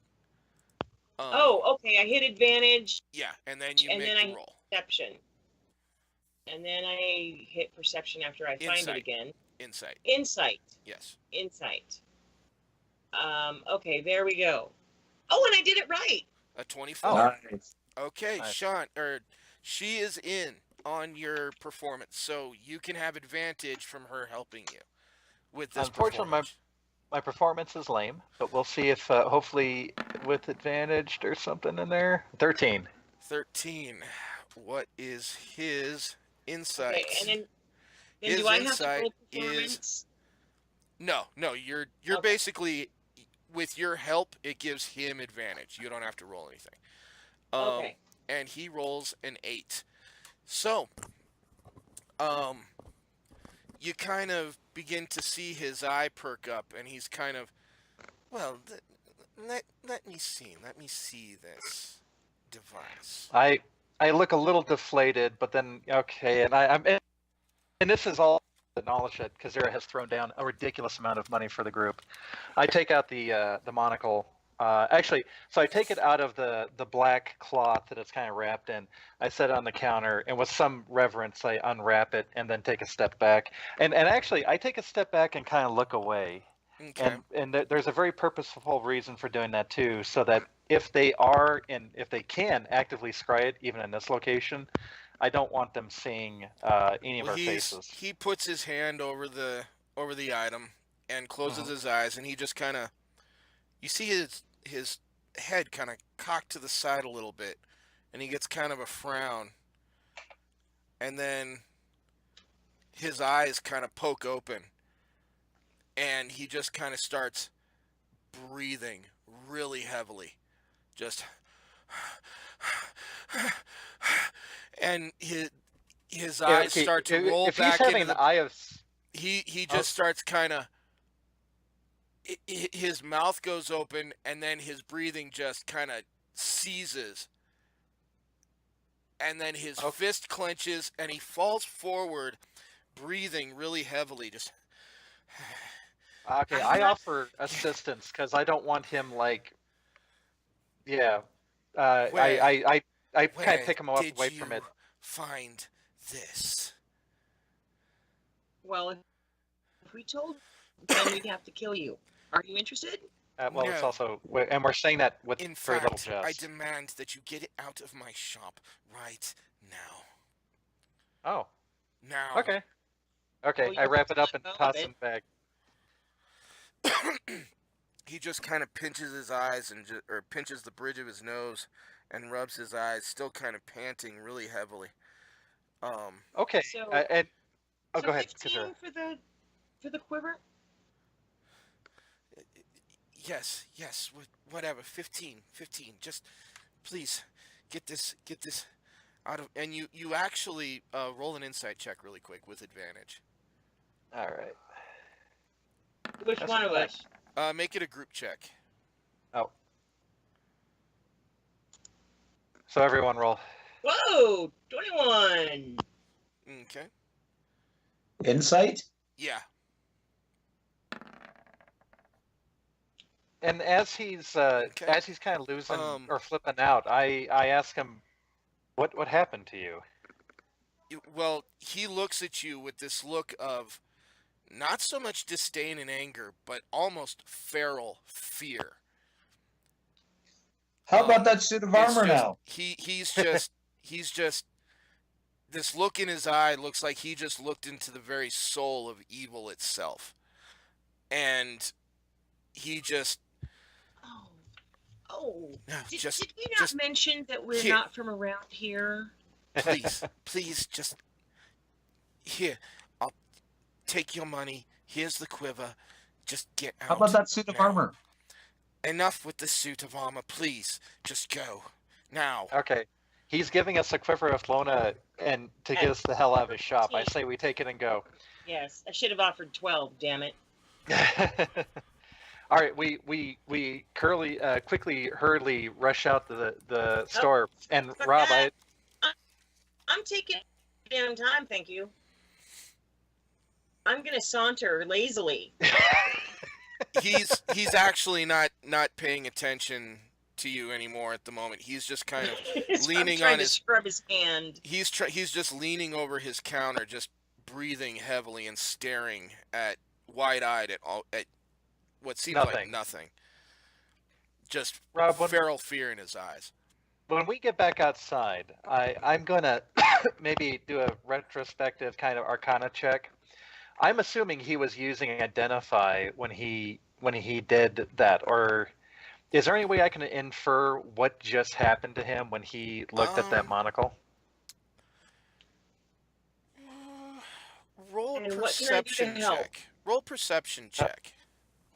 D: Oh, okay. I hit advantage,
A: Yeah, and then you
D: and
A: make
D: then
A: the
D: I hit
A: roll.
D: perception, and then I hit perception after I find it
A: Insight.
D: again.
A: Insight.
D: Insight.
A: Yes.
D: Insight. Okay, there we go. Oh, and I did it right.
A: A 24.
B: Oh.
C: Nice.
A: Okay,
B: Nice.
A: Sean, she is in on your performance, so you can have advantage from her helping you with this
B: Unfortunately,
A: performance.
B: my performance is lame, but we'll see if hopefully with advantage there's something in there. 13.
A: 13. What is his insight?
D: Okay, and then
A: His
D: do I have to
A: insight
D: roll
A: is-
D: performance?
A: No, you're
D: Okay.
A: basically, with your help, it gives him advantage. You don't have to roll anything.
D: Okay.
A: And he rolls an 8. So, you kind of begin to see his eye perk up, and he's kind of, well, let me see this device.
B: I look a little deflated, but then okay, and and this is all the knowledge that Kazira has thrown down a ridiculous amount of money for the group. I take out the monocle. Actually, so I take it out of the black cloth that it's kind of wrapped in. I set it on the counter, and with some reverence, I unwrap it and then take a step back. And actually, I take a step back and kind of look away.
A: Okay.
B: And there's a very purposeful reason for doing that too, so that if they can actively scry it, even in this location, I don't want them seeing any of
A: Well,
B: our faces.
A: he puts his hand over the item, and closes his eyes, and he just kind of, you see his head kind of cocked to the side a little bit, and he gets kind of a frown, and then his eyes kind of poke open, and he just kind of starts breathing really heavily, just and his eyes start to roll
B: if
A: back
B: he's having
A: into
B: an
A: the,
B: eye of
A: he just starts kind of, his mouth goes open, and then his breathing just kind of seizes, and then his fist clenches, and he falls forward, breathing really heavily. Just
B: okay, I offer assistance because I don't want him like, yeah.
A: Where-
B: I kind
A: where
B: of pick him
A: did
B: away
A: you
B: from it.
A: find this?
D: Well, if we told, then we'd have to kill you. Are you interested?
B: Well, it's
A: No.
B: also, and we're saying that with
A: In
B: very little
A: fact, I
B: jest.
A: demand that you get it out of my shop right now.
B: Oh,
A: Now.
B: okay. Okay,
D: Well,
B: I
D: you'll
B: wrap it up and
D: have to
B: toss
D: let
B: him back.
A: He just kind of pinches his eyes and or pinches the bridge of his nose and rubs his eyes, still kind of panting really heavily.
B: Okay,
D: So-
B: and
D: so
B: go ahead,
D: 15
B: Kazura.
D: for the quiver.
A: Yes, whatever. 15. Just please get this out of. And you actually roll an insight check really quick with advantage.
B: All right.
D: Which
B: That's
D: one of
B: fine.
D: us?
A: Make it a group check.
B: Oh. So everyone roll.
D: Whoa, 21.
A: Okay.
E: Insight?
A: Yeah.
B: And as he's kind of losing or flipping out, I ask him, what happened to you?
A: Well, he looks at you with this look of not so much disdain and anger, but almost feral fear.
E: How about that suit of armor now?
A: He's just this look in his eye looks like he just looked into the very soul of evil itself. And he just
D: Oh.
A: no,
D: Did
A: just
D: we not
A: just
D: mention that we're
A: here.
D: not from around here?
A: please just here, I'll take your money. Here's the quiver. Just get out.
E: How about that suit of
A: now.
E: armor?
A: Enough with the suit of armor, please. Just go. Now.
B: Okay. He's giving us a quiver of Lona and to get us the hell out of his shop. I say we take it and go.
D: Yes, I should have offered 12. Damn it.
B: All right, we quickly, hurriedly rush out the store. And
D: fuck
B: Rob,
D: that. I'm taking damn time, thank you. I'm gonna saunter lazily.
A: He's actually not paying attention to you anymore at the moment. He's just kind of leaning
D: trying
A: on
D: to
A: his
D: scrub his hand.
A: He's just leaning over his counter, just breathing heavily and staring at wide-eyed at what seems like nothing. Just
B: Rob,
A: feral fear in his eyes.
B: When we get back outside, I'm gonna maybe do a retrospective kind of Arcana check. I'm assuming he was using Identify when he did that, or is there any way I can infer what just happened to him when he looked at that monocle?
A: Roll
D: And
A: perception check. Roll perception check.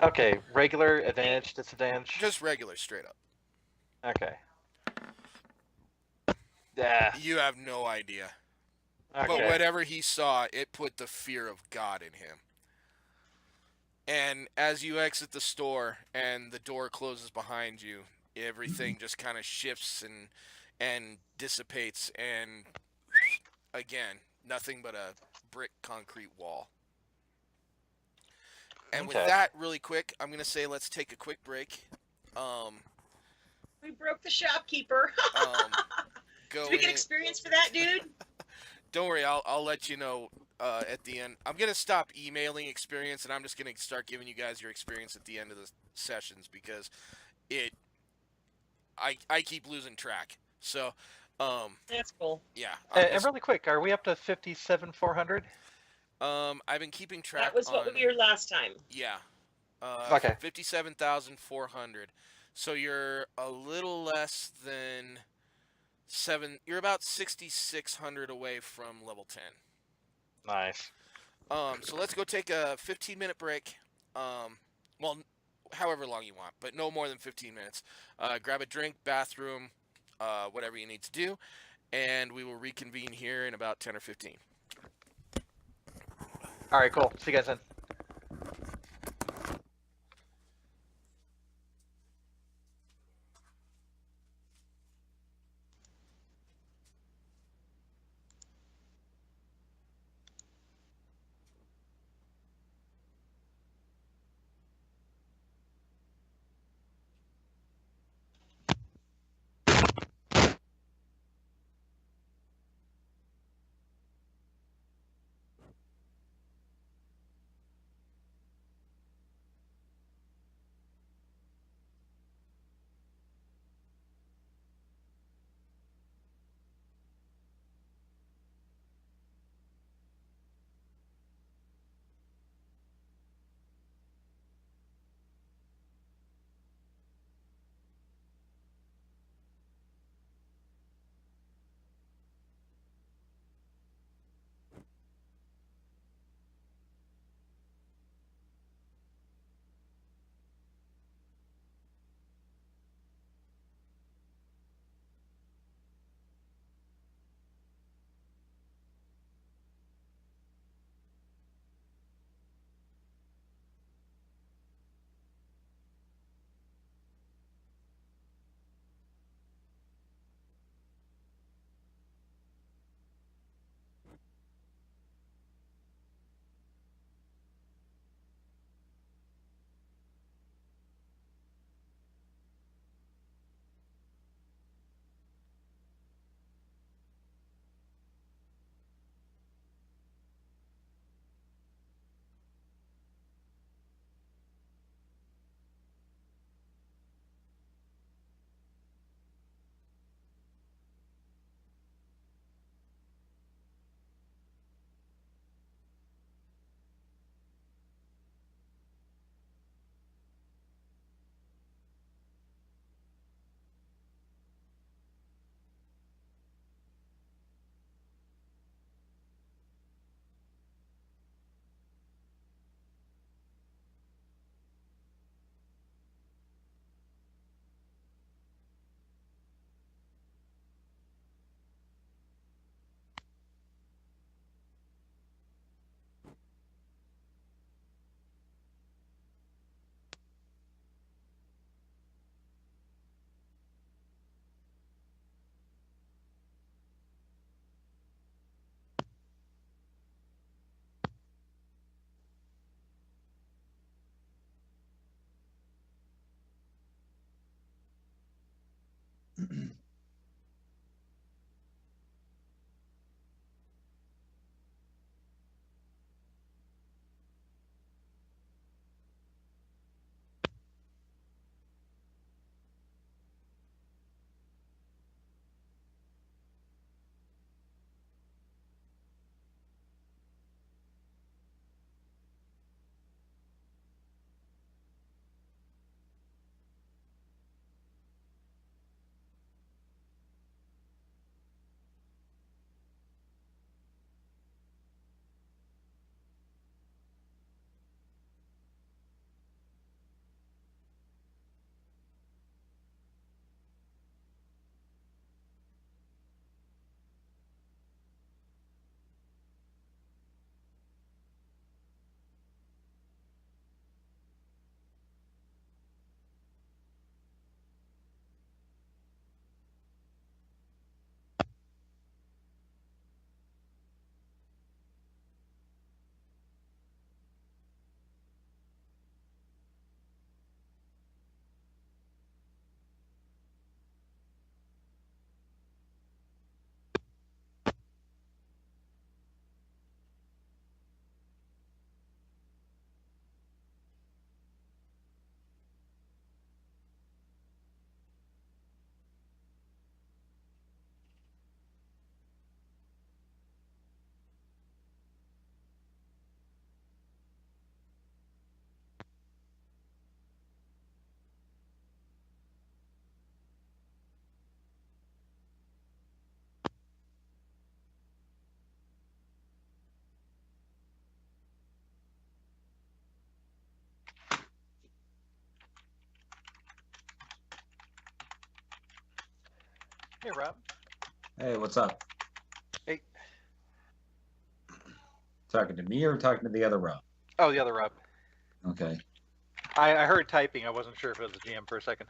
B: Okay, regular, advantage, disadvantage.
A: Just regular, straight up.
B: Okay. Yeah.
A: You have no idea.
B: Okay.
A: But whatever he saw, it put the fear of God in him. And as you exit the store and the door closes behind you, everything just kind of shifts and dissipates, and again, nothing but a brick concrete wall. And with that, really quick, I'm gonna say let's take a quick break.
D: We broke the shopkeeper.
A: Go
D: Did we get experience for that, dude?
A: Don't worry, I'll let you know at the end. I'm gonna stop emailing experience, and I'm just gonna start giving you guys your experience at the end of the sessions, because I keep losing track. So
D: that's cool.
A: Yeah.
B: And really quick, are we up to 57,400?
A: I've been keeping track
D: That was
A: on.
D: what we were last time.
A: Yeah.
B: Okay.
A: 57,400. So you're a little less than 7. You're about 6,600 away from level 10.
B: Nice.
A: So let's go take a 15-minute break. Well, however long you want, but no more than 15 minutes. Grab a drink, bathroom, whatever you need to do, and we will reconvene here in about 10 or 15.
B: All right, cool. See you guys then. Hey, Rob.
C: Hey, what's up?
B: Hey.
C: Talking to me or talking to the other Rob?
B: Oh, the other Rob.
C: Okay.
B: I heard typing. I wasn't sure if it was the GM for a second.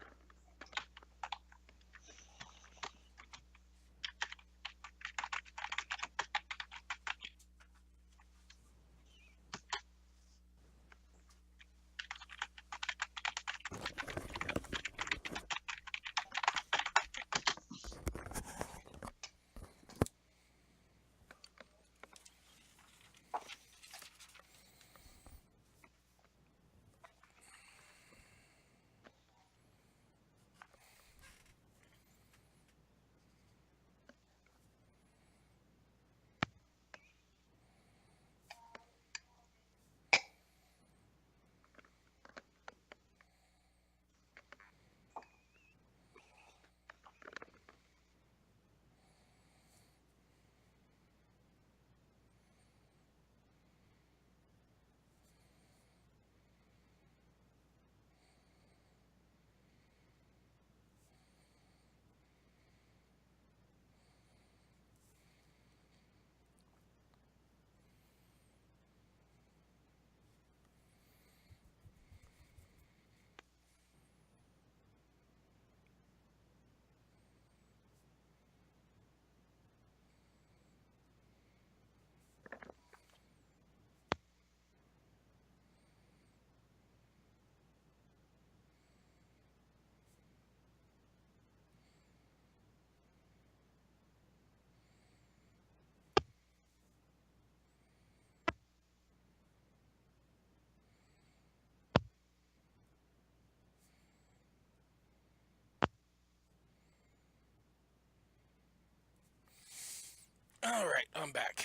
A: All right, I'm back.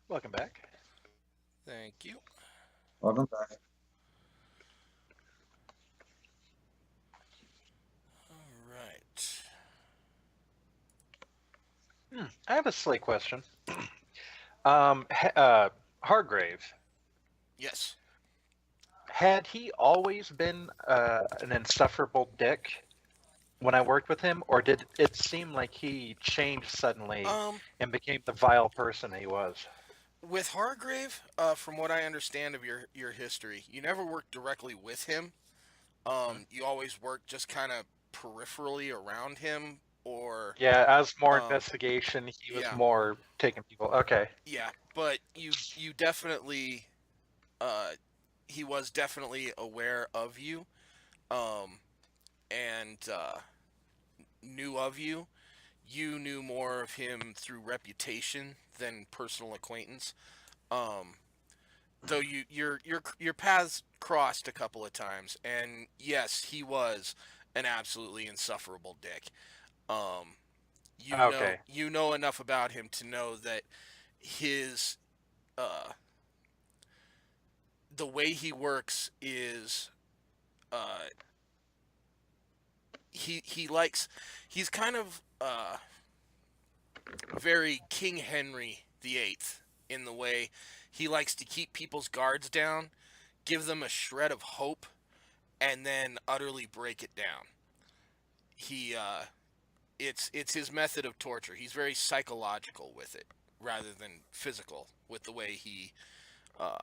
B: Welcome back.
A: Thank you.
C: Welcome back.
A: All right.
B: I have a silly question. Hargrave,
A: Yes.
B: had he always been an insufferable dick when I worked with him, or did it seem like he changed suddenly and became the vile person he was?
A: With Hargrave, from what I understand of your history, you never worked directly with him. You always worked just kind of peripherally around him, or
B: Yeah, as more
A: um,
B: investigation, he was
A: yeah,
B: more taking people. Okay.
A: yeah. But you definitely, uh, he was definitely aware of you, um, and knew of you. You knew more of him through reputation than personal acquaintance. Um, though your paths crossed a couple of times, and yes, he was an absolutely insufferable dick. Um,
B: Okay.
A: you know enough about him to know that his uh, the way he works is uh, he likes he's kind of very King Henry VIII in the way he likes to keep people's guards down, give them a shred of hope, and then utterly break it down. He it's his method of torture. He's very psychological with it rather than physical with uh,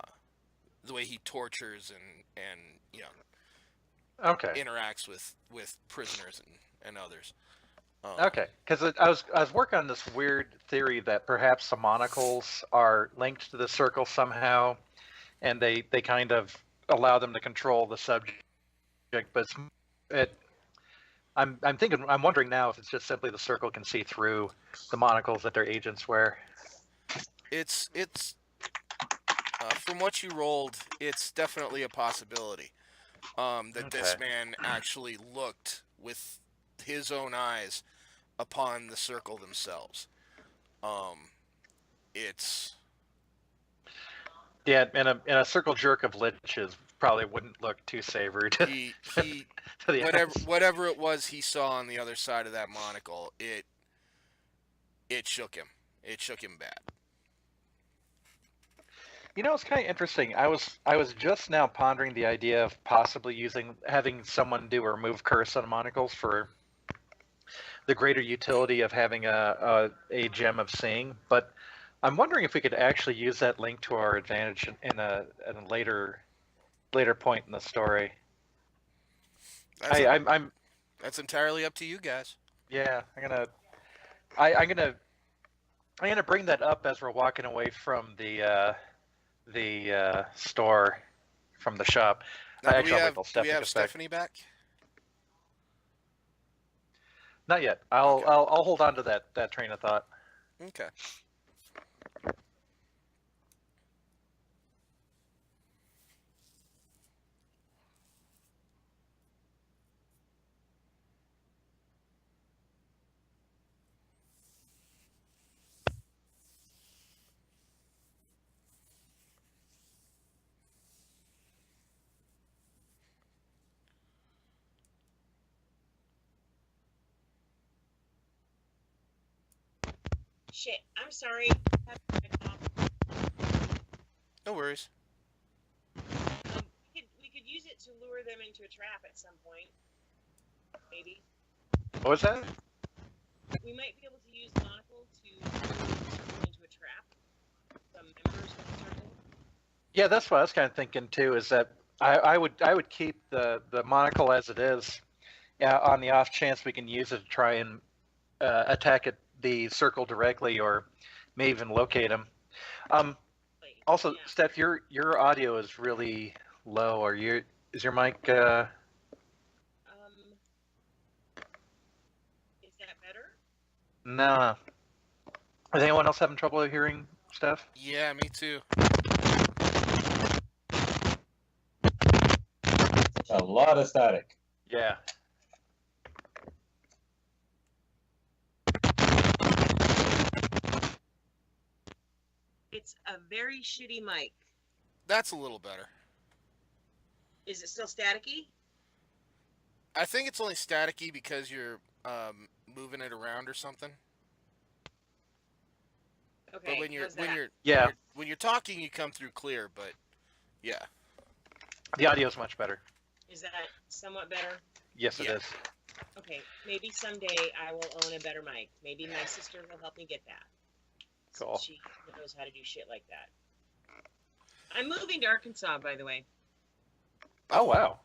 A: the way he tortures and
B: Okay.
A: interacts with prisoners and others.
B: Okay. Because I was working on this weird theory that perhaps the monocles are linked to the circle somehow, and they kind of allow them to control the subject. But it I'm wondering now if it's just simply the circle can see through the monocles that their agents wear.
A: It's from what you rolled, it's definitely a possibility that
B: Okay.
A: this man actually looked with his own eyes upon the circle themselves. Um, it's
B: Yeah, and a circle jerk of liches probably wouldn't look too savory to,
A: he
B: to the eyes.
A: whatever it was he saw on the other side of that monocle, it shook him. It shook him bad.
B: It's kind of interesting. I was just now pondering the idea of possibly having someone do a remove curse on monocles for the greater utility of having a gem of seeing. But I'm wondering if we could actually use that link to our advantage in a later point in the story.
A: That's a,
B: I'm
A: that's entirely up to you guys.
B: yeah. I'm gonna bring that up as we're walking away from the store, from the shop.
A: Now, do we
B: Actually, I'll wait
A: have
B: till
A: do we
B: Stephanie
A: have
B: gets back.
A: Stephanie back?
B: Not yet.
A: Okay.
B: I'll hold on to that train of thought.
A: Okay.
D: Shit, I'm sorry.
A: No worries.
D: We could use it to lure them into a trap at some point. Maybe.
B: What was that?
D: We might be able to use the monocle to lure the circle into a trap. Some members of the circle.
B: Yeah, that's what I was kind of thinking too. Is that I would keep the monocle as it is, on the off chance we can use it to try and attack the circle directly, or may even locate him. Also,
D: Yeah.
B: Steph, your audio is really low. Is your mic?
D: Is that better?
B: No. Is anyone else having trouble hearing Steph?
A: Yeah, me too.
C: A lot of static.
B: Yeah.
D: It's a very shitty mic.
A: That's a little better.
D: Is it still staticky?
A: I think it's only staticky because you're moving it around or something.
D: Okay.
A: But when you're
D: how's that?
B: Yeah.
A: when you're talking, you come through clear. But yeah.
B: The audio is much better.
D: Is that somewhat better?
B: Yes, it
A: Yeah.
B: is.
D: Okay. Maybe someday I will own a better mic. Maybe my sister will help me get that.
B: Cool.
D: She knows how to do shit like that. I'm moving to Arkansas, by the way.
B: Oh wow.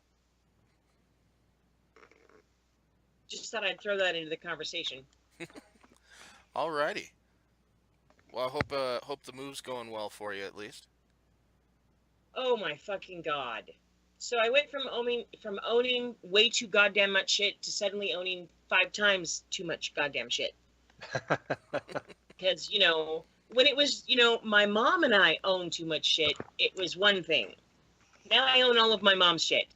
D: Just thought I'd throw that into the conversation.
A: Alrighty. Well, I hope the move's going well for you at least.
D: Oh my fucking god! So I went from owning way too goddamn much shit to suddenly owning 5 times too much goddamn shit. Because when it was my mom and I owned too much shit, it was one thing. Now I own all of my mom's shit.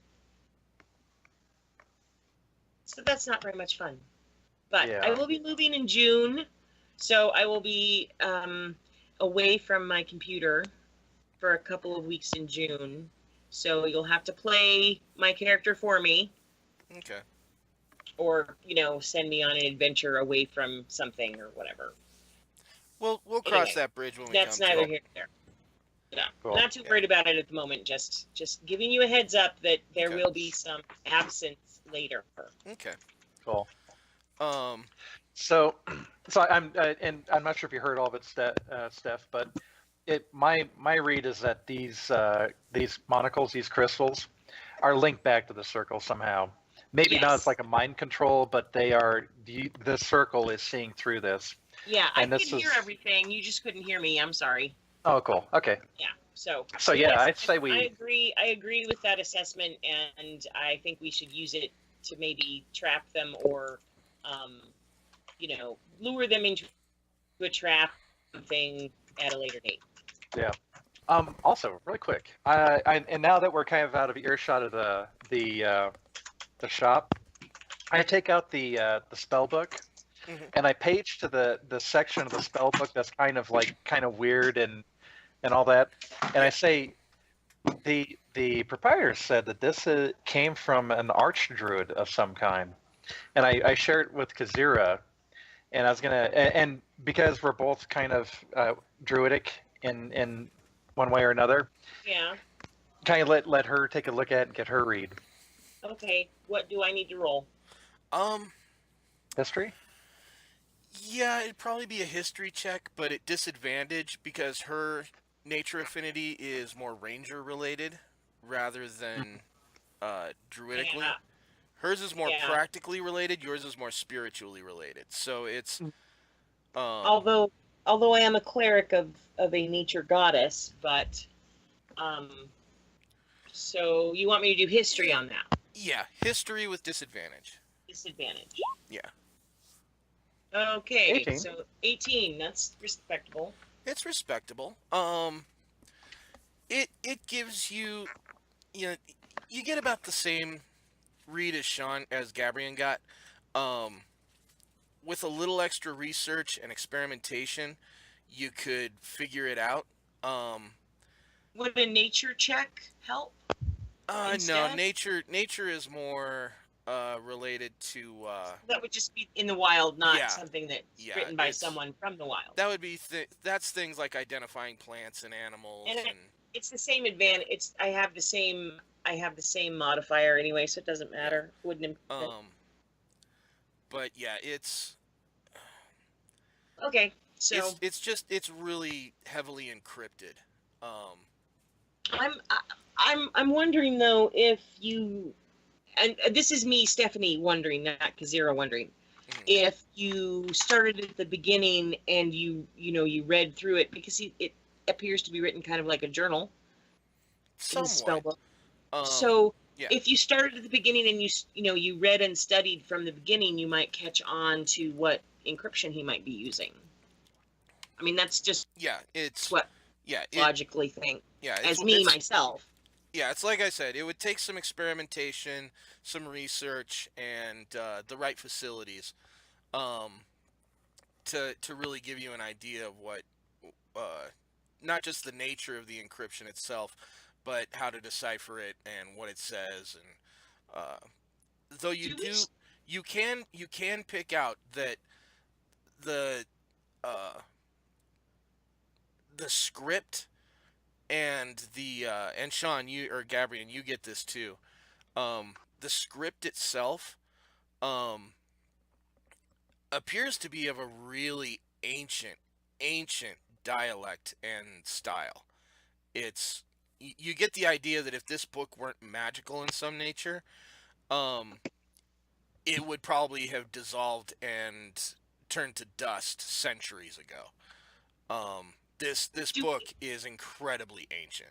D: So that's not very much fun. But
B: Yeah.
D: I will be moving in June, so I will be away from my computer for a couple of weeks in June. So you'll have to play my character for me,
A: Okay.
D: or send me on an adventure away from something or whatever.
A: We'll cross
D: Anyway,
A: that bridge when we
D: That's
A: come
D: neither
A: to it.
D: here nor there. Yeah,
B: Cool.
D: not too worried about it at the moment. Just giving you a heads up that there
A: Okay.
D: will be some absence later.
A: Okay.
B: Cool.
A: Um.
B: So I'm and I'm not sure if you heard all of it, Steph, but my read is that these monocles, these crystals, are linked back to the circle somehow. Maybe not as
D: Yes.
B: like a mind control, but they are. The circle is seeing through this.
D: Yeah, I
B: And
D: could
B: this
D: hear
B: is-
D: everything. You just couldn't hear me. I'm sorry.
B: Oh, cool. Okay.
D: Yeah. So
B: Yeah,
D: yes,
B: I'd say
D: I agree. I agree with that assessment, and I think we should use it to maybe trap them or, lure them into a trap thing at a later date.
B: Also, really quick, and now that we're kind of out of earshot of the shop, I take out the spell book,
A: Mhm.
B: and I page to the section of the spell book that's kind of weird and all that, and I say the proprietor said that this came from an archdruid of some kind, and I share it with Kazira, and I was gonna and because we're both kind of druidic in one way or another.
D: Yeah.
B: Kind of let her take a look at it and get her read.
D: Okay. What do I need to roll?
B: History?
A: Yeah, it'd probably be a history check, but at disadvantage because her nature affinity is more ranger related rather than druidically.
D: Yeah.
A: Hers is more
D: Yeah.
A: practically related. Yours is more spiritually related. So it's
D: Although I am a cleric of a nature goddess, but so you want me to do history on that?
A: yeah, history with disadvantage.
D: Disadvantage.
A: Yeah,
D: Okay,
B: 18.
D: so 18. That's respectable.
A: it's respectable. It gives you, you know, you get about the same read as Gabrian got. With a little extra research and experimentation, you could figure it out.
D: Would a nature check help?
A: No,
D: Instead?
A: nature is more related to
D: That would just be in the wild, not
A: Yeah.
D: something that's
A: Yeah,
D: written by
A: it's-
D: someone from the wild.
A: that would be that's things like identifying plants and animals
D: And
A: and
D: It's the same advantage. I have the same modifier anyway, so it doesn't matter. Wouldn't
A: but yeah, it's
D: okay. So
A: it's really heavily encrypted.
D: I'm wondering though if you, and this is me, Stephanie, wondering, not Kazira wondering,
A: Mhm.
D: if you started at the beginning and you read through it, because it appears to be written kind of like a journal in the spell
A: Somewhat.
D: book. So
A: yeah.
D: if you started at the beginning and you read and studied from the beginning, you might catch on to what encryption he might be using. I mean, that's just
A: Yeah, it's
D: what
A: yeah,
D: logically think
A: yeah,
D: as me myself.
A: Yeah, it's like I said, it would take some experimentation, some research, and the right facilities to really give you an idea of what, not just the nature of the encryption itself, but how to decipher it and what it says. And though you can pick out that the uh, the script and and Sean, you or Gabrian, you get this too. The script itself appears to be of a really ancient dialect and style. It's you get the idea that if this book weren't magical in some nature, it would probably have dissolved and turned to dust centuries ago. This book is incredibly ancient.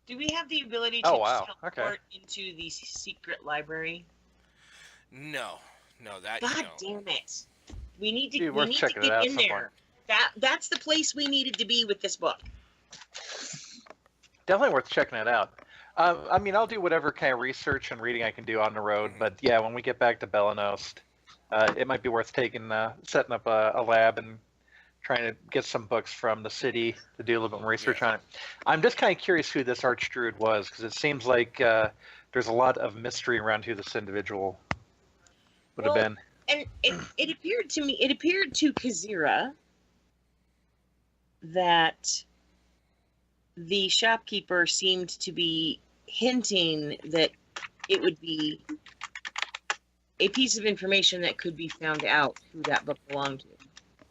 D: Do we have the ability to
B: Oh, wow.
D: teleport into the secret library?
A: No, that
D: God
A: you don't.
D: damn it! We need to
B: Dude, worth
D: get
B: checking it out
D: in
B: at some
D: there. That's the place we needed to be with this book.
B: Definitely worth checking it out. I mean, I'll do whatever kind of research and reading I can do on the road.
A: Mhm.
B: But yeah, when we get back to Belanost, it might be worth setting up a lab and trying to get some books from the city to do a little bit more research on it. I'm just kind of curious who this archdruid was, because it seems like there's a lot of mystery around who this individual would have been.
D: And it appeared to Kazira that the shopkeeper seemed to be hinting that it would be a piece of information that could be found out who that book belonged to.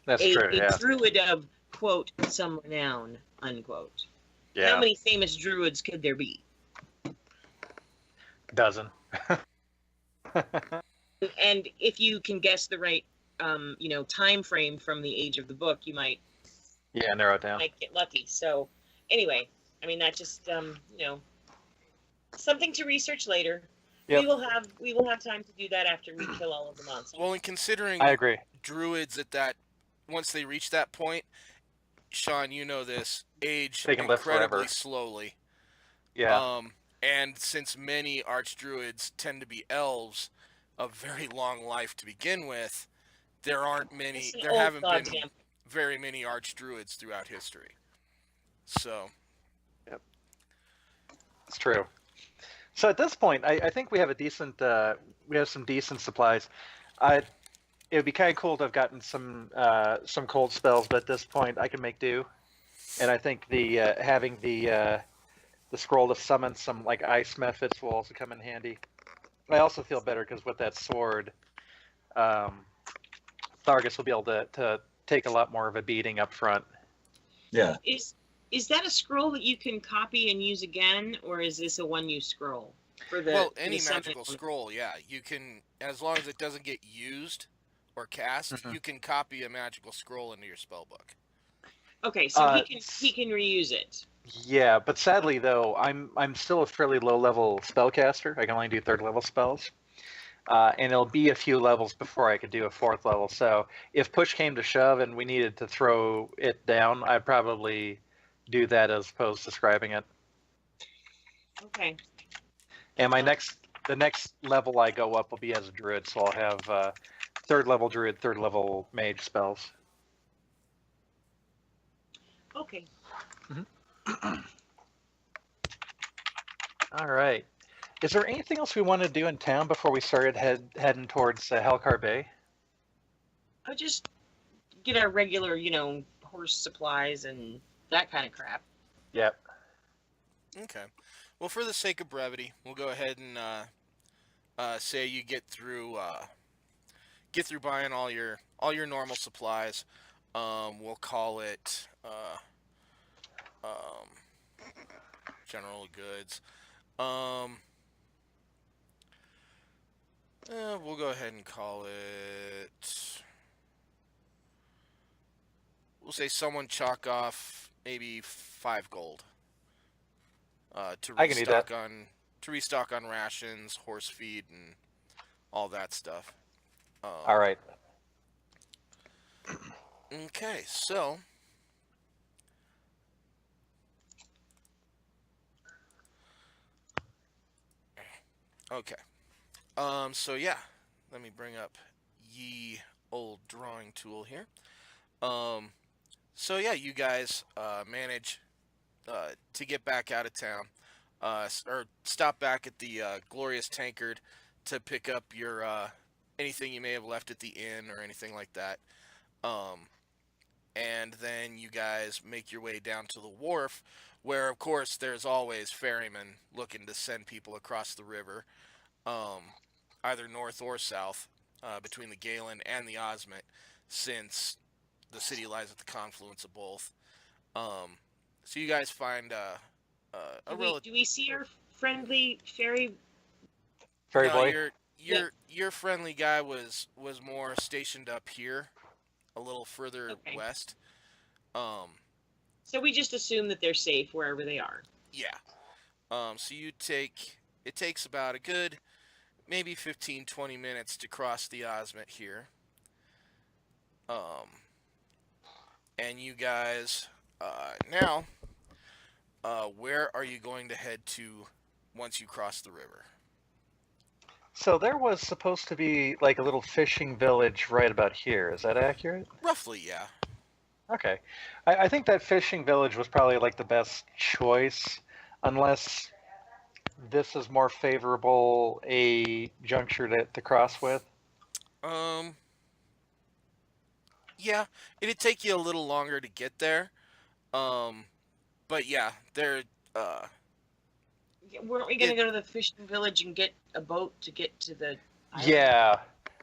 B: That's
D: a
B: true, yeah.
D: druid of, quote, some renown, unquote.
B: Yeah,
D: How many famous druids could there be?
B: dozen.
D: And if you can guess the right, time frame from the age of the book, you might
B: Narrow it down.
D: get lucky. So, anyway, I mean, that just, something to research later.
B: Yep.
D: We will have time to do that after we kill all of the monsters.
A: Well, and considering
B: I agree.
A: druids once they reach that point, Sean, you know this, age
B: They can live
A: incredibly
B: forever.
A: slowly.
B: Yeah.
A: And since many archdruids tend to be elves of very long life to begin with, there haven't been very many archdruids throughout history. So,
B: It's true. So at this point, I think we have some decent supplies. It would be kind of cool to have gotten some cold spells, but at this point, I can make do. And I think the having the scroll to summon some like ice methods will also come in handy. I also feel better because with that sword, um, Thargus will be able to take a lot more of a beating up front.
C: Yeah.
D: Is that a scroll that you can copy and use again, or is this a one-use scroll for the
A: Well,
D: for
A: any
D: the summon?
A: magical scroll, yeah, you can, as long as it doesn't get used or cast,
B: Mhm.
A: you can copy a magical scroll into your spellbook.
D: Okay, so
B: Uh,
D: he can reuse it.
B: Yeah, but sadly though, I'm still a fairly low level spellcaster. I can only do third level spells, and it'll be a few levels before I could do a fourth level. So if push came to shove and we needed to throw it down, I'd probably do that as opposed to scribing it.
D: Okay.
B: And the next level I go up will be as a druid, so I'll have third level druid, third level mage spells.
D: Okay.
B: All right. Is there anything else we want to do in town before we started heading towards Hellcar Bay?
D: I just get our regular, horse supplies and that kind of crap.
B: Yep.
A: Okay. Well, for the sake of brevity, we'll go ahead and say you get through buying all your normal supplies. We'll call it um, general goods. Um, we'll go ahead and call it. We'll say someone chalk off maybe 5 gold to
B: I can do that.
A: restock on rations, horse feed, and all that stuff.
B: All right.
A: Okay, so okay. So yeah, let me bring up ye old drawing tool here. Um, so yeah, you guys manage to get back out of town, or stop back at the Glorious Tankard to pick up your anything you may have left at the inn or anything like that. Um, and then you guys make your way down to the wharf, where of course there's always ferrymen looking to send people across the river, either north or south, between the Galen and the Osmit, since the city lies at the confluence of both. Um, so you guys find a relative.
D: Do we see our friendly fairy?
B: Fairy
A: No,
B: boy.
A: your friendly guy was more stationed up here, a little further
D: Okay.
A: west. Um,
D: So we just assume that they're safe wherever they are.
A: yeah. So it takes about a good maybe 15-20 minutes to cross the Osmit here. Um, and you guys now, where are you going to head to once you cross the river?
B: So there was supposed to be like a little fishing village right about here. Is that accurate?
A: Roughly, yeah.
B: Okay. I think that fishing village was probably like the best choice, unless this is more favorable a juncture to cross with.
A: Um, yeah, it'd take you a little longer to get there. Um, but yeah, there. Uh,
D: Weren't we going to go to the fishing village and get a boat to get to the island?
B: Yeah.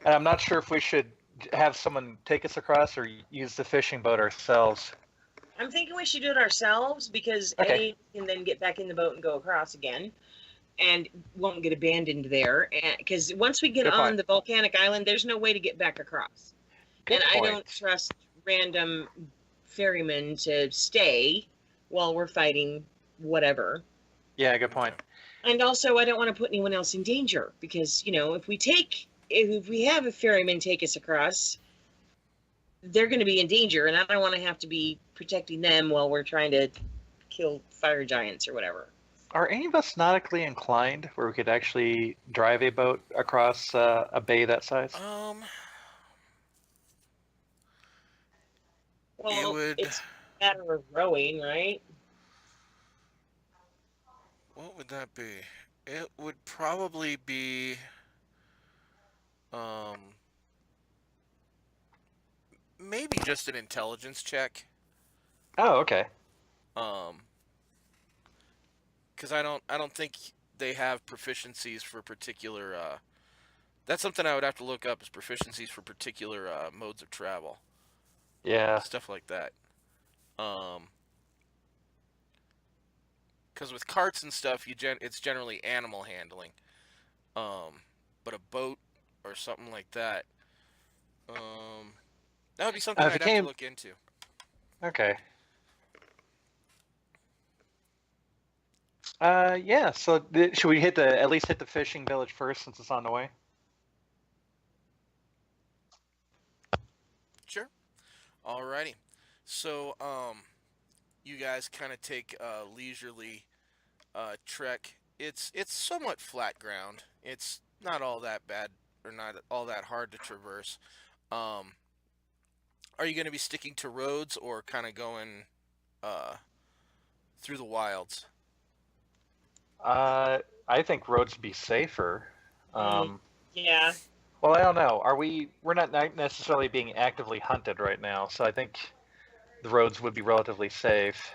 B: And I'm not sure if we should have someone take us across or use the fishing boat ourselves.
D: I'm thinking we should do it ourselves because
B: Okay.
D: we can then get back in the boat and go across again, and won't get abandoned there. Because once we get
B: Good
D: on
B: point.
D: the volcanic island, there's no way to get back across.
B: Good
D: and
B: point.
D: I don't trust random ferrymen to stay while we're fighting whatever.
B: Yeah, good point.
D: And also, I don't want to put anyone else in danger because if we have a ferryman take us across, they're going to be in danger, and I don't want to have to be protecting them while we're trying to kill fire giants or whatever.
B: Are any of us nautically inclined where we could actually drive a boat across a bay that size?
D: Well,
A: would-
D: it's a matter of rowing, right?
A: what would that be? It would probably be, um, maybe just an intelligence check.
B: Oh, okay.
A: Because I don't think they have proficiencies for particular. That's something I would have to look up is proficiencies for particular modes of travel,
B: Yeah.
A: stuff like that. Um, because with carts and stuff, it's generally animal handling. Um, but a boat or something like that, that would be something
B: If it
A: I'd have to
B: came,
A: look into.
B: okay. Yeah. So should we at least hit the fishing village first since it's on the way?
A: Sure. Alrighty. So, you guys kind of take a leisurely trek. It's somewhat flat ground. It's not all that bad or not all that hard to traverse. Um, are you going to be sticking to roads or kind of going uh, through the wilds?
B: I think roads would be safer.
D: Mm,
B: Um,
D: yeah.
B: well, I don't know. We're not necessarily being actively hunted right now, so I think the roads would be relatively safe.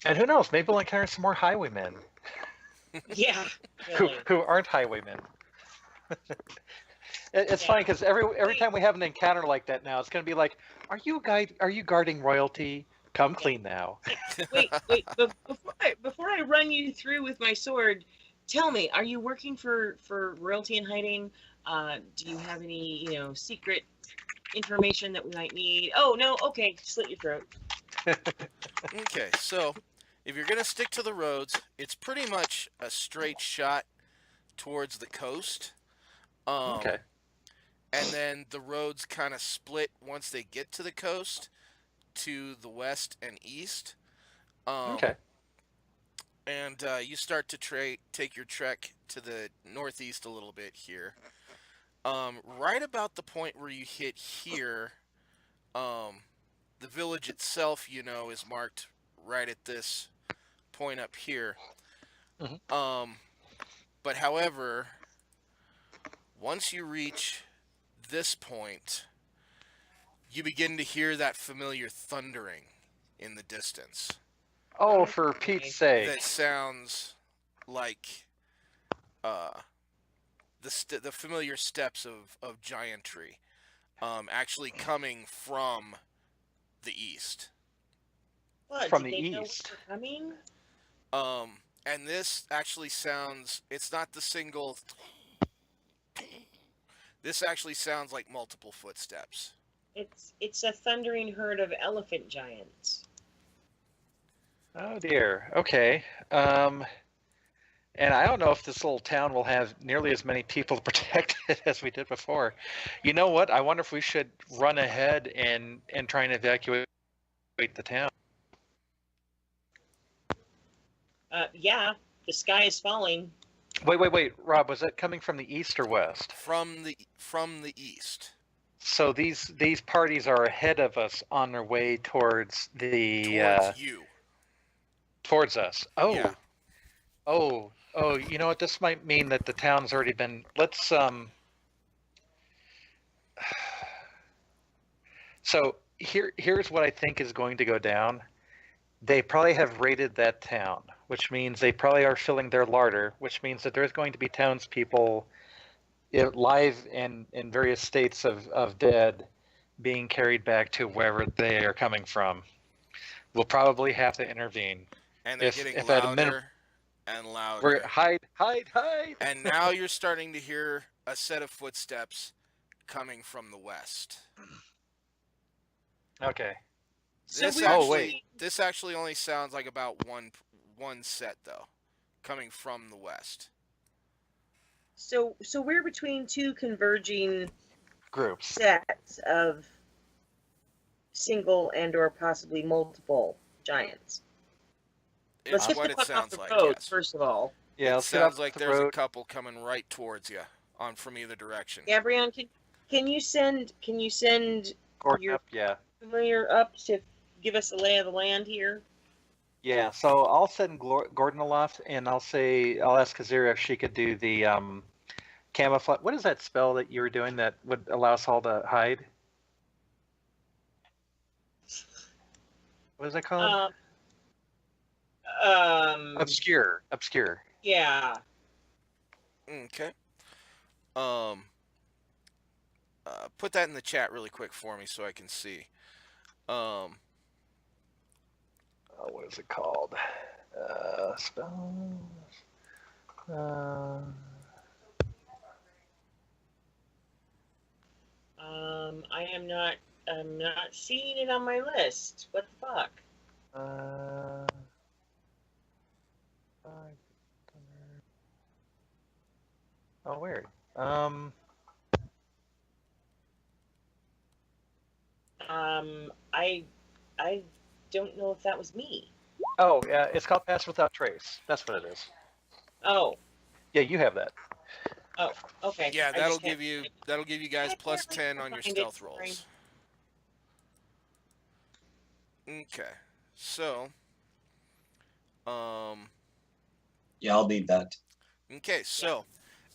B: And who knows? Maybe we'll encounter some more highwaymen
D: Yeah.
B: who
D: Really.
B: who aren't highwaymen. It's
D: Yeah.
B: funny because every time we have an encounter like that now, it's going to be like, Are you guarding royalty? Come
D: Yeah.
B: clean now.
D: Wait. But before I run you through with my sword, tell me, are you working for royalty in hiding? Do you have any secret information that we might need? Oh no. Okay. Slit your throat.
A: Okay, so if you're going to stick to the roads, it's pretty much a straight shot towards the coast. Um,
B: Okay.
A: and then the roads kind of split once they get to the coast to the west and east. Um,
B: Okay.
A: and you start to take your trek to the northeast a little bit here. Right about the point where you hit here, um, the village itself, is marked right at this point up here.
B: Mhm.
A: But however, once you reach this point, you begin to hear that familiar thundering in the distance.
B: Oh, for Pete's sake!
A: That sounds like uh, the familiar steps of giantry, actually coming from the east.
D: What?
B: From
D: Did
B: the
D: they know we
B: east.
D: were coming?
A: Um, and this actually sounds. It's not the single. This actually sounds like multiple footsteps.
D: It's a thundering herd of elephant giants.
B: Oh dear. Okay. Um, and I don't know if this little town will have nearly as many people to protect it as we did before. You know what? I wonder if we should run ahead and try and evacuate the town.
D: Yeah, the sky is falling.
B: Wait. Rob, was that coming from the east or west?
A: From the east.
B: So these parties are ahead of us on their way towards
A: Towards you.
B: towards us. Oh.
A: Yeah.
B: Oh, you know what? This might mean that the town's already been. Let's So here's what I think is going to go down. They probably have raided that town, which means they probably are filling their larder, which means that there's going to be townspeople live in various states of dead being carried back to wherever they are coming from. We'll probably have to intervene.
A: And they're getting louder and louder.
B: Hide.
A: And now you're starting to hear a set of footsteps coming from the west.
B: Okay.
A: This actually only sounds like about one set though, coming from the west.
D: So we're between two converging
B: Groups.
D: sets of single and or possibly multiple giants. Let's
A: It's
D: get
A: what
D: the
A: it
D: fuck off
A: sounds
D: the
A: like.
D: road,
A: Yes.
D: first of all.
B: Yeah,
A: It sounds like there's a couple coming right towards you, from either direction.
D: Gabrielle, can you send
B: Gordon
D: your
B: up, yeah.
D: familiar up to give us a lay of the land here?
B: Yeah, so I'll send Gordon aloft, and I'll ask Kazira if she could do the camouflage. What is that spell that you were doing that would allow us all to hide? What is that called? Obscure.
D: Yeah.
A: Okay. Put that in the chat really quick for me so I can see.
B: What is it called? Spells.
D: I'm not seeing it on my list. What the fuck?
B: Oh, weird.
D: I don't know if that was me.
B: Oh, yeah, it's called Pass Without Trace. That's what it is.
D: Oh,
B: Yeah, you have that.
D: okay.
A: Yeah,
D: I
A: that'll
D: just
A: give you guys
D: I
A: plus
D: apparently
A: 10
D: can't
A: on your
D: find
A: stealth
D: it. Sorry.
A: rolls. Okay. So,
E: Yeah, I'll need that.
A: okay, so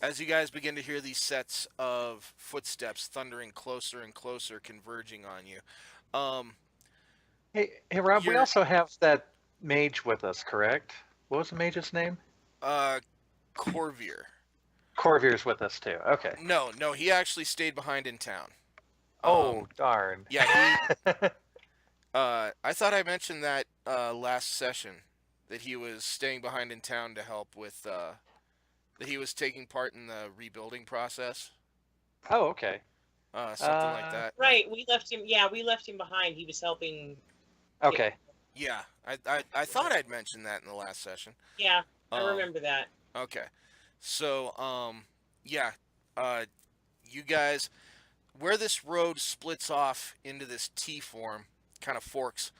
A: as you guys begin to hear these sets of footsteps thundering closer and closer, converging on you,
B: Hey, Rob, we
A: you're
B: also have that mage with us, correct? What was the mage's name?
A: Corvier.
B: Corvier's with us too. Okay.
A: No, he actually stayed behind in town.
B: Oh, darn.
A: Yeah, I thought I mentioned that last session that he was staying behind in town to help with that he was taking part in the rebuilding process.
B: Oh, okay.
A: Something like that.
D: Right, we left him. Yeah, we left him behind. He was helping.
B: Okay.
A: Yeah, I thought I'd mentioned that in the last session.
D: Yeah, I
A: Um,
D: remember that.
A: Okay, so yeah, you guys, where this road splits off into this T form, kind of forks.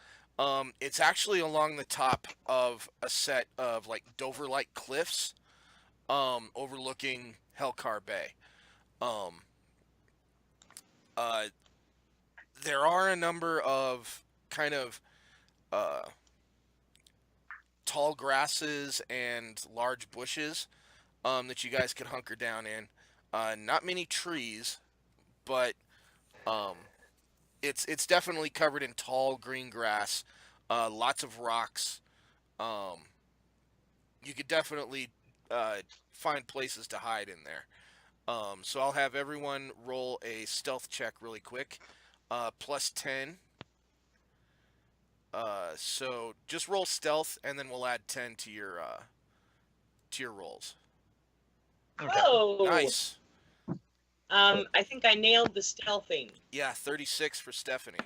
A: It's actually along the top of a set of like Dover-like cliffs, overlooking Hellcar Bay. Um, uh, there are a number of kind of uh, tall grasses and large bushes that you guys could hunker down in. Not many trees, but um, it's definitely covered in tall green grass. Lots of rocks. Um, you could definitely find places to hide in there. So I'll have everyone roll a stealth check really quick. Plus 10. So just roll stealth, and then we'll add 10 to your rolls.
B: Okay.
D: Whoa!
A: Nice.
D: I think I nailed the stealthing
A: Yeah, 36 for Stephanie.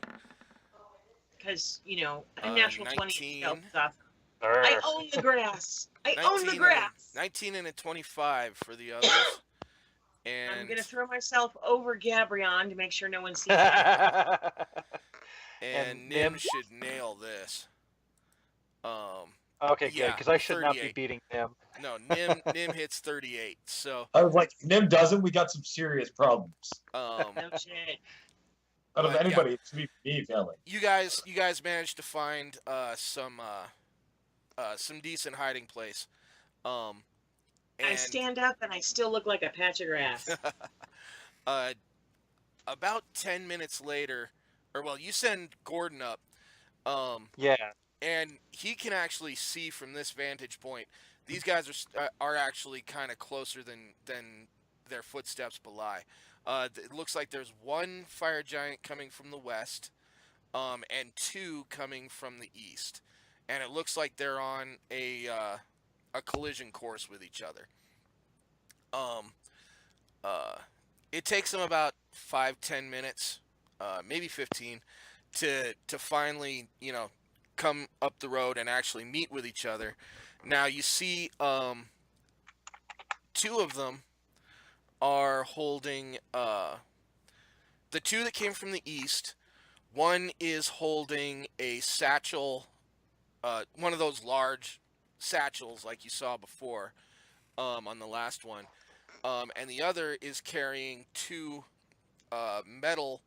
D: because a natural 20 stealth
A: 19.
D: is awesome. I own the grass. I own the grass.
A: 19 and a 25 for the others. And
D: I'm gonna throw myself over Gabrion to make sure no one sees me.
A: and Nim should nail this.
B: Okay, good,
A: Yeah,
B: because I should not be
A: 38.
B: beating him.
A: No, Nim hits 38. So
E: I was like, if Nim doesn't, we got some serious problems.
D: No shit.
E: Out of
A: But,
E: anybody, it's me failing.
A: you guys managed to find some decent hiding place.
D: I
A: And
D: stand up and I still look like a patch of grass.
A: about 10 minutes later, or well, you send Gordon up.
B: Yeah.
A: And he can actually see from this vantage point. These guys are actually kind of closer than their footsteps belie. It looks like there's one fire giant coming from the west, and two coming from the east, and it looks like they're on a collision course with each other. It takes them about 5-10 minutes, maybe 15, to finally come up the road and actually meet with each other. Now you see two of them are holding the two that came from the east. One is holding a satchel, one of those large satchels like you saw before on the last one, and the other is carrying two metal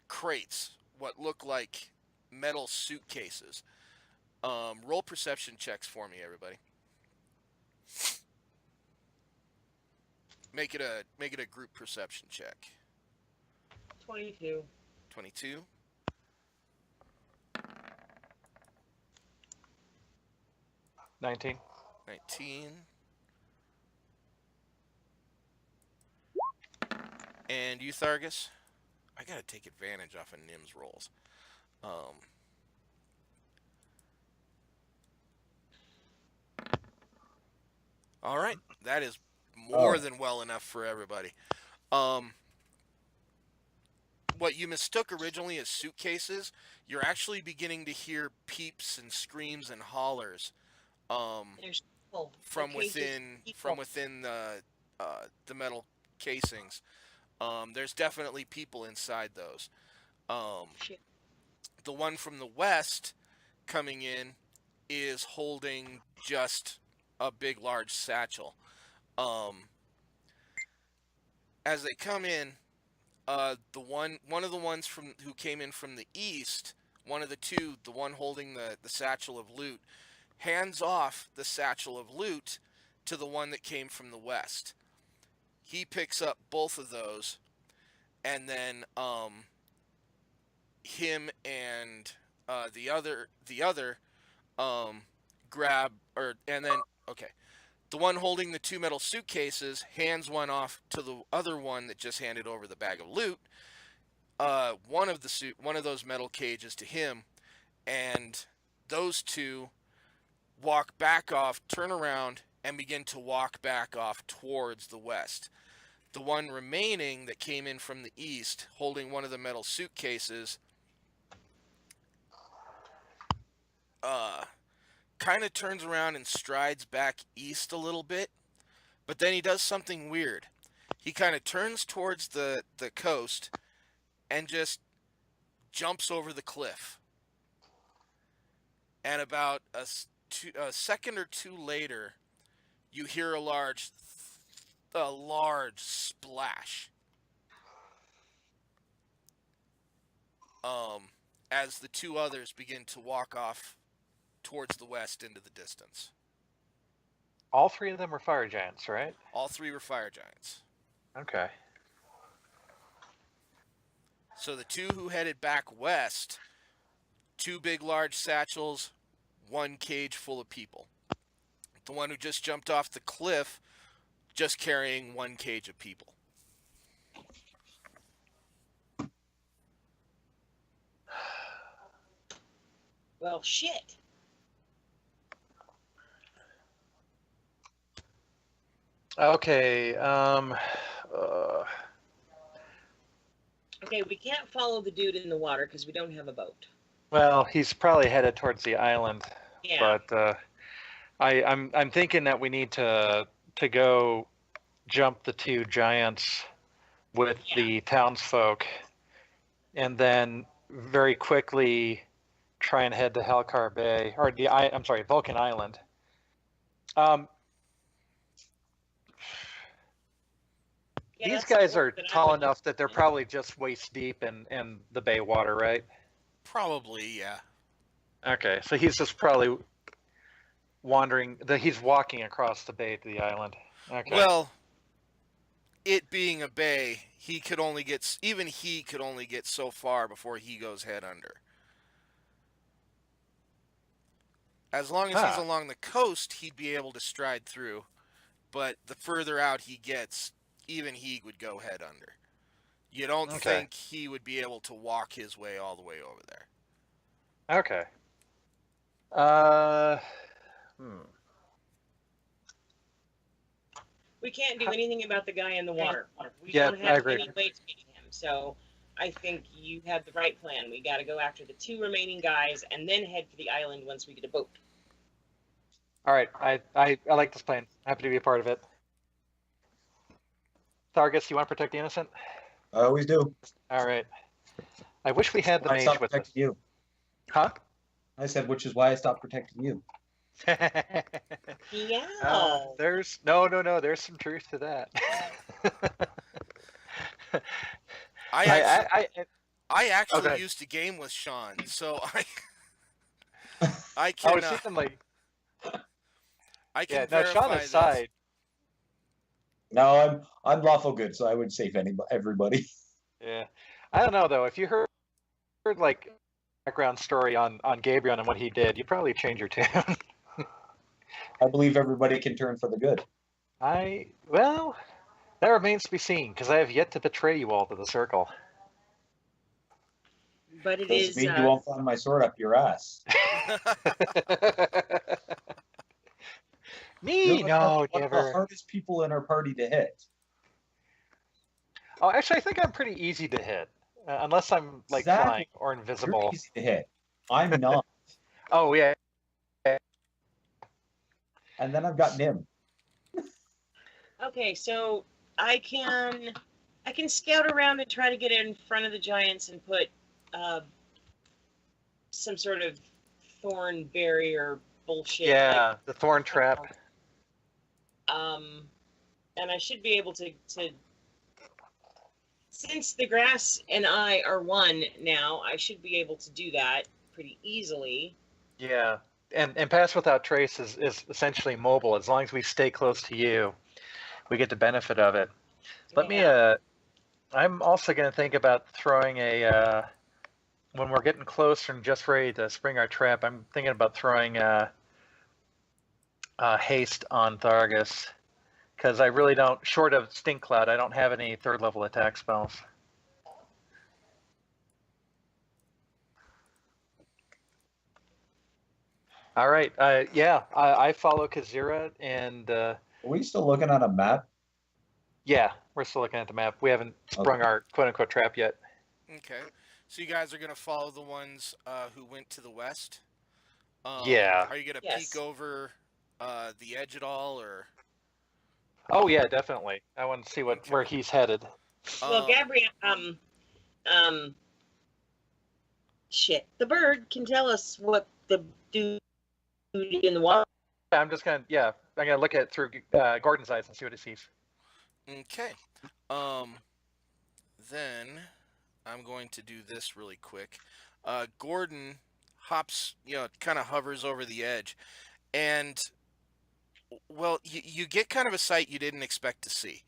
A: crates, what look like metal suitcases. Roll perception checks for me, everybody. Make it a group perception check.
D: 22.
A: 22.
B: 19.
A: 19. And you, Thargus? I gotta take advantage off of Nim's rolls. All right, that is more than well enough for everybody. What you mistook originally as suitcases, you're actually beginning to hear peeps and screams and hollers
D: There's people.
A: from
D: The cages,
A: within the metal casings. There's definitely people inside those.
D: Shit.
A: The one from the west coming in is holding just a big, large satchel. As they come in, one of the ones who came in from the east, one of the two, the one holding the satchel of loot, hands off the satchel of loot to the one that came from the west. He picks up both of those, and then him and the other grab and then okay. The one holding the two metal suitcases hands one off to the other one that just handed over the bag of loot. One of those metal cages to him, and those two walk back off, turn around, and begin to walk back off towards the west. The one remaining that came in from the east, holding one of the metal suitcases, kind of turns around and strides back east a little bit, but then he does something weird. He kind of turns towards the coast and just jumps over the cliff. And about a second or two later, you hear a large splash. As the two others begin to walk off towards the west into the distance.
B: All three of them were fire giants, right?
A: All three were fire giants.
B: Okay.
A: So the two who headed back west, two big large satchels, one cage full of people. The one who just jumped off the cliff, just carrying one cage of people.
D: Well, shit.
B: Okay.
D: Okay, we can't follow the dude in the water because we don't have a boat.
B: Well, he's probably headed towards the island,
D: Yeah.
B: but I'm thinking that we need to go jump the two giants with the townsfolk, and then very quickly try and head to Helkar Bay or Vulcan Island.
D: Yeah,
B: These
D: that's the
B: guys
D: one
B: are
D: that I
B: tall
D: would-
B: enough that they're probably just waist deep in the bay water, right?
A: Probably, yeah.
B: Okay, so he's just probably he's walking across the bay to the island. Okay.
A: Well, it being a bay, he could only get so far before he goes head under. As long as he's along the coast, he'd be able to stride through. But the further out he gets, even he would go head under. You don't think he would be able to walk his way all the way over there.
B: Okay.
D: We can't do anything about the guy in the water. We
B: Yeah,
D: don't
B: I
D: have
B: agree.
D: any way to get him. So I think you have the right plan. We got to go after the two remaining guys and then head for the island once we get a boat.
B: All right. I like this plan. Happy to be a part of it. Thargus, you want to protect the innocent?
C: I always do.
B: All right. I wish we had the
C: I
B: mage
C: stopped
B: with us.
C: protecting you.
B: Huh?
C: I said, which is why I stopped protecting you.
D: Yeah.
B: There's no. There's some truth to that.
A: I actually
B: Okay.
A: used to game with Sean, so I can
B: it's even like
A: I can
B: no.
A: verify
B: Sean
A: this.
B: aside,
C: No, I'm lawful good, so I would save everybody.
B: yeah. I don't know though. If you heard like background story on Gabriel and what he did, you'd probably change your tune.
E: I believe everybody can turn for the good.
B: Well, that remains to be seen, because I have yet to betray you all to the circle.
D: But it
E: Doesn't
D: is.
E: mean you won't find my sword up your ass.
B: Me?
E: You're
B: No,
E: one of the
B: never.
E: hardest people in our party to hit.
B: Oh, actually, I think I'm pretty easy to hit, unless I'm like flying
E: Exactly.
B: or
E: You're
B: invisible.
E: easy to hit. I'm not.
B: Oh yeah.
E: And then I've got Nim.
D: Okay, so I can scout around and try to get in front of the giants and put some sort of thorn barrier bullshit.
B: Yeah, the thorn trap.
D: And I should be able to since the grass and I are one now, I should be able to do that pretty easily.
B: Yeah, and pass without trace is essentially mobile. As long as we stay close to you, we get the benefit of it. Let me. I'm also going to think about throwing a. When we're getting closer and just ready to spring our trap, I'm thinking about throwing haste on Thargus, because I really don't. Short of Stink Cloud, I don't have any third level attack spells. All right. Yeah, I follow Kazira, and
E: Are we still looking at a map?
B: yeah, we're still looking at the map. We haven't sprung our quote-unquote trap yet.
A: Okay. So you guys are going to follow the ones who went to the west?
B: Yeah.
A: Are you going to
D: Yes.
A: peek over the edge at all, or?
B: Oh yeah, definitely. I want to see
A: Okay.
B: where he's headed.
D: Well, Gabrielle, shit, the bird can tell us what the dude in the water.
B: I'm gonna look at it through Gordon's eyes and see what he sees.
A: Okay. Then I'm going to do this really quick. Gordon hops, kind of hovers over the edge, and well, you get kind of a sight you didn't expect to see.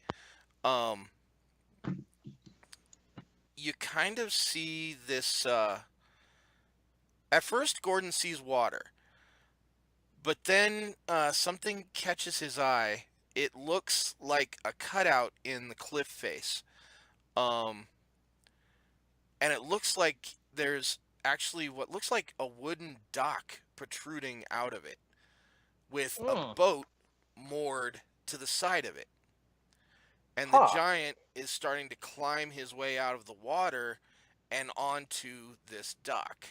A: You kind of see this. At first, Gordon sees water, but then something catches his eye. It looks like a cutout in the cliff face. Um, and it looks like there's actually what looks like a wooden dock protruding out of it with a boat moored to the side of it. And the giant is starting to climb his way out of the water and onto this dock.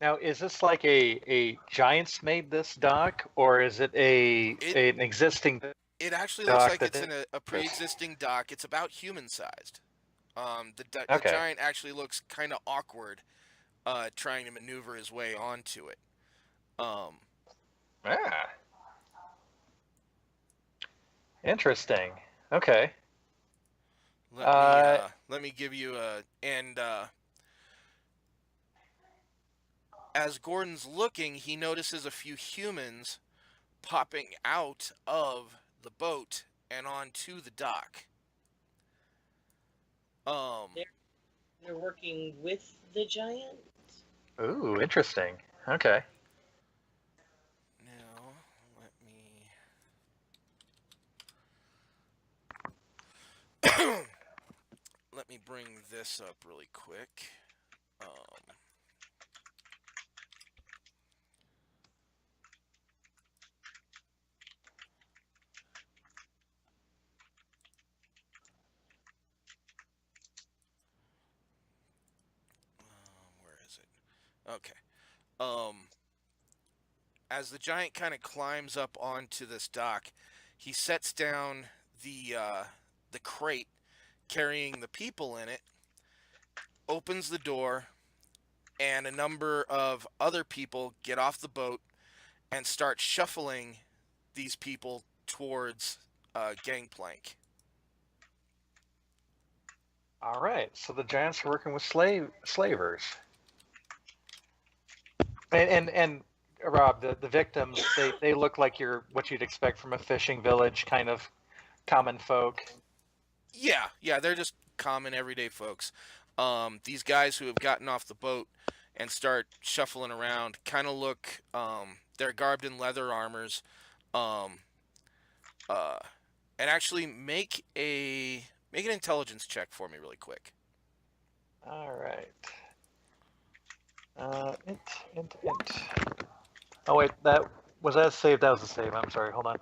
B: Now, is this like a Giants made this dock, or is it an existing?
A: It actually looks like
B: that
A: it's in a pre-existing dock. It's about human-sized. The
B: Okay.
A: giant actually looks kind of awkward trying to maneuver his way onto it.
B: Interesting. Okay.
A: Let me give you as Gordon's looking, he notices a few humans popping out of the boat and onto the dock.
D: They're working with the giant.
B: Ooh, interesting. Okay.
A: Now, let me bring this up really quick. Where is it? Okay. As the giant kind of climbs up onto this dock, he sets down the crate carrying the people in it, opens the door, and a number of other people get off the boat and start shuffling these people towards Gangplank.
B: All right. So the Giants are working with slavers. And Rob, the victims, they look like what you'd expect from a fishing village, kind of common folk.
A: Yeah, they're just common everyday folks. These guys who have gotten off the boat and start shuffling around kind of look, they're garbed in leather armors. Um, and actually make an intelligence check for me really quick.
B: All right. Int, int. Oh wait, that was that a save? That was a save. I'm sorry. Hold on.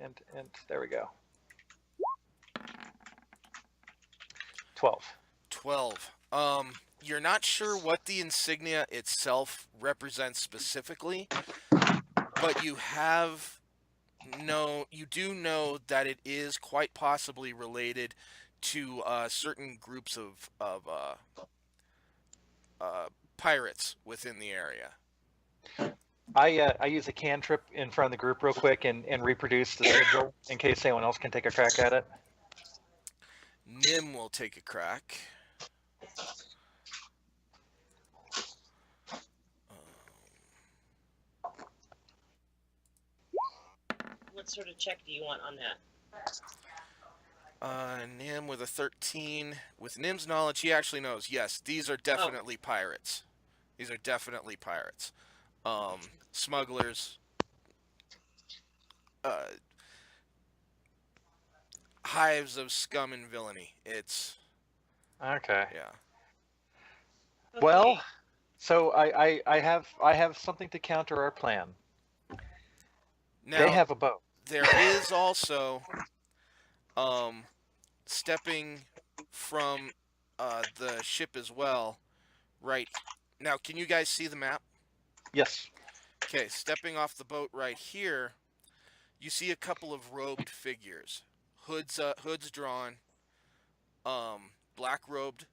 B: Int. There we go. 12.
A: 12. You're not sure what the insignia itself represents specifically, but you do know that it is quite possibly related to certain groups of pirates within the area.
B: I use a cantrip in front of the group real quick and reproduce the sigil in case anyone else can take a crack at it.
A: Nim will take a crack.
D: What sort of check do you want on that?
A: Nim with a 13. With Nim's knowledge, he actually knows. Yes, these are definitely pirates. These are definitely pirates. Smugglers. Hives of scum and villainy. It's
B: Okay.
A: yeah.
D: Okay.
B: Well, so I have something to counter our plan.
A: Now
B: They have a boat.
A: there is also stepping from the ship as well. Right now, can you guys see the map?
B: Yes.
A: Okay, stepping off the boat right here, you see a couple of robed figures. Hoods drawn, black robed.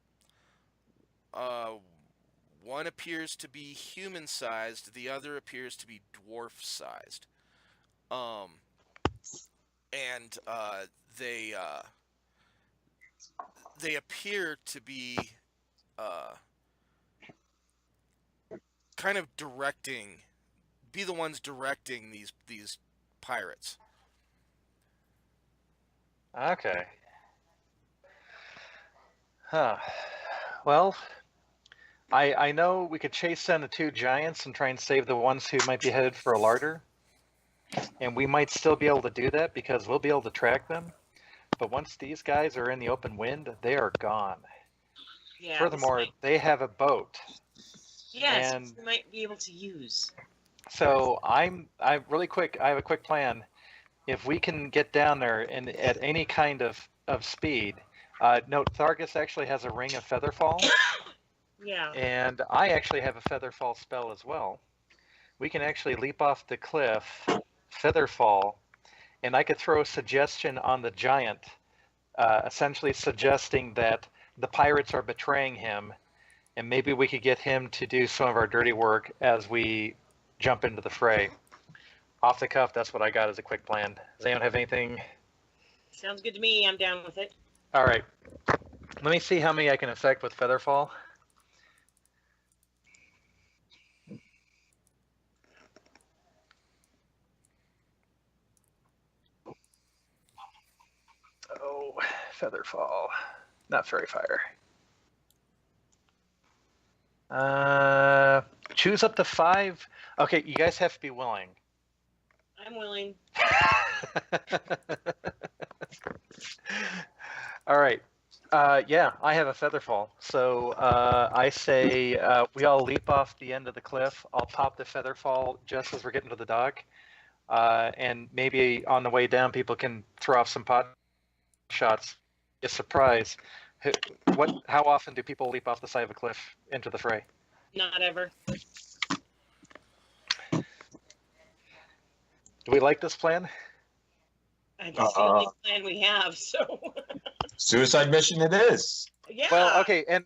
A: One appears to be human sized, the other appears to be dwarf sized. And they appear to be kind of be the ones directing these pirates.
B: Okay. Huh. Well, I know we could chase down the two giants and try and save the ones who might be headed for a larder. And we might still be able to do that because we'll be able to track them. But once these guys are in the open wind, they are gone.
D: Yeah.
B: Furthermore, they have a boat.
D: Yes,
B: and-
D: we might be able to use.
B: So I have a quick plan. If we can get down there and at any kind of speed, note Thargus actually has a ring of featherfall,
D: Yeah.
B: and I actually have a featherfall spell as well. We can actually leap off the cliff, featherfall, and I could throw a suggestion on the giant, essentially suggesting that the pirates are betraying him, and maybe we could get him to do some of our dirty work as we jump into the fray. Off the cuff, that's what I got as a quick plan. Does anyone have anything?
D: Sounds good to me. I'm down with it.
B: All right. Let me see how many I can affect with featherfall. Oh, featherfall. Not fairy fire. Choose up to 5. Okay, you guys have to be willing.
D: I'm willing.
B: All right. Yeah, I have a featherfall. So I say we all leap off the end of the cliff. I'll pop the featherfall just as we're getting to the dock. And maybe on the way down, people can throw off some pot shots. A surprise. How often do people leap off the side of a cliff into the fray?
D: Not ever.
B: Do we like this plan?
D: That's the only plan we have. So.
C: Suicide mission it is.
D: Yeah.
B: Well, okay, and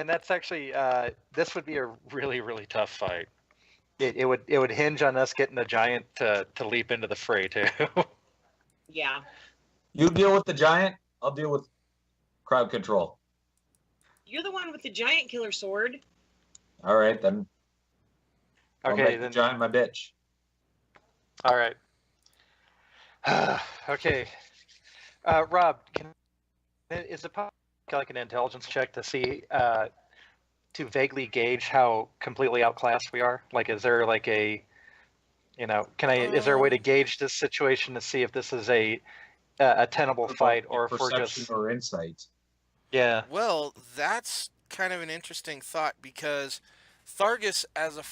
B: that's actually this would be a really, really tough fight. It would hinge on us getting the giant to leap into the fray too.
D: Yeah.
C: You deal with the giant. I'll deal with crowd control.
D: You're the one with the giant killer sword.
C: All right, then. I'll
B: Okay,
C: make the
B: then.
C: giant my bitch.
B: All right. Okay. Rob, is it possible like an intelligence check to see to vaguely gauge how completely outclassed we are? Like, is there like a You know, is there a way to gauge this situation to see if this is a tenable fight or if we're
C: Perception
B: just
C: or insight.
B: yeah.
A: Well, that's kind of an interesting thought because Thargus, as a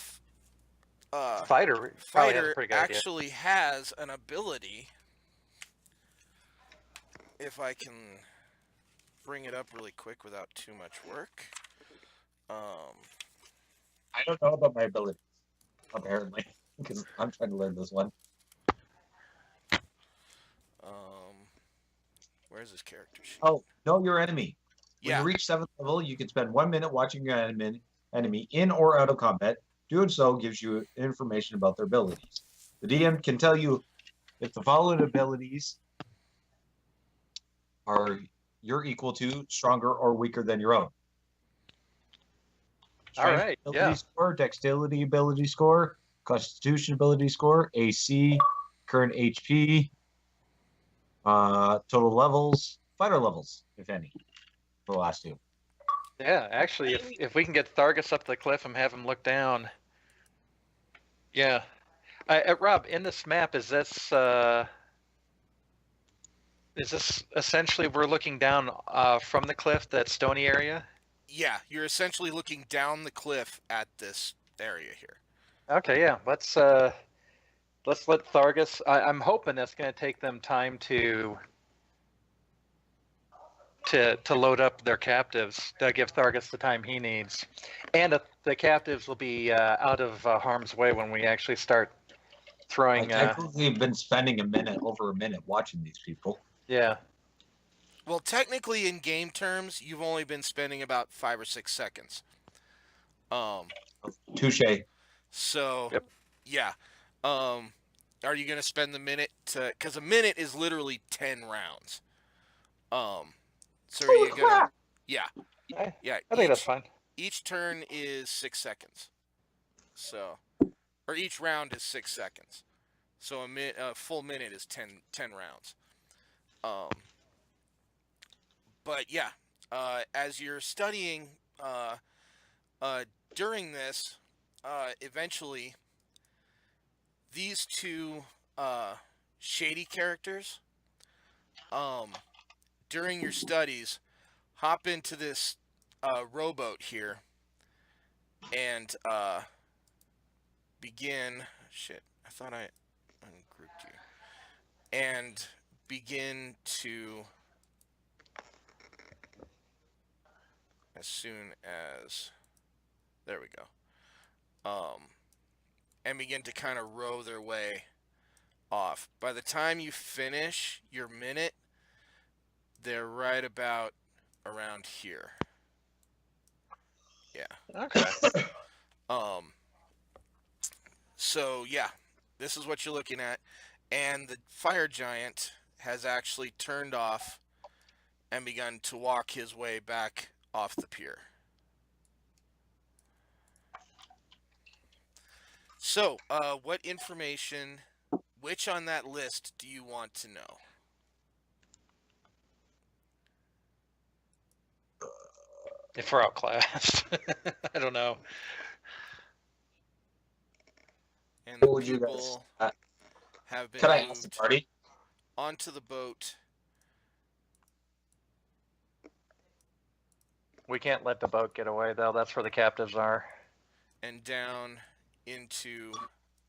B: Fighter probably has a
A: fighter,
B: pretty good idea.
A: actually has an ability. If I can bring it up really quick without too much work.
C: I don't know about my ability, apparently, because I'm trying to learn this one.
A: Where's his character sheet?
C: Oh, know your enemy. When
A: Yeah.
C: you reach 7th level, you can spend 1 minute watching your enemy in or out of combat. Doing so gives you information about their abilities. The DM can tell you if the following abilities are you're equal to, stronger, or weaker than your own.
B: All right,
C: ability
B: yeah.
C: score, dexterity ability score, constitution ability score, AC, current HP, total levels, fighter levels, if any, for the last two.
B: Yeah, actually, if we can get Thargus up the cliff and have him look down. Yeah. Rob, in this map, is this essentially we're looking down from the cliff, that stony area?
A: Yeah, you're essentially looking down the cliff at this area here.
B: Okay, yeah. Let's let Thargus. I'm hoping that's going to take them time to load up their captives. To give Thargus the time he needs, and the captives will be out of harm's way when we actually start throwing.
C: I technically have been spending over a minute watching these people.
B: Yeah.
A: Well, technically, in game terms, you've only been spending about 5 or 6 seconds.
C: Touche.
A: So,
B: Yep.
A: yeah. Are you gonna spend the minute to? Because a minute is literally 10 rounds. So are you gonna? Yeah. Yeah.
B: I think that's fine.
A: Each turn is 6 seconds. So, or each round is 6 seconds. So a full minute is 10 rounds. But yeah, as you're studying during this, eventually these two shady characters, during your studies, hop into this rowboat here and begin. Shit, I thought I ungrouped you. And begin to, as soon as, there we go, and begin to kind of row their way off. By the time you finish your minute, they're right about around here. Yeah.
B: Okay.
A: So yeah, this is what you're looking at, and the fire giant has actually turned off and begun to walk his way back off the pier. So, what information, which on that list do you want to know?
B: If we're outclassed, I don't know.
A: And the
C: What would you guys?
A: people have been
C: Can I ask the
A: moved
C: party?
A: onto the boat.
B: We can't let the boat get away, though. That's where the captives are.
A: And down into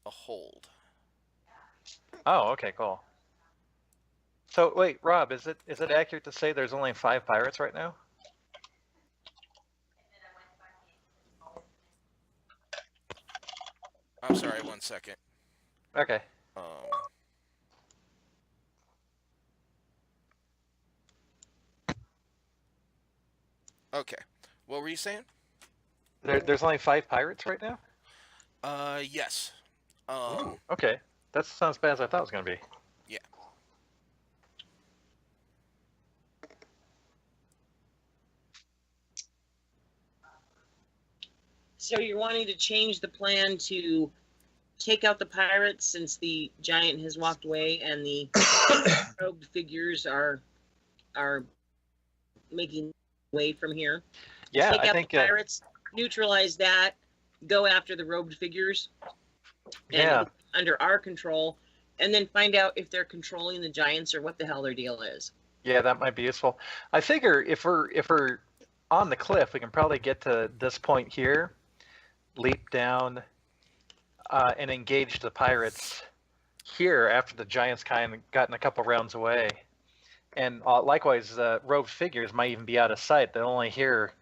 A: a hold.
B: Oh, okay, cool. So wait, Rob, is it accurate to say there's only 5 pirates right now?
A: I'm sorry, 1 second.
B: Okay.
A: Okay. What were you saying?
B: There's only 5 pirates right now?
A: Yes.
B: Okay. That sounds bad as I thought it was going to be.
A: Yeah.
D: So you're wanting to change the plan to take out the pirates since the giant has walked away and the robed figures are making way from here.
B: Yeah,
D: Take
B: I
D: out
B: think
D: the pirates, neutralize that, go after the robed figures. And
B: yeah.
D: under our control, and then find out if they're controlling the giants or what the hell their deal is.
B: Yeah, that might be useful. I figure if we're on the cliff, we can probably get to this point here, leap down, and engage the pirates here after the giants kind of gotten a couple rounds away. And likewise, rogue figures might even be out of sight. They'll only hear,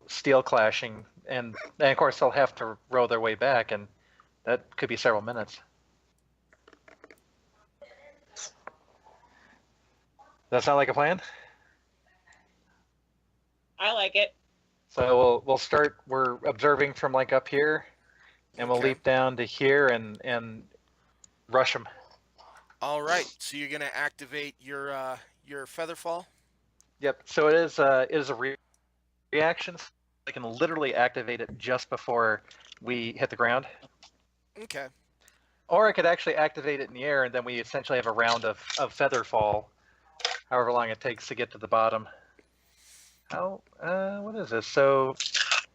B: steel clashing, and of course they'll have to row their way back, and that could be several minutes. That sound like a plan?
D: I like it.
B: So we'll start. We're observing from like up here, and we'll
A: Okay.
B: leap down to here and rush them.
A: All right. So you're gonna activate your feather fall.
B: Yep. So it is a reaction. I can literally activate it just before we hit the ground,
A: Okay.
B: or I could actually activate it in the air, and then we essentially have a round of feather fall, however long it takes to get to the bottom. How? What is this? So,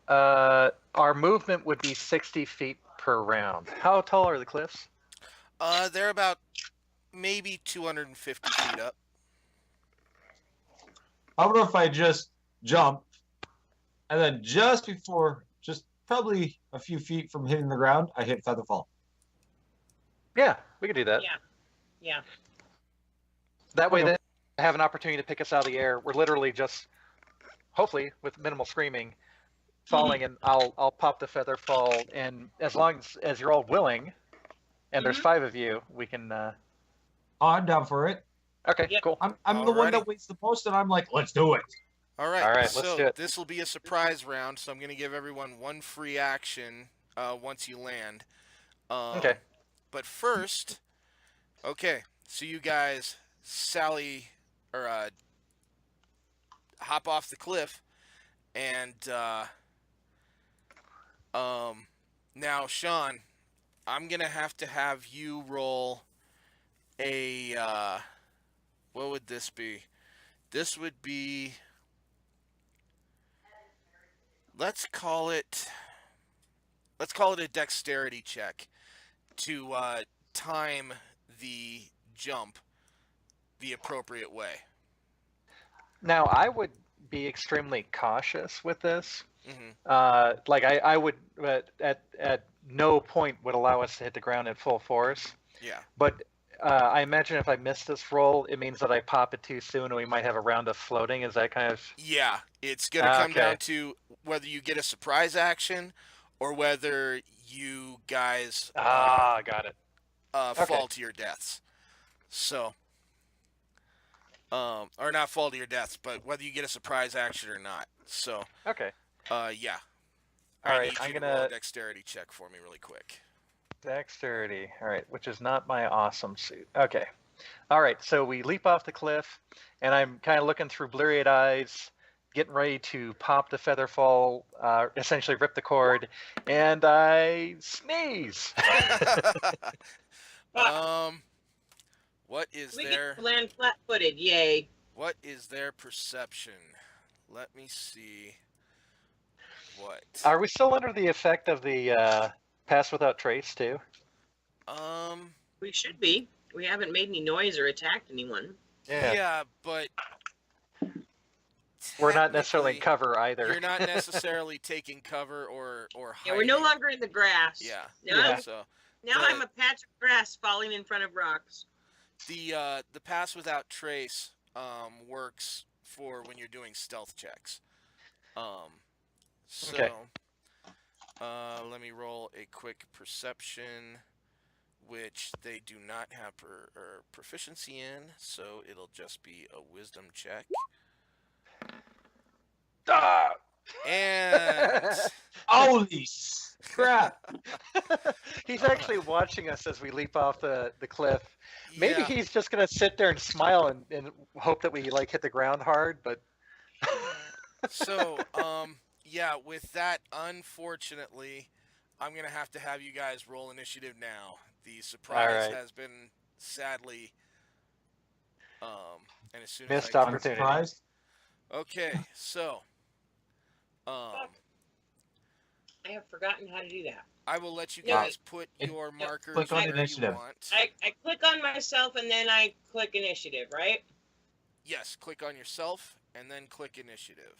B: our movement would be 60 feet per round. How tall are the cliffs?
A: They're about maybe 250 feet up.
C: How about if I just jump, and then just probably a few feet from hitting the ground, I hit featherfall.
B: Yeah, we could do that.
D: Yeah.
B: That way,
C: Okay.
B: they have an opportunity to pick us out of the air. We're literally just, hopefully, with minimal screaming, falling, and I'll pop the feather fall. And as long as you're all willing, and there's 5 of you, we can.
C: Oh, I'm down for it.
B: Okay,
D: Yep.
B: cool.
C: I'm the one
A: Alrighty.
C: that waits the most, and I'm like, let's do it.
A: All right.
B: All right, let's
A: So
B: do it.
A: this will be a surprise round. So I'm gonna give everyone one free action once you land.
B: Okay.
A: But first, okay. So you guys hop off the cliff, and now Sean, I'm gonna have to have you roll a what would this be? This would be, let's call it a dexterity check to time the jump the appropriate way.
B: Now, I would be extremely cautious with this.
A: Mm-hmm.
B: Like I would, at no point would allow us to hit the ground at full force.
A: Yeah.
B: But I imagine if I miss this roll, it means that I pop it too soon, and we might have a round of floating. Is that kind of?
A: Yeah, it's gonna come
B: Okay.
A: down to whether you get a surprise action or whether you guys
B: Got it. Okay.
A: fall to your deaths. So, or not fall to your deaths, but whether you get a surprise action or not. So,
B: Okay.
A: yeah.
B: All
A: I
B: right,
A: need
B: I'm
A: you to roll
B: gonna
A: a dexterity check for me really quick.
B: dexterity. All right, which is not my awesome suit. Okay. All right, so we leap off the cliff, and I'm kind of looking through bleary-eyed eyes, getting ready to pop the feather fall, essentially rip the cord, and I sneeze.
A: What is
D: We
A: their
D: get to land flat-footed. Yay.
A: what is their perception? Let me see. What?
B: Are we still under the effect of the pass without trace too?
D: We should be. We haven't made any noise or attacked anyone.
A: Yeah, but
B: We're not necessarily in
A: technically,
B: cover either.
A: You're not necessarily taking cover or
D: Yeah, we're no
A: hiding.
D: longer in the grass.
A: Yeah.
D: Now,
A: So
D: now
A: The-
D: I'm a patch of grass falling in front of rocks.
A: the pass without trace works for when you're doing stealth checks. So
B: Okay.
A: let me roll a quick perception, which they do not have proficiency in, so it'll just be a wisdom check.
B: Ah!
A: And
C: Holy crap!
B: He's actually watching us as we leap off the cliff. Maybe
A: yeah,
B: he's just gonna sit there and smile and hope that we like hit the ground hard, but
A: so yeah, with that, unfortunately, I'm gonna have to have you guys roll initiative now. The surprise
B: right.
A: has been sadly and as soon
B: Missed
A: as I
C: I'm
B: opportunity.
C: surprised.
A: Okay, so
D: I have forgotten how to do that.
A: I will let you
D: No,
A: guys put
C: it-
A: your
C: click
A: markers
C: on
A: where
C: initiative.
A: you want.
D: I click on myself and then I click initiative, right?
A: Yes, click on yourself and then click initiative.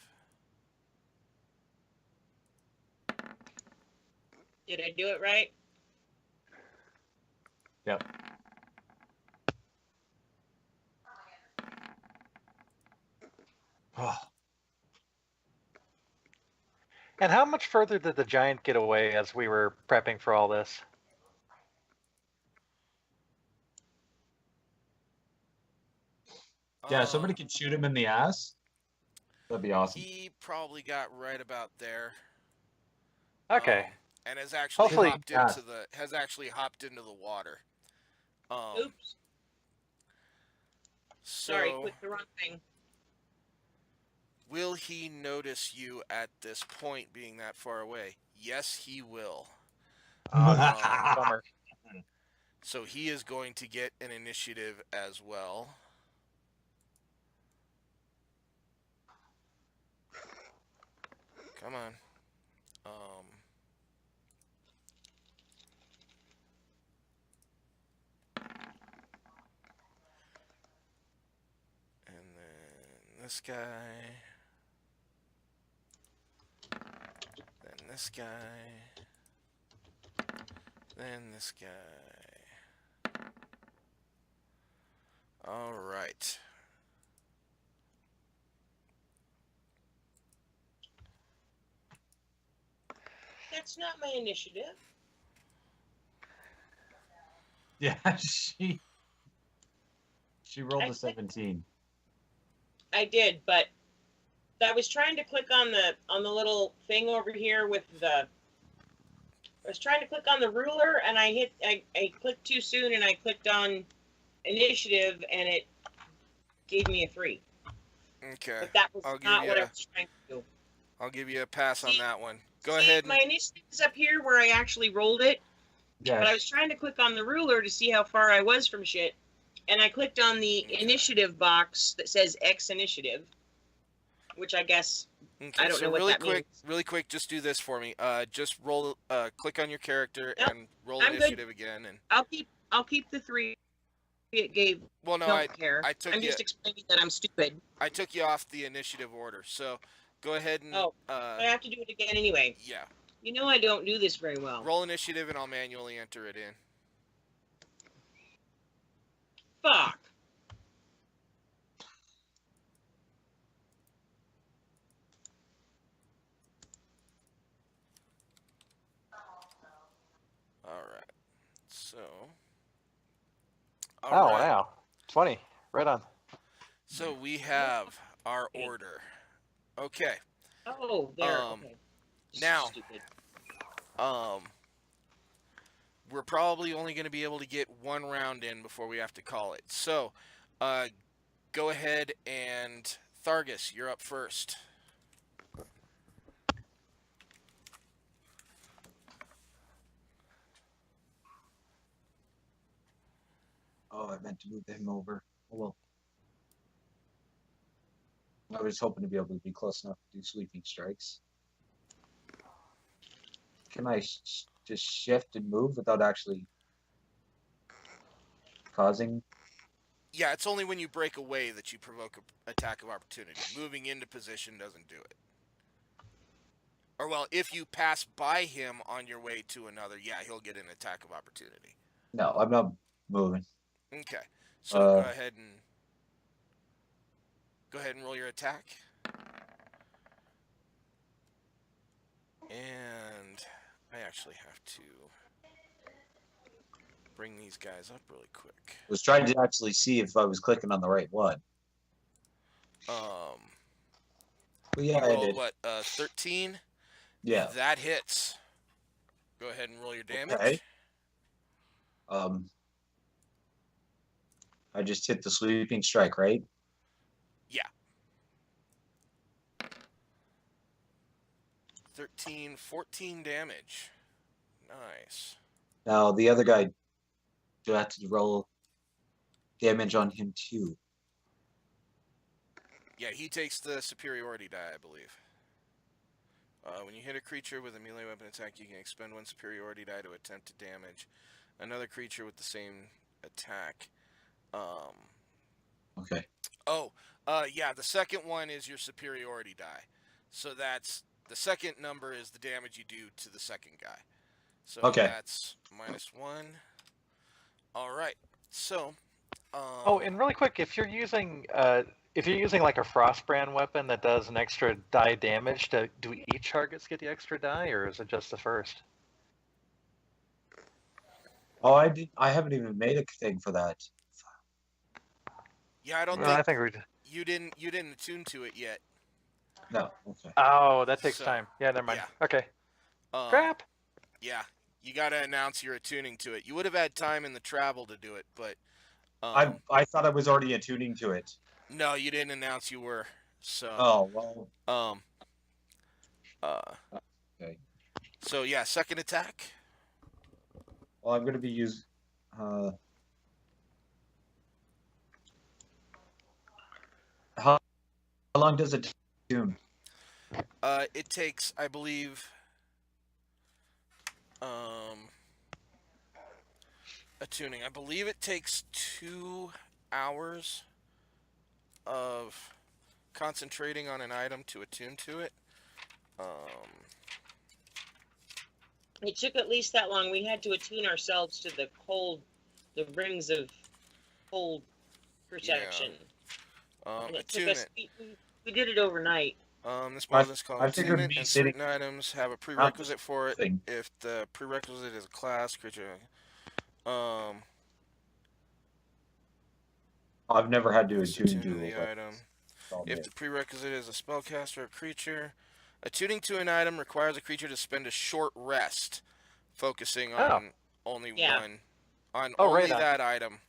D: Did I do it right?
C: Yep. Oh,
B: And how much further did the giant get away as we were prepping for all this?
C: yeah, somebody could shoot him in the ass. That'd be awesome.
A: He probably got right about there.
B: Okay.
A: And has actually
B: Hopefully-
A: hopped into the water.
D: Oops. Sorry,
A: So
D: clicked the wrong thing.
A: will he notice you at this point being that far away? Yes, he will.
B: Bummer.
A: So he is going to get an initiative as well. Come on. And then this guy. Then this guy. Then this guy. All right.
D: That's not my initiative.
C: Yeah, she rolled
D: I
C: a 17.
D: I did, but I was trying to click on the little thing over here with the. I was trying to click on the ruler and I clicked too soon and I clicked on initiative and it gave me a 3.
A: Okay.
D: But that was
A: I'll give
D: not
A: you
D: what I
A: a-
D: was trying to do.
A: I'll give you a pass on
D: See-
A: that one. Go
D: See,
A: ahead.
D: My initiative is up here where I actually rolled it,
C: Yeah,
D: but I was trying to click on the ruler to see how far I was from shit. And I clicked on the
A: Okay.
D: initiative box that says X initiative, which I guess
A: Okay,
D: I don't
A: so
D: know what that means.
A: really quick, just do this for me. Just roll, click on your character
D: Nope,
A: and roll
D: I'm good.
A: initiative again. And
D: I'll keep the 3 it gave.
A: well, no,
D: Don't care.
A: I took
D: I'm
A: you,
D: just explaining that I'm stupid.
A: I took you off the initiative order. So go ahead and,
D: Oh. I have to do it again anyway.
A: yeah,
D: You know I don't do this very well.
A: roll initiative, and I'll manually enter it in.
D: Fuck.
A: All right. So.
B: Oh,
A: All right.
B: wow. 20. Right on.
A: So we have our order. Okay.
D: Oh, there.
A: Um,
D: Okay.
A: now-
D: Stupid.
A: We're probably only going to be able to get one round in before we have to call it. So, go ahead and Thargus, you're up first.
C: Oh, I meant to move him over. Oh, well. I was hoping to be able to be close enough to do sweeping strikes. Can I just shift and move without actually causing?
A: Yeah, it's only when you break away that you provoke an attack of opportunity. Moving into position doesn't do it. Or, well, if you pass by him on your way to another, yeah, he'll get an attack of opportunity.
C: No, I'm not moving.
A: Okay. So go ahead and roll your attack. And I actually have to bring these guys up really quick.
C: I was trying to actually see if I was clicking on the right one. But yeah, I
A: rolled
C: did.
A: what? 13.
C: Yeah.
A: That hits. Go ahead and roll your damage.
C: Okay. I just hit the sweeping strike, right?
A: Yeah. 14 damage. Nice.
C: Now the other guy, do I have to roll damage on him too?
A: Yeah, he takes the superiority die, I believe. When you hit a creature with a melee weapon attack, you can expend one superiority die to attempt to damage another creature with the same attack.
C: Okay.
A: Yeah, the second one is your superiority die. So that's the second number is the damage you do to the second guy. So
C: Okay.
A: that's -1. All right. So,
B: Oh, and really quick, if you're using like a Frostbrand weapon that does an extra die damage, do each targets get the extra die, or is it just the first?
C: Oh, I haven't even made a thing for that.
A: yeah, I don't
B: Well, I
A: think
B: think
A: you didn't attune to it yet.
C: No. Okay.
B: Oh, that takes
A: So,
B: time. Yeah, never mind.
A: yeah.
B: Okay.
A: Um,
B: Crap.
A: Yeah, you got to announce you're attuning to it. You would have had time in the travel to do it, but
C: I thought I was already attuning to it.
A: no, you didn't announce you were. So,
C: Oh well.
A: um, uh,
C: Okay.
A: so yeah, second attack.
C: Well, I'm gonna be using. How long does it tune?
A: It takes, I believe, attuning. I believe it takes 2 hours of concentrating on an item to attune to it.
D: It took at least that long. We had to attune ourselves to the rings of cold perception. And it took us.
A: Attunement.
D: We did it overnight.
A: This model is called
C: I figured
A: attunement,
C: me
A: and
C: sitting
A: certain items have a prerequisite for it.
C: thing.
A: If the prerequisite is a class creature,
C: I've never had to
A: it's
C: attune
A: attune to
C: to
A: the item. If the prerequisite is a spellcaster or creature, attuning to an item requires a creature to spend a short rest, focusing on only
D: Yeah.
B: Right on.
A: that item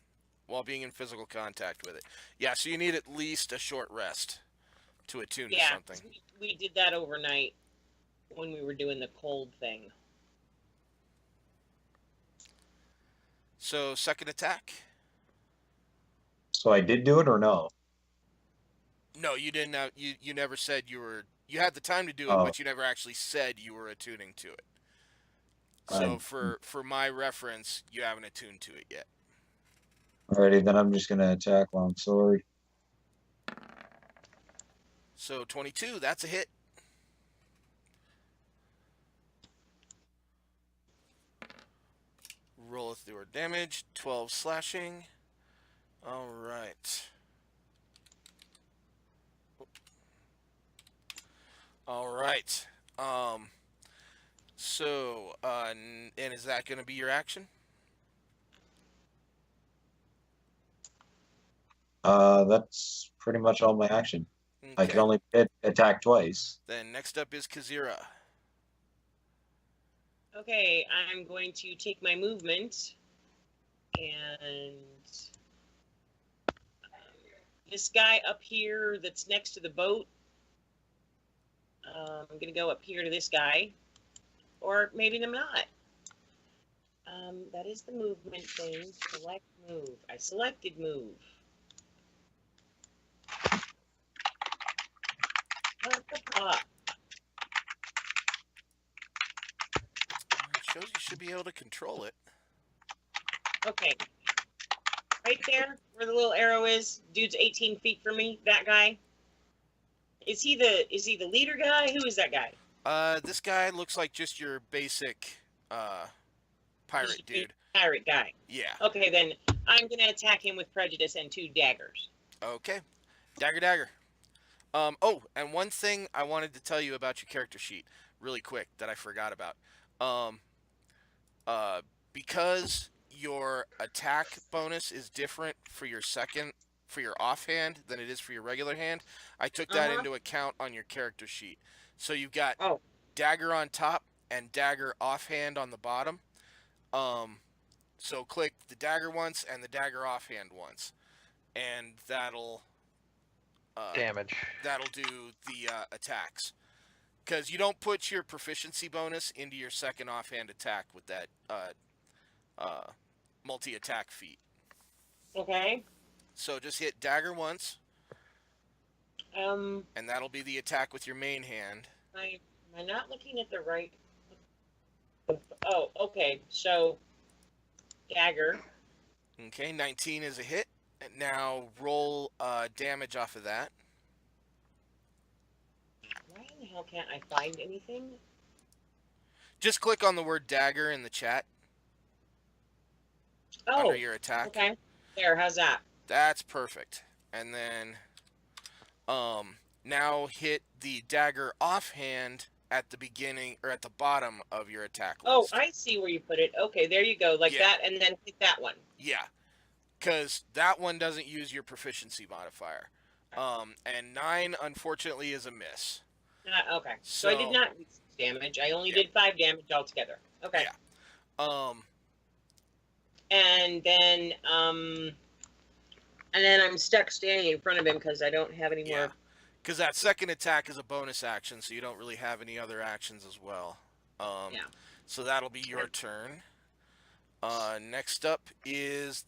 A: while being in physical contact with it. Yeah, so you need at least a short rest to attune to something.
D: We did that overnight when we were doing the cold thing.
A: So second attack.
C: So I did do it or no?
A: No, you didn't. You never said you were. You had the time to do it,
C: Oh.
A: but you never actually said you were attuning to it. So for my reference, you haven't attuned to it yet.
C: Alrighty, then I'm just gonna attack long sword.
A: So 22, that's a hit. Roll through damage, 12 slashing. All right. All right. So, and is that going to be your action?
C: That's pretty much all my action.
A: Okay.
C: I can only attack twice.
A: Then next up is Kazira.
D: Okay, I'm going to take my movement and this guy up here that's next to the boat. I'm going to go up here to this guy, or maybe I'm not. That is the movement thing. Select move. I selected move. What the fuck?
A: It shows you should be able to control it.
D: Okay. Right there, where the little arrow is, dude's 18 feet from me. That guy. Is he the leader guy? Who is that guy?
A: This guy looks like just your basic pirate dude.
D: Pirate guy.
A: Yeah.
D: Okay, then I'm gonna attack him with prejudice and 2 daggers.
A: Okay. Dagger. Oh, and one thing I wanted to tell you about your character sheet, really quick, that I forgot about. Because your attack bonus is different for your offhand than it is for your regular hand, I took that into account on your character sheet. So you've got dagger on top and dagger offhand on the bottom. So click the dagger once and the dagger offhand once, and that'll
B: Damage.
A: That'll do the attacks. Because you don't put your proficiency bonus into your second offhand attack with that multi-attack feat.
D: Okay.
A: So just hit dagger once. And that'll be the attack with your main hand.
D: Am I not looking at the right? Oh, okay. So dagger.
A: Okay, 19 is a hit. Now roll damage off of that.
D: Why in the hell can't I find anything?
A: Just click on the word dagger in the chat under
D: Oh,
A: your attack.
D: okay. There, how's that?
A: That's perfect. And then now hit the dagger offhand at the beginning or at the bottom of your attack
D: Oh,
A: list.
D: I see where you put it. Okay, there you go. Like
A: Yeah.
D: that, and then hit that one.
A: Yeah, because that one doesn't use your proficiency modifier. And 9 unfortunately is a miss.
D: Okay. So I did not do damage. I only did 5 damage altogether. Okay.
A: Yeah.
D: And then I'm stuck standing in front of him because I don't have any more.
A: Yeah. Because that second attack is a bonus action, so you don't really have any other actions as well.
D: Yeah.
A: So that'll be your turn. Next up is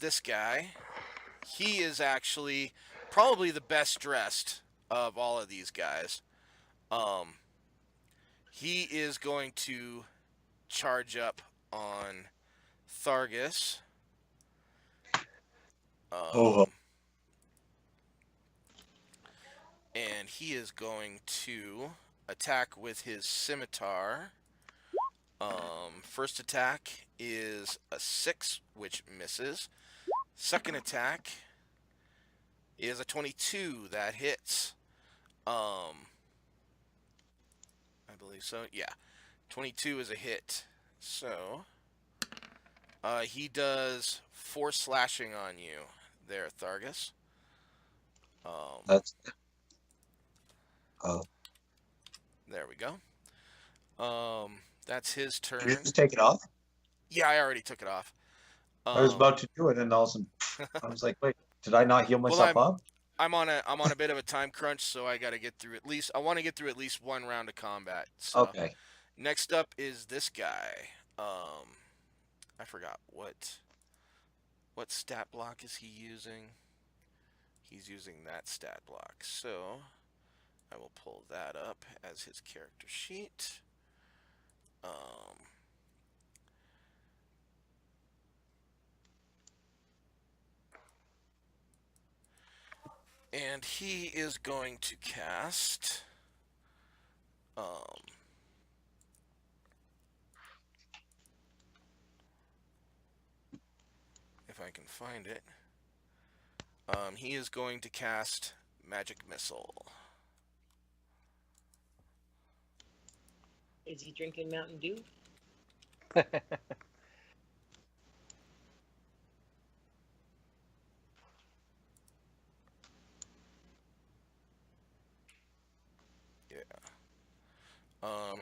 A: this guy. He is actually probably the best dressed of all of these guys. He is going to charge up on Thargus. And he is going to attack with his scimitar. First attack is a 6, which misses. Second attack is a 22 that hits. I believe so. Yeah, 22 is a hit. So he does 4 slashing on you there, Thargus.
C: That's
A: There we go. That's his turn.
E: Did you just take it off?
A: Yeah, I already took it off.
E: I was about to do it, and all of a sudden, I was like, "Wait, did I not heal myself up?"
A: I'm on a bit of a time crunch, so I got to get through I want to get through at least one round of combat. So
E: Okay.
A: next up is this guy. I forgot what stat block is he using? He's using that stat block. So I will pull that up as his character sheet. And he is going to cast if I can find it. He is going to cast Magic Missile.
D: Is he drinking Mountain Dew?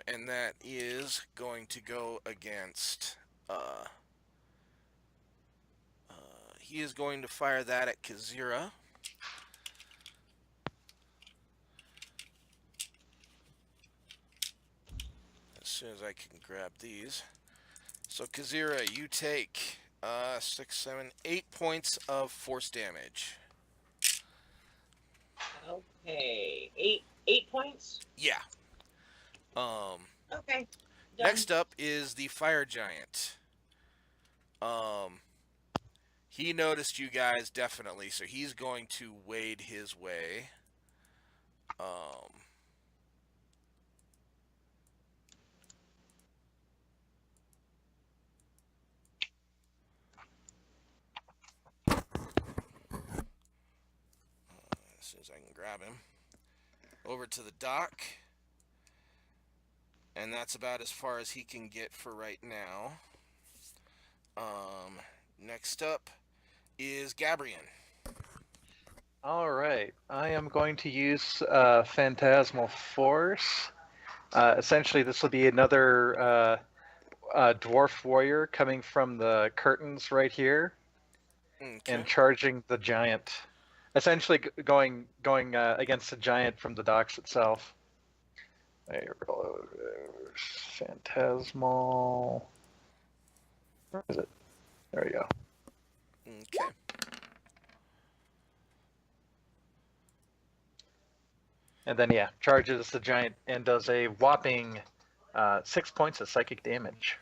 A: And that is going to go against. He is going to fire that at Kazira. As soon as I can grab these. So Kazira, you take 6, 7, 8 points of force damage.
D: Okay. 8 points?
A: Yeah.
D: Okay. Done.
A: Next up is the fire giant. He noticed you guys definitely, so he's going to wade his way. As soon as I can grab him. Over to the dock. And that's about as far as he can get for right now. Next up is Gabrian.
B: All right, I am going to use Phantasmal Force. Essentially, this will be another dwarf warrior coming from the curtains right here, and charging the giant. Essentially, going against the giant from the docks itself. Phantasmal. Where is it? There we go.
A: Okay.
B: And then yeah, charges the giant and does a whopping 6 points of psychic damage.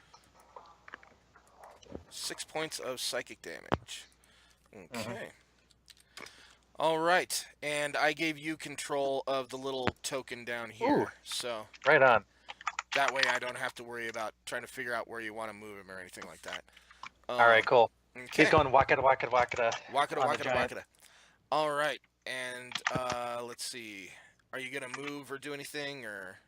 A: 6 points of psychic damage. Okay.
B: Mhm.
A: All right, and I gave you control of the little token down here,
B: Ooh.
A: so
B: Right on.
A: that way I don't have to worry about trying to figure out where you want to move him or anything like that.
B: All right, cool.
A: Okay.
B: He's going wakata wakata wakata.
A: Wakata,
B: on the
A: wakata,
B: giant.
A: wakata. All right, and let's see. Are you gonna move or do anything, or?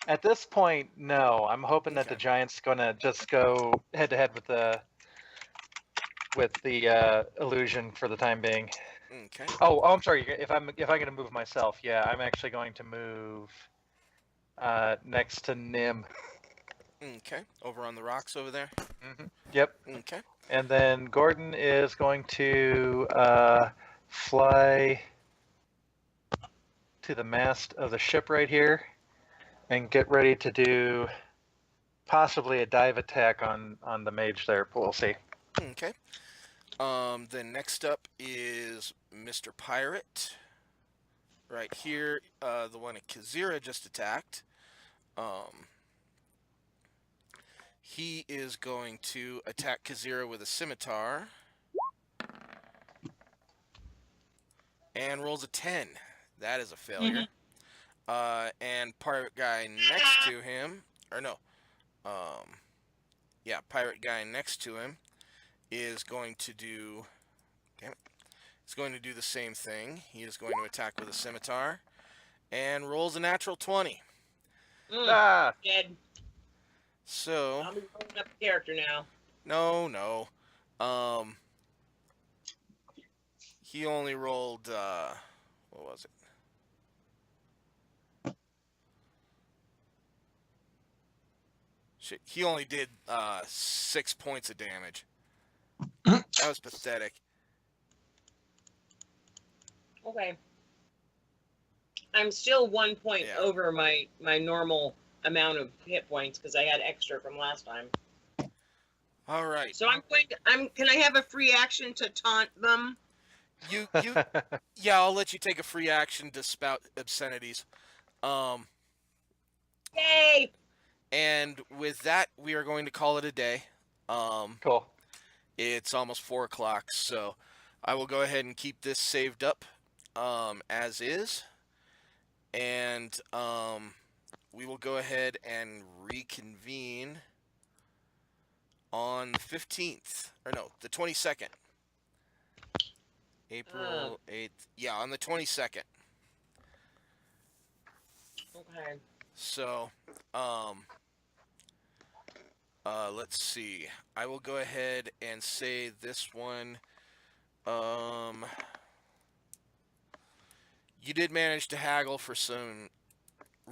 B: At this point, no. I'm hoping that the
A: Okay.
B: giant's gonna just go head to head with the illusion for the time being.
A: Okay.
B: Oh, I'm sorry. If I'm gonna move myself, yeah, I'm actually going to move next to Nim.
A: Okay. Over on the rocks over there.
B: Yep.
A: Okay.
B: And then Gordon is going to fly to the mast of the ship right here and get ready to do possibly a dive attack on the mage there, but we'll see.
A: Okay. Then next up is Mr. Pirate. Right here, the one that Kazira just attacked. He is going to attack Kazira with a scimitar. And rolls a 10. That is a failure. And pirate guy next to him, or no, yeah, pirate guy next to him is going to do, damn it, he's going to do the same thing. He is going to attack with a scimitar and rolls a natural 20.
B: Ah,
D: Dead.
A: So,
D: I'll be rolling up a character now.
A: no. He only rolled, what was it? Shit, he only did 6 points of damage. That was pathetic.
D: Okay. I'm still 1 point
A: Yeah.
D: over my normal amount of hit points because I had extra from last time.
A: All right.
D: So can I have a free action to taunt them?
A: You yeah, I'll let you take a free action to spout obscenities.
D: Yay!
A: And with that, we are going to call it a day.
B: cool.
A: It's almost 4 o'clock, so I will go ahead and keep this saved up as is. And we will go ahead and reconvene on the 15th. Or no, the 22nd. April 8th. Yeah, on the 22nd.
D: Okay.
A: So, let's see. I will go ahead and say this one. You did manage to haggle for some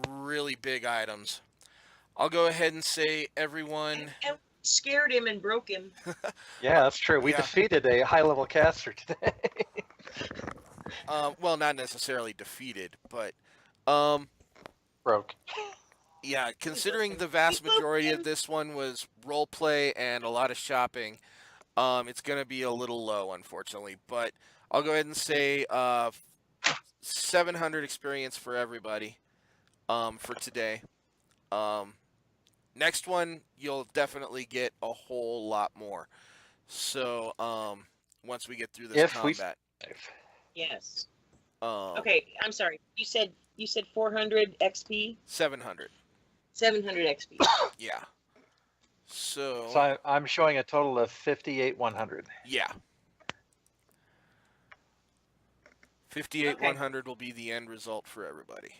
A: really big items. I'll go ahead and say everyone.
D: And scared him and broke him.
B: Yeah, that's true. We
A: Yeah.
B: defeated a high-level caster today.
A: Well, not necessarily defeated, but
B: Broke.
A: yeah, considering the vast majority of this one was role play and a lot of shopping, it's gonna be a little low, unfortunately. But I'll go ahead and say 700 experience for everybody for today. Next one, you'll definitely get a whole lot more. So once we get through this
B: If we
A: combat,
D: Yes.
A: um,
D: Okay, I'm sorry. You said 400 XP,
A: 700.
D: 700 XP.
A: Yeah. So,
B: So I'm showing a total of 58,100.
A: yeah. 58
D: Okay.
A: 100 will be the end result for everybody.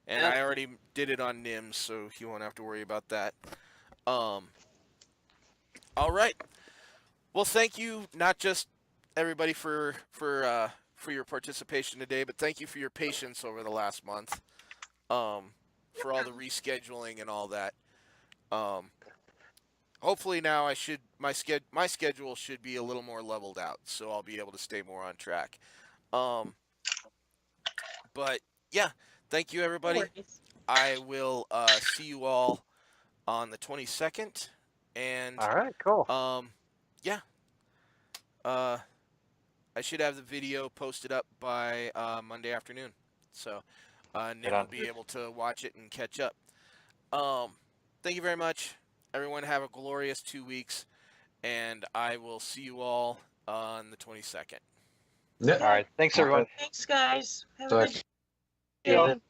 A: And
D: Yep.
A: I already did it on Nim, so you won't have to worry about that. All right. Well, thank you, not just everybody for your participation today, but thank you for your patience over the last month. For all the rescheduling and all that. Hopefully now my schedule should be a little more leveled out, so I'll be able to stay more on track. But yeah, thank you everybody. I will see you all on the 22nd, and
B: All right, cool.
A: yeah. I should have the video posted up by Monday afternoon, so Nick
B: Right
A: will
B: on.
A: be able to watch it and catch up. Thank you very much, everyone. Have a glorious 2 weeks, and I will see you all on the 22nd.
C: Yeah.
B: All right. Thanks, everyone.
D: Thanks, guys. Have a
B: So-
D: good day.